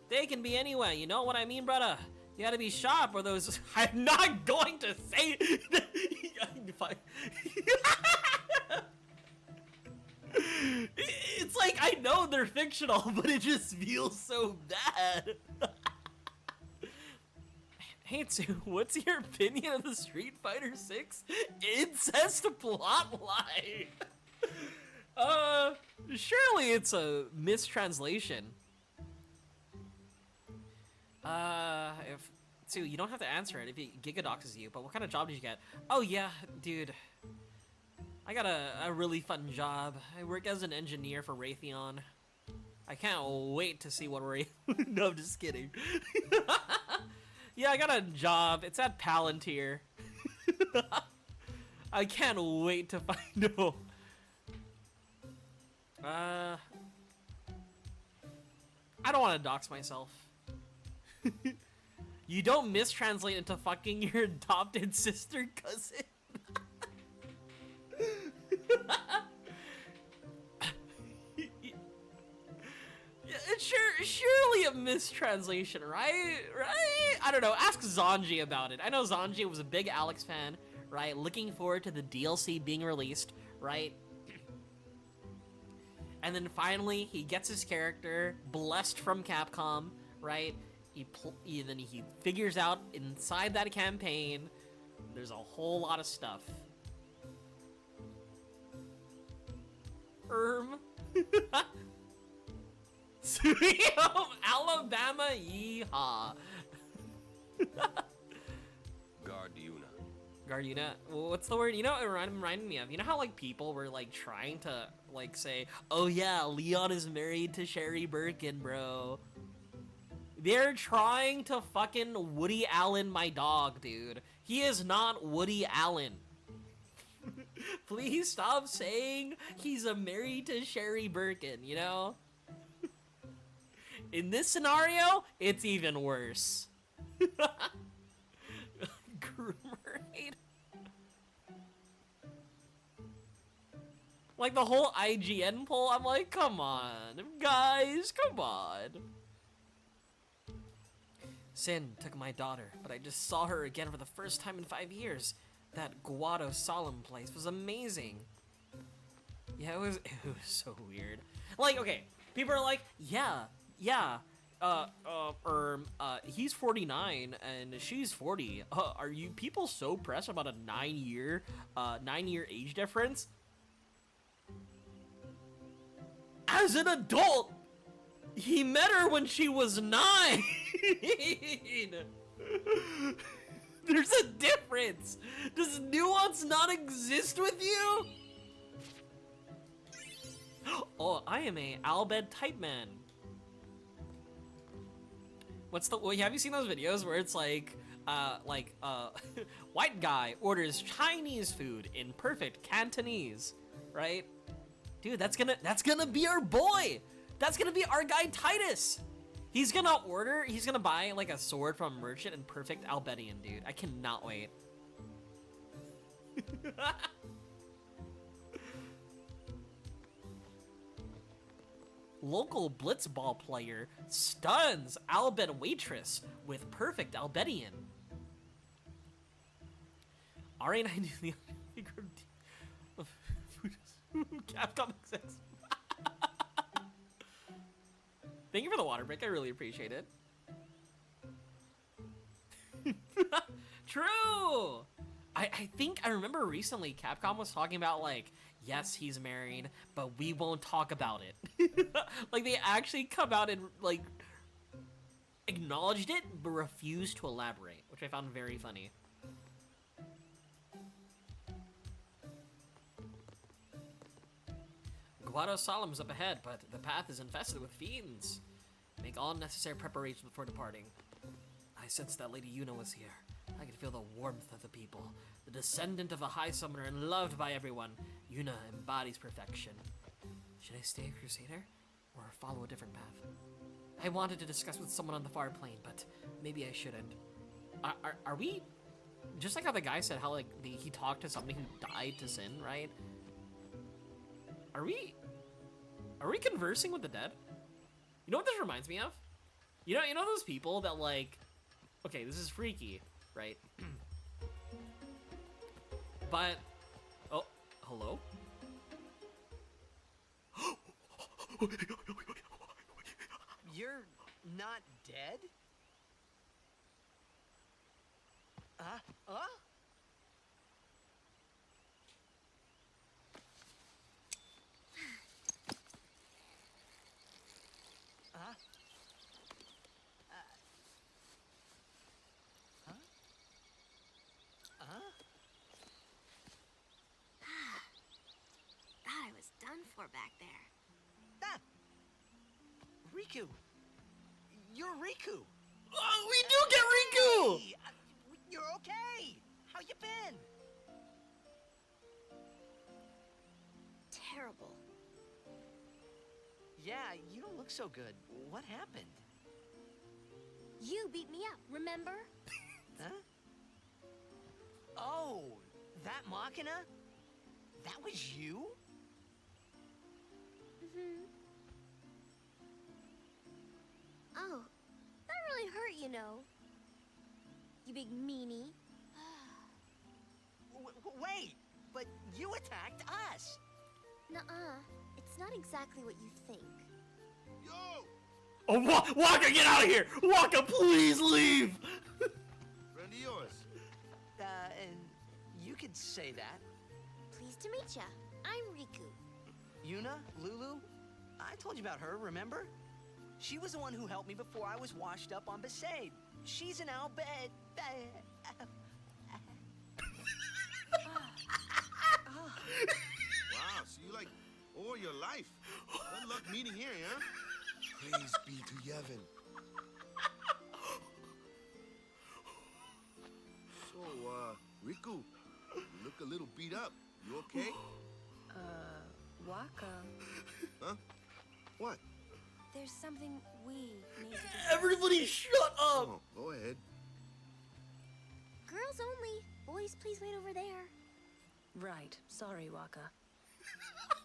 They can be anywhere, you know what I mean, brother? You gotta be sharp or those... I'm not going to say... It's like, I know they're fictional, but it just feels so bad. Hey, Tsu, what's your opinion of the Street Fighter 6 incest plotline? Surely it's a mistranslation. If Tsu, you don't have to answer it if he gigadoxes you, but what kind of job did you get? Oh yeah, dude. I got a really fun job. I work as an engineer for Raytheon. I can't wait to see what No, I'm just kidding. Yeah, I got a job. It's at Palantir. I can't wait to find out. I don't want to dox myself. You don't mistranslate into fucking your adopted sister cousin. It's surely a mistranslation, right? Right? I don't know. Ask Zanji about it. I know Zanji was a big Alex fan, right? Looking forward to the DLC being released, right? And then finally, he gets his character blessed from Capcom, right? Then he figures out inside that campaign, there's a whole lot of stuff. Sweet home Alabama, yeehaw. Garduna. What's the word? You know, it reminded me of. You know how like people were like trying to like say, "Oh yeah, Leon is married to Sherry Birkin, bro." They're trying to fucking Woody Allen my dog, dude. He is not Woody Allen. Please stop saying he's married to Sherry Birkin, you know? In this scenario, it's even worse. Groomerade. Like the whole IGN poll, I'm like, come on, guys, come on. Sin took my daughter, but I just saw her again for the first time in 5 years. That Guado solemn place was amazing. Yeah, it was so weird. Like, okay, people are like, yeah, he's 49 and she's 40. Are you people so pressed about a 9-year age difference? As an adult, he met her when she was 9. There's a difference. Does nuance not exist with you? Oh, I am a Albed type man. Have you seen those videos where it's like white guy orders Chinese food in perfect Cantonese, right? Dude, that's gonna be our boy. That's gonna be our guy Titus. He's gonna buy like a sword from a merchant in perfect Albedian, dude. I cannot wait. Local blitzball player stuns Albed waitress with perfect Albedian. RA90 Capcom exists. Thank you for the water break. I really appreciate it. True. I think I remember recently Capcom was talking about like, yes, he's married, but we won't talk about it. Like they actually come out and like acknowledged it, but refused to elaborate, which I found very funny. Guado Solemn's up ahead, but the path is infested with fiends. Make all necessary preparations before departing. I sensed that Lady Yuna was here. I could feel the warmth of the people. The descendant of a high summoner and loved by everyone, Yuna embodies perfection. Should I stay a crusader, or follow a different path? I wanted to discuss with someone on the far plane, but maybe I shouldn't. Are we... Just like how the guy said how like he talked to somebody who died to sin, right? Are we conversing with the dead? You know what this reminds me of? You know those people that like, okay, this is freaky, right? But, oh, hello? You're not dead? Thought I was done for back there. Ah! Riku! You're Riku! Oh, we do get Riku! Hey, you're okay! How you been? terrible. Yeah, you don't look so good. What happened? You beat me up, remember? Huh? Oh, that Machina? That was you? Mm-hmm. Oh, that really hurt, you know. You big meanie. Wait, but you attacked us. Nuh-uh. It's not exactly what you think. Yo! Oh, Waka, get out of here! Waka, please leave! Friend of yours. And you could say that. Pleased to meet ya. I'm Riku. Yuna, Lulu, I told you about her, remember? She was the one who helped me before I was washed up on Besaid. She's an Albed. Wow, so you like all your life. Good luck meeting here, huh? Praise be to Yevon. So, Riku, you look a little beat up. You okay? Waka. Huh? What? There's something we need to discuss. Everybody shut up! Oh, go ahead. Girls only. Boys, please wait over there. Right. Sorry, Waka.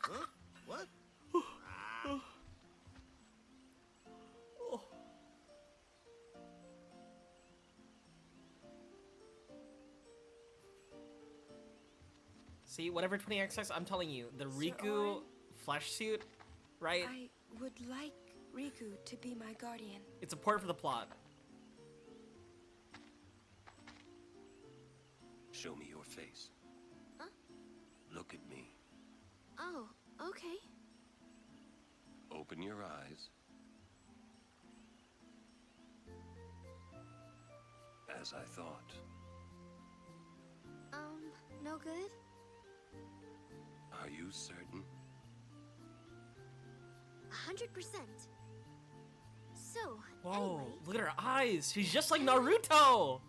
Huh? What? See, whatever 20XX, I'm telling you, the Sir Riku Orin? flesh suit, right? I would like Riku to be my guardian. It's important for the plot. Show me your face. Huh? Look at me. Oh, okay. Open your eyes. As I thought. No good? Are you certain? 100%. So, Whoa, anyway, look at her eyes. She's just like Naruto.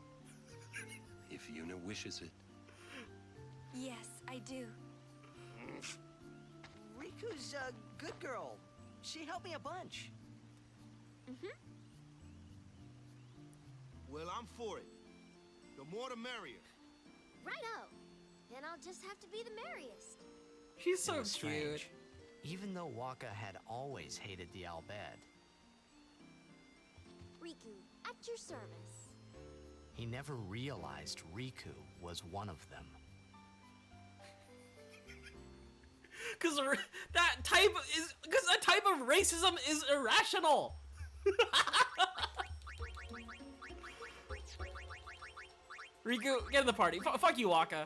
If Yuna wishes it. Yes, I do. Riku's a good girl. She helped me a bunch. Mm-hmm. Well, I'm for it. The more the merrier. Righto. Then I'll just have to be the merriest. She's so It was cute. strange. Even though Waka had always hated the Albed, Riku, at your service. he never realized Riku was one of them. Because that type of racism is irrational. Riku, get in the party. Fuck you, Waka.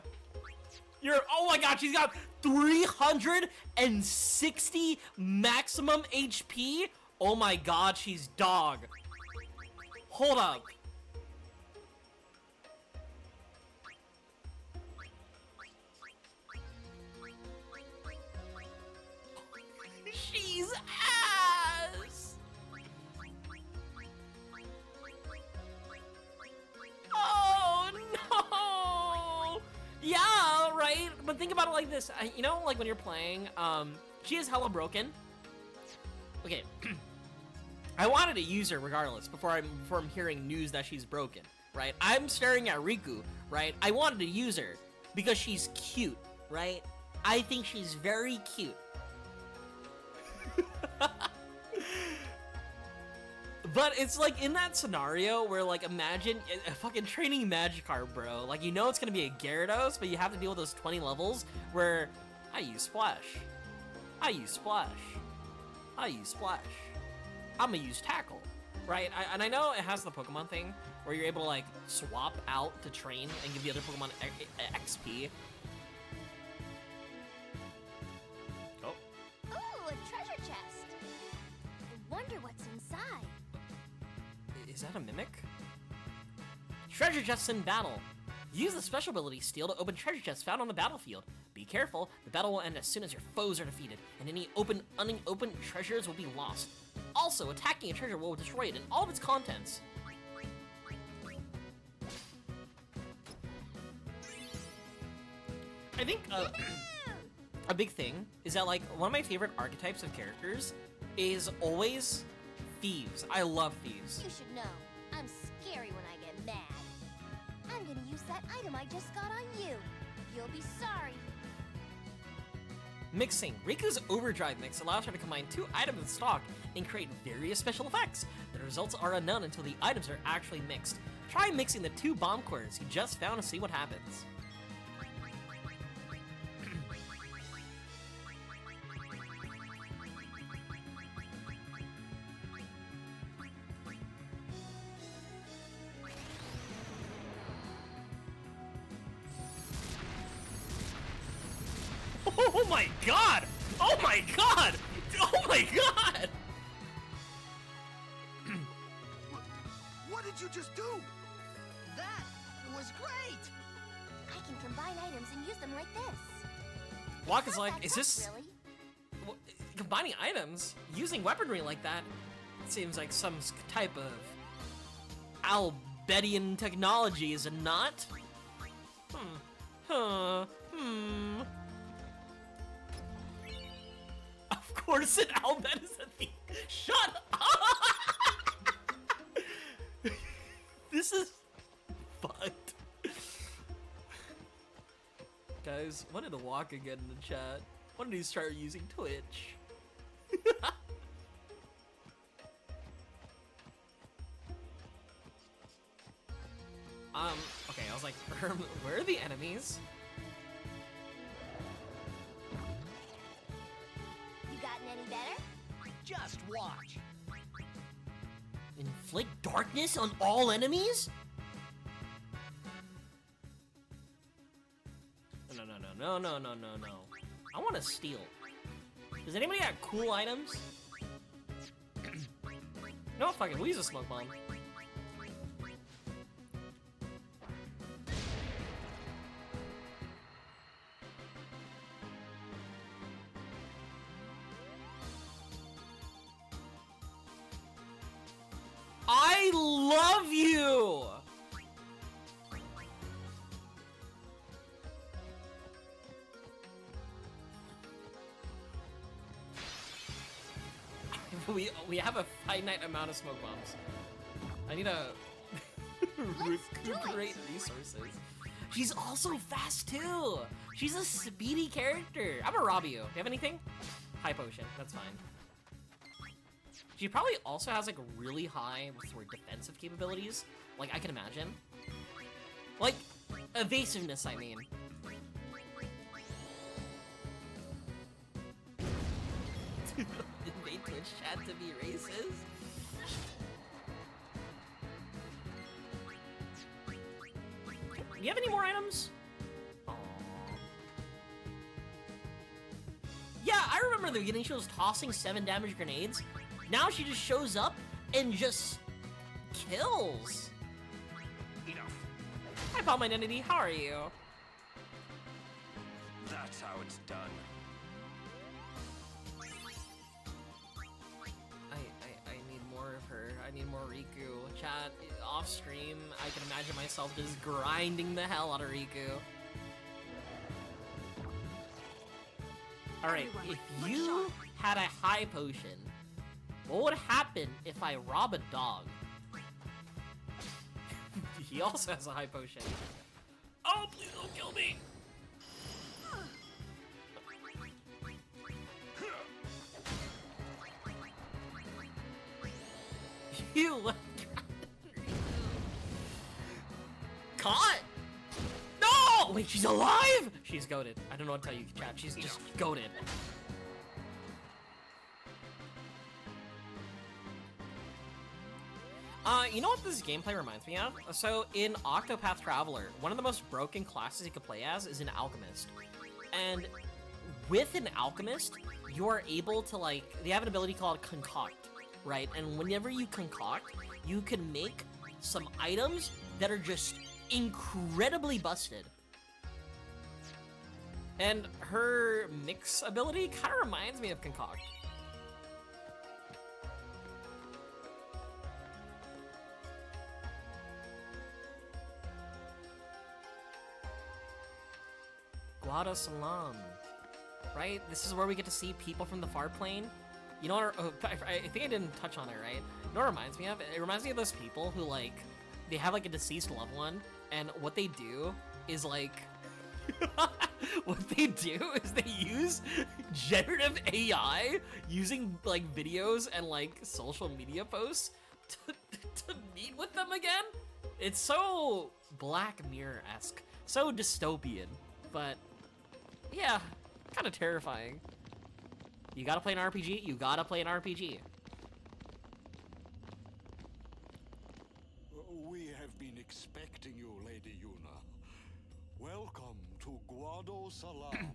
Oh my god, she's got 360 maximum HP? Oh my god, she's dog. Hold up. She's ass. Oh no. Yeah, right. But think about it like this. You know, like when you're playing, she is hella broken. Okay. I wanted to use her regardless before I'm hearing news that she's broken, right? I'm staring at Riku, right? I wanted to use her because she's cute, right? I think she's very cute. But it's like in that scenario where, like, imagine a fucking training Magikarp, bro. Like, you know it's gonna be a Gyarados, but you have to deal with those 20 levels where I use Splash. I use Splash. I use Splash. I'm gonna use Tackle, right? And I know it has the Pokemon thing where you're able to, like, swap out to train and give the other Pokemon XP. Oh. Ooh, a treasure chest. I wonder what's inside. Is that a mimic? Treasure chests in battle. Use the special ability Steal to open treasure chests found on the battlefield. Be careful, the battle will end as soon as your foes are defeated, and any unopened treasures will be lost. Also, attacking a treasure will destroy it and all of its contents. I think a big thing is that, like, one of my favorite archetypes of characters is always thieves. I love thieves. You should know, I'm scary when I get mad. I'm gonna use that item I just got on you. You'll be sorry. Mixing. Riku's Overdrive Mix allows her to combine 2 items in stock and create various special effects. The results are unknown until the items are actually mixed. Try mixing the 2 bomb cores you just found to see what happens. Oh my god! Oh my god! Oh my god! What did you just do? That was great! I can combine items and use them like this. Waka's like, is this... Really? Combining items? Using weaponry like that? Seems like some type of... Albedian technology, is it not? Of course an Albed is a thief. Shut up! This is fucked. Guys, when did Waka get in the chat? When did he start using Twitch? Okay, I was like, where are the enemies? You gotten any better? Just watch. Inflict darkness on all enemies? No. I want to steal. Does anybody have cool items? No, fuck it, we'll use a smoke bomb. I love you! We have a finite amount of smoke bombs. I need to recuperate resources. She's also fast too! She's a speedy character! I'm gonna rob you. Do you have anything? High potion, that's fine. She probably also has like really high defensive capabilities. Like I can imagine. Like evasiveness, I mean. Invade Twitch chat to be racist. Do you have any more items? Aww. Yeah, I remember the beginning she was tossing 7 damage grenades. Now she just shows up and just kills. Enough. Hi, Palm Identity. How are you? That's how it's done. I need more of her. I need more Riku. Chat, off stream, I can imagine myself just grinding the hell out of Riku. Alright, if you had a high potion, what would happen if I rob a dog? He also has a high potion. Oh, please don't kill me! You caught! No! Wait, she's alive! She's goated. I don't know what to tell you, chat. She's just goated. You know what this gameplay reminds me of? So, in Octopath Traveler, one of the most broken classes you can play as is an alchemist. And with an alchemist, you are able to, like, they have an ability called concoct, right? And whenever you concoct, you can make some items that are just incredibly busted. And her mix ability kind of reminds me of concoct. Guado Salam. right? This is where we get to see people from the far plane. You know what? I think I didn't touch on it, right? You know what it reminds me of? It reminds me of those people who, like, they have, like, a deceased loved one, and what they do is, like... what they do is they use generative AI using, like, videos and, like, social media posts to meet with them again. It's so Black Mirror-esque, so dystopian, but yeah, kind of terrifying. You gotta play an RPG, you gotta play an RPG. We have been expecting you, Lady Yuna. Welcome to Guado Salam.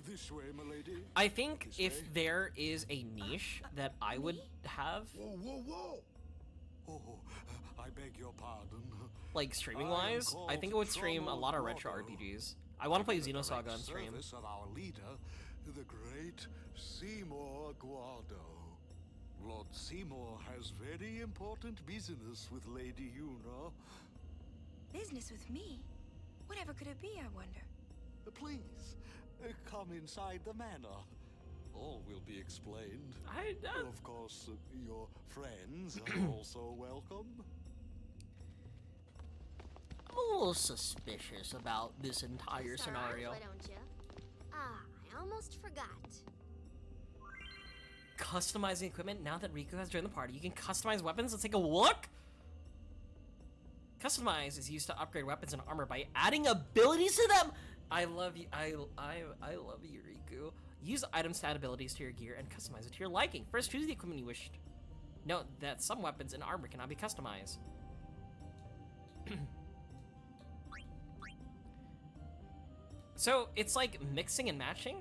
This way, milady. I think This if way. there is a niche that I would have, Whoa, whoa, whoa! Oh, I beg your pardon. like streaming-wise, I think I would stream a lot of retro RPGs. I want to play Xenosaga on stream. Service of our leader, the great Seymour Guado. Lord Seymour has very important business with Lady Yuna. Business with me? Whatever could it be, I wonder? Please, come inside the manor. All will be explained. Of course, your friends are also welcome. I'm a little suspicious about this entire scenario. Why don't you? Ah, I almost forgot. Customizing equipment. Now that Riku has joined the party, you can customize weapons. Let's take a look. Customize is used to upgrade weapons and armor by adding abilities to them. I love you. I love you, Riku. Use items to add abilities to your gear and customize it to your liking. First, choose the equipment you wish. Note that some weapons and armor cannot be customized. So it's like mixing and matching.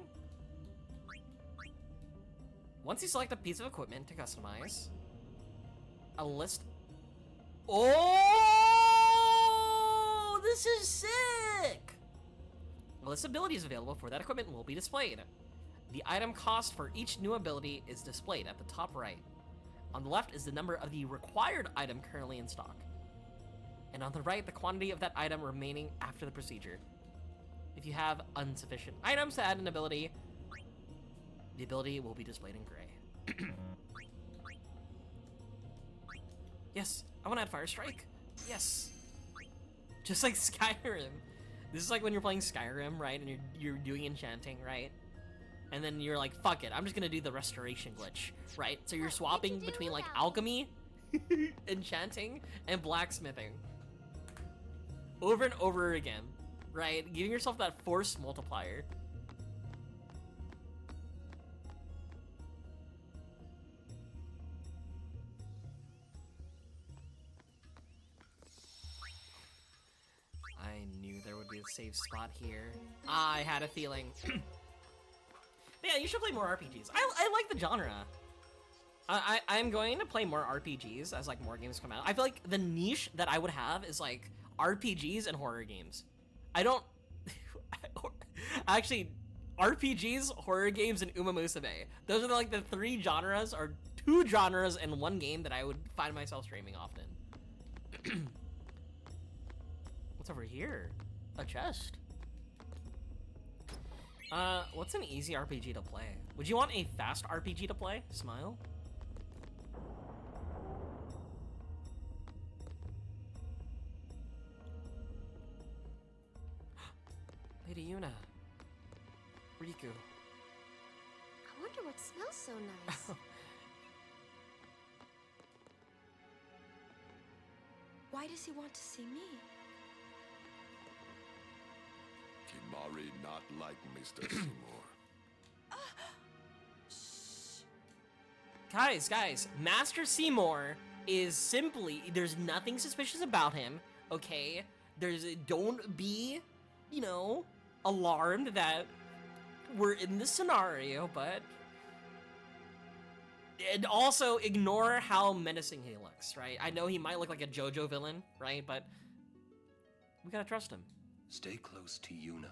Once you select a piece of equipment to customize, a list. Oh, this is sick! A list of abilities available for that equipment will be displayed. The item cost for each new ability is displayed at the top right. On the left is the number of the required item currently in stock. And on the right, the quantity of that item remaining after the procedure. If you have insufficient items to add an ability, the ability will be displayed in gray. Yes, I want to add Fire Strike. Yes. Just like Skyrim. This is like when you're playing Skyrim, right? And you're doing enchanting, right? And then you're like, fuck it, I'm just gonna do the restoration glitch, right? So you're swapping between like alchemy, enchanting, and blacksmithing. Over and over again, right? Giving yourself that force multiplier. I knew there would be a safe spot here. I had a feeling. Yeah, you should play more RPGs. I like the genre. I'm going to play more RPGs as like more games come out. I feel like the niche that I would have is like RPGs and horror games. I don't actually RPGs, horror games, and Uma Musume. Those are like the three genres or two genres in one game that I would find myself streaming often. What's over here? A chest. What's an easy RPG to play? Would you want a fast RPG to play? Smile. Lady Yuna. Riku. I wonder what smells so nice. Why does he want to see me? Kimari not like Mr. Seymour. Guys, Master Seymour is simply, there's nothing suspicious about him, okay? Don't be, you know, alarmed that we're in this scenario, but... And also ignore how menacing he looks, right? I know he might look like a JoJo villain, right? But we gotta trust him. Stay close to Yuna.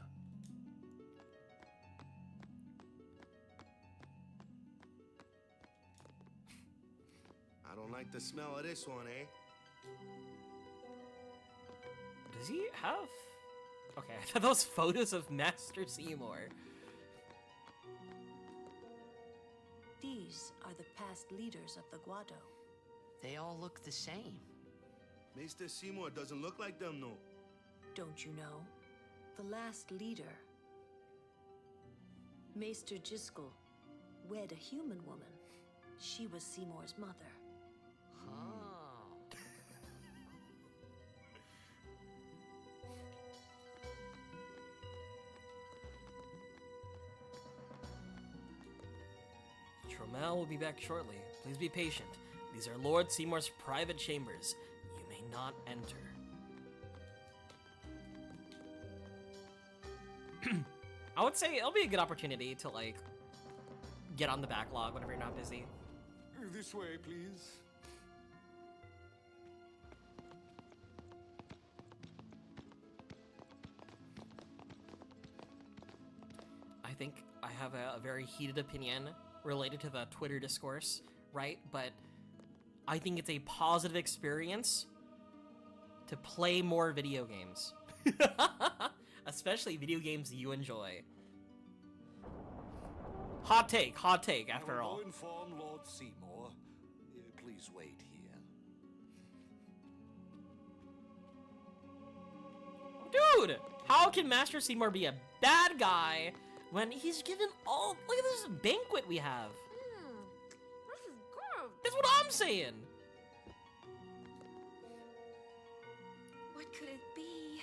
I don't like the smell of this one, eh? Does he have... Okay, I thought those photos of Master Seymour. These are the past leaders of the Guado. They all look the same. Maester Seymour doesn't look like them, no. Don't you know? The last leader, Maester Jiskel, wed a human woman. She was Seymour's mother. Tromel will be back shortly. Please be patient. These are Lord Seymour's private chambers. You may not enter. I would say it'll be a good opportunity to, like, get on the backlog whenever you're not busy. This way, please. I think I have a very heated opinion related to the Twitter discourse, right? But I think it's a positive experience to play more video games. Especially video games you enjoy. Hot take after all. I'll inform Lord Seymour. Please wait here. Dude, how can Master Seymour be a bad guy when he's given all... Look at this banquet we have. This is good. That's what I'm saying. What could it be?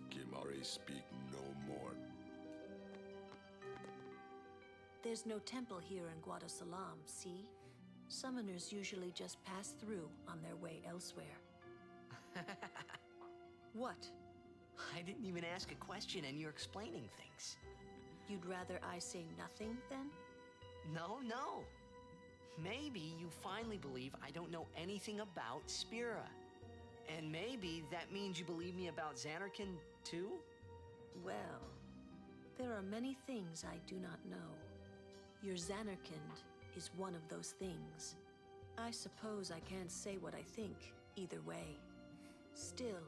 Kimari, speak no more. There's no temple here in Guado Salam, see? Summoners usually just pass through on their way elsewhere. What? I didn't even ask a question and you're explaining things. You'd rather I say nothing, then? No. Maybe you finally believe I don't know anything about Spira. And maybe that means you believe me about Xanarkand, too? Well, there are many things I do not know. Your Xanarkand is one of those things. I suppose I can't say what I think, either way. Still,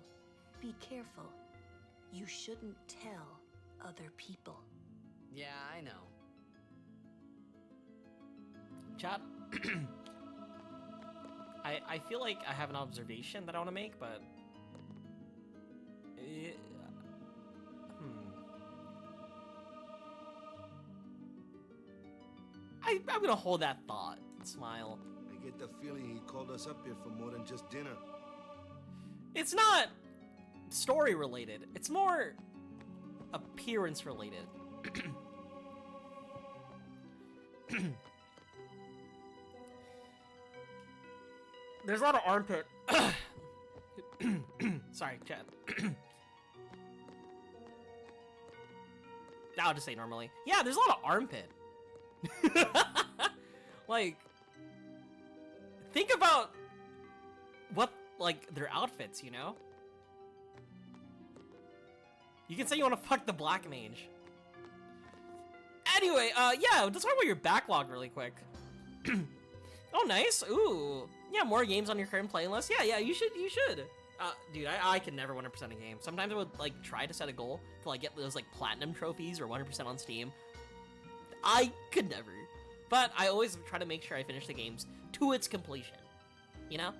be careful. You shouldn't tell other people. Yeah, I know. Chat. I feel like I have an observation that I want to make, but... I'm gonna hold that thought. Smile. I get the feeling he called us up here for more than just dinner. It's not story related. It's more appearance related. There's a lot of armpit. Sorry, chat. I'll just say normally. Yeah, there's a lot of armpit. Like, think about what, like, their outfits, you know? You can say you want to fuck the black mage. Anyway, yeah, let's talk about your backlog really quick. Oh, nice. Ooh. Yeah, more games on your current playlist. Yeah, you should. Dude, I can never 100% a game. Sometimes I would, like, try to set a goal to, like, get those, like, platinum trophies or 100% on Steam. I could never. But I always try to make sure I finish the games to its completion. You know?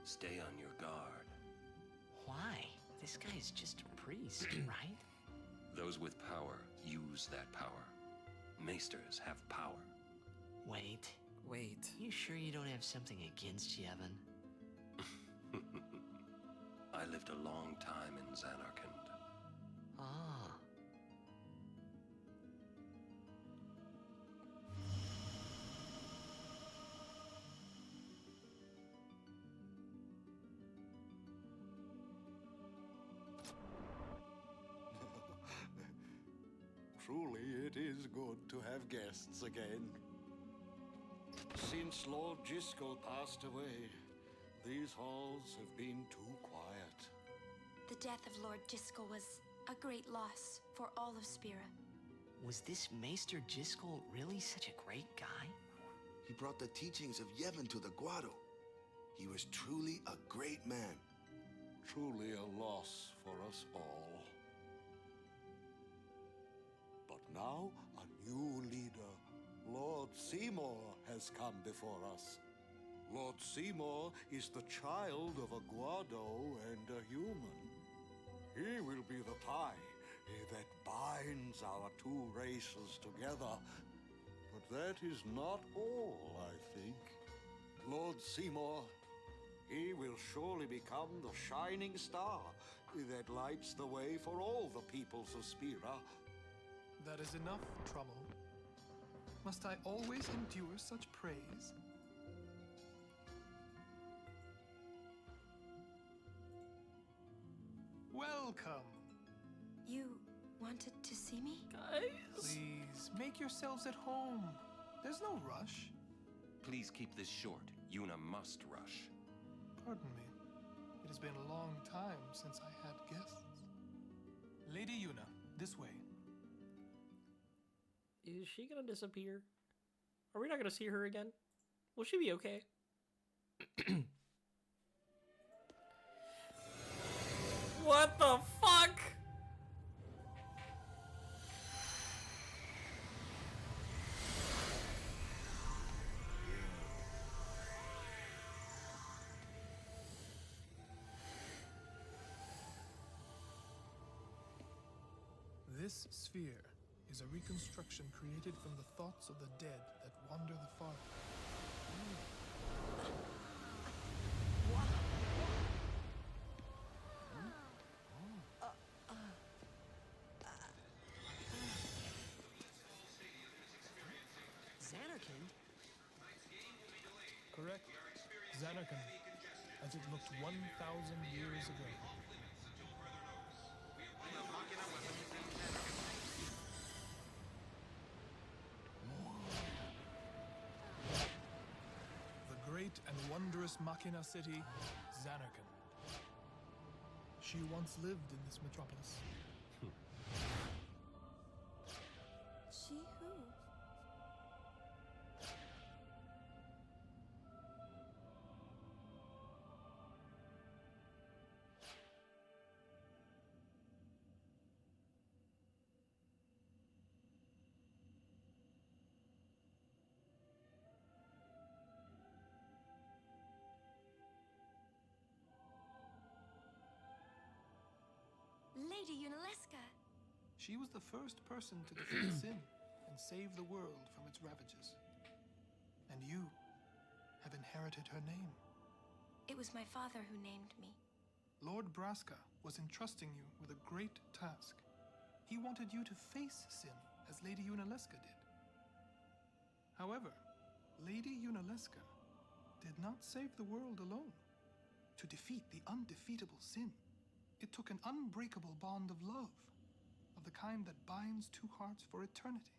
Stay on your guard. Why? This guy's just a priest, right? Those with power use that power. Maesters have power. Wait. You sure you don't have something against Yevon? I lived a long time in Xanarkand. Ah. Truly, it is good to have guests again. Since Lord Jiskel passed away, these halls have been too quiet. The death of Lord Jiskel was a great loss for all of Spira. Was this Maester Jiskel really such a great guy? He brought the teachings of Yevon to the Guado. He was truly a great man. Truly a loss for us all. But Now, a new leader, Lord Seymour, has come before us. Lord Seymour is the child of a guado and a human. He will be the tie that binds our two races together. But that is not all, I think. Lord Seymour, he will surely become the shining star that lights the way for all the peoples of Spira. That is enough trouble. Must I always endure such praise? Welcome. You wanted to see me? Guys? Please, make yourselves at home. There's no rush. Please keep this short. Yuna must rush. Pardon me. It has been a long time since I had guests. Lady Yuna, this way. Is she gonna disappear? Are we not gonna see her again? Will she be okay? What the fuck? This sphere is a reconstruction created from the thoughts of the dead that wander the far. Xanarkand? Correct. Xanarkand, as it looked 1,000 years ago. The great and wondrous Machina city, Xanarkand. She once lived in this metropolis. She who? Lady Yunalesca. She was the first person to defeat sin and save the world from its ravages. And you have inherited her name. It was my father who named me. Lord Braska was entrusting you with a great task. He wanted you to face sin as Lady Yunalesca did. However, Lady Yunalesca did not save the world alone. To defeat the undefeatable sin, it took an unbreakable bond of love, of the kind that binds two hearts for eternity.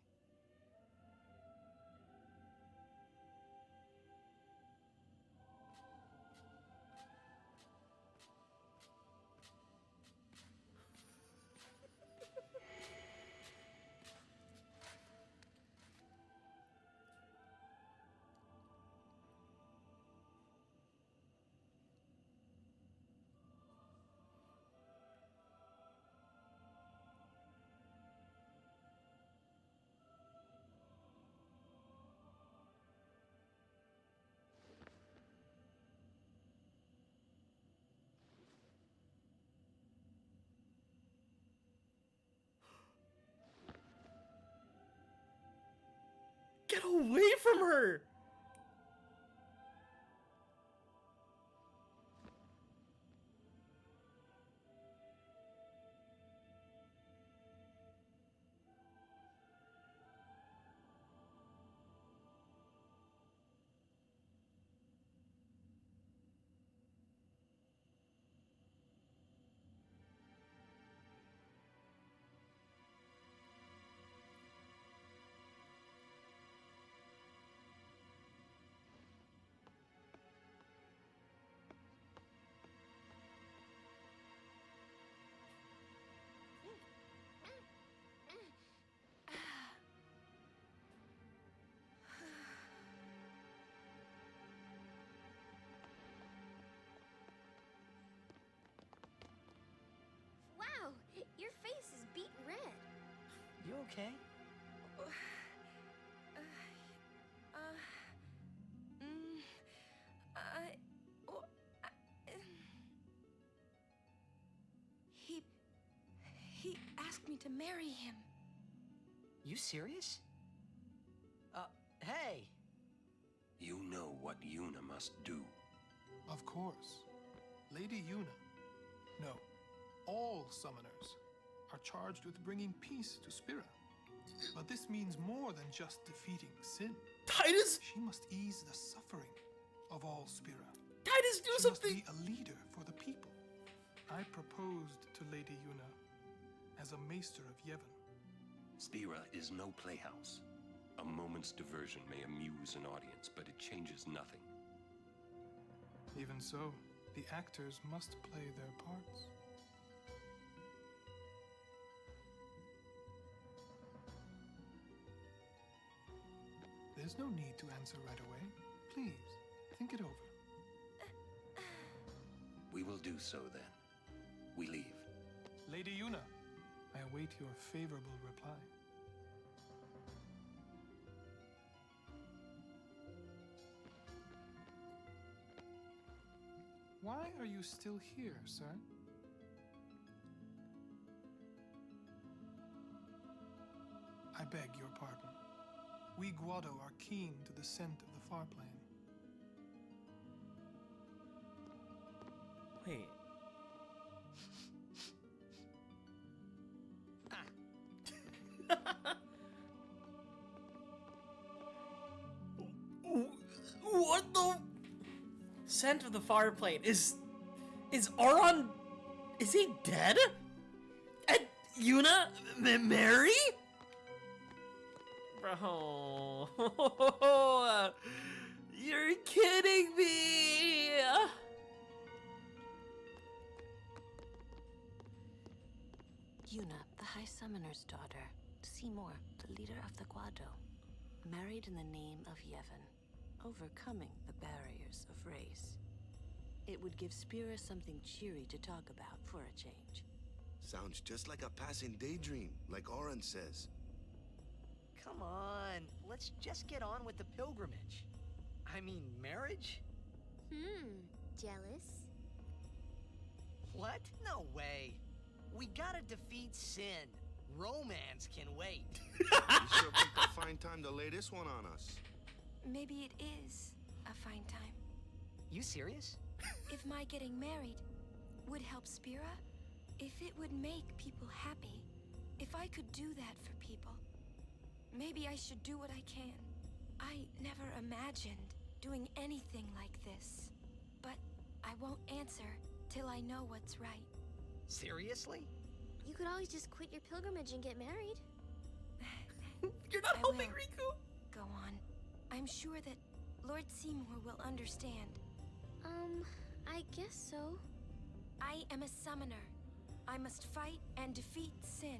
Get away from her! Wow, your face is beet red. You okay? to marry him. You serious? Hey! You know what Yuna must do. Of course. Lady Yuna. No, all summoners are charged with bringing peace to Spira. But this means more than just defeating sin. Titus! She must ease the suffering of all Spira. Titus, do something! She must be a leader for the people. I proposed to Lady Yuna as a maester of Yevon. Spira is no playhouse. A moment's diversion may amuse an audience, but it changes nothing. Even so, the actors must play their parts. There's no need to answer right away. Please, think it over. We will do so then. We leave. Lady Yuna, I await your favorable reply. Why are you still here, sir? I beg your pardon. We Guado are keen to the scent of the far plane. Wait. What the? Scent of the far plane. Is Auron? Is he dead? And Yuna? Mary? Bro. You're kidding me. Yuna, the High Summoner's daughter, Seymour, the leader of the Guado, married in the name of Yevon, overcoming the barriers of race. It would give Spira something cheery to talk about for a change. Sounds just like a passing daydream, like Auron says. Come on, let's just get on with the pilgrimage. I mean, marriage? Jealous? What? No way. We gotta defeat sin. Romance can wait. You sure picked a fine time to lay this one on us. Maybe it is a fine time. You serious? If my getting married would help Spira, if it would make people happy, if I could do that for people, maybe I should do what I can. I never imagined doing anything like this, but I won't answer till I know what's right. Seriously? You could always just quit your pilgrimage and get married. You're not helping, Riku. Go on. I'm sure that Lord Seymour will understand. I guess so. I am a summoner. I must fight and defeat sin.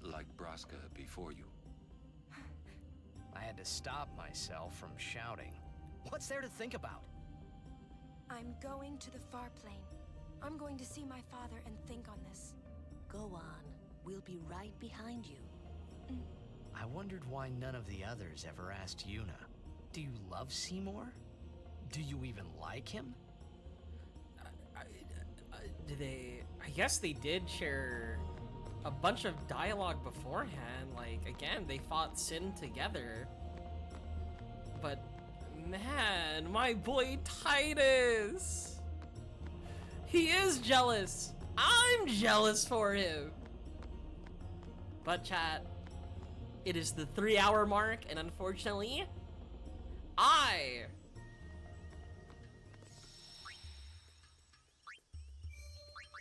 Like Braska before you. I had to stop myself from shouting. What's there to think about? I'm going to the far plane. I'm going to see my father and think on this. Go on. We'll be right behind you. I wondered why none of the others ever asked Yuna. Do you love Seymour? Do you even like him? I guess they did share a bunch of dialogue beforehand. Like, again, they fought sin together. But, man, my boy Titus! He is jealous! I'm jealous for him! But, chat, it is the 3-hour mark, and unfortunately,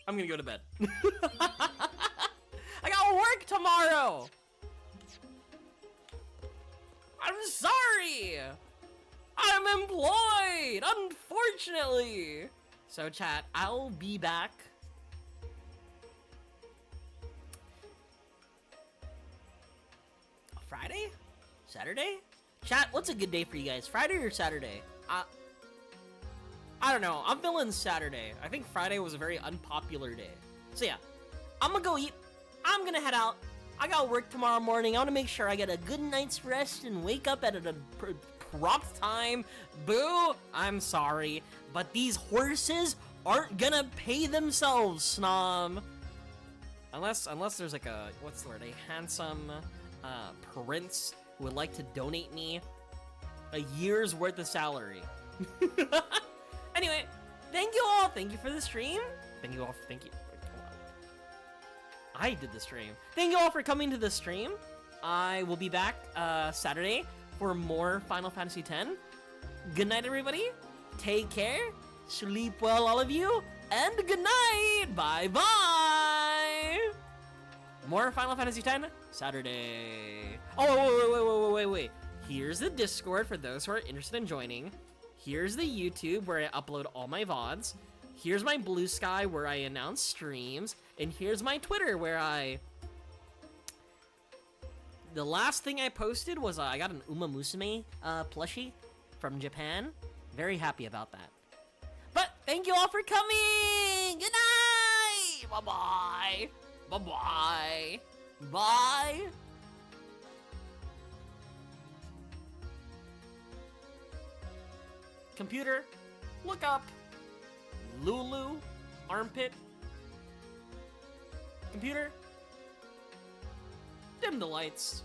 I'm gonna go to bed. I got work tomorrow! I'm sorry! I'm employed, unfortunately! So chat, I'll be back. Friday? Saturday? Chat, what's a good day for you guys? Friday or Saturday? I don't know. I'm feeling Saturday. I think Friday was a very unpopular day. So yeah, I'm gonna go eat. I'm gonna head out. I got work tomorrow morning. I want to make sure I get a good night's rest and wake up at a prompt time. Boo! I'm sorry, but these horses aren't gonna pay themselves, Snom. Unless there's like a, what's the word, a handsome prince who would like to donate me a year's worth of salary. Anyway, thank you all. Thank you for the stream. Thank you all. Thank you. I did the stream. Thank you all for coming to the stream. I will be back Saturday for more Final Fantasy X. Good night, everybody. Take care. Sleep well, all of you. And good night. Bye-bye. More Final Fantasy X Saturday. Oh, wait. Here's the Discord for those who are interested in joining. Here's the YouTube where I upload all my VODs. Here's my Blue Sky where I announce streams. And here's my Twitter where the last thing I posted was I got an Uma Musume plushie from Japan. Very happy about that. But thank you all for coming! Good night! Bye-bye! Bye-bye! Bye! Computer, look up Lulu armpit. Computer, dim the lights.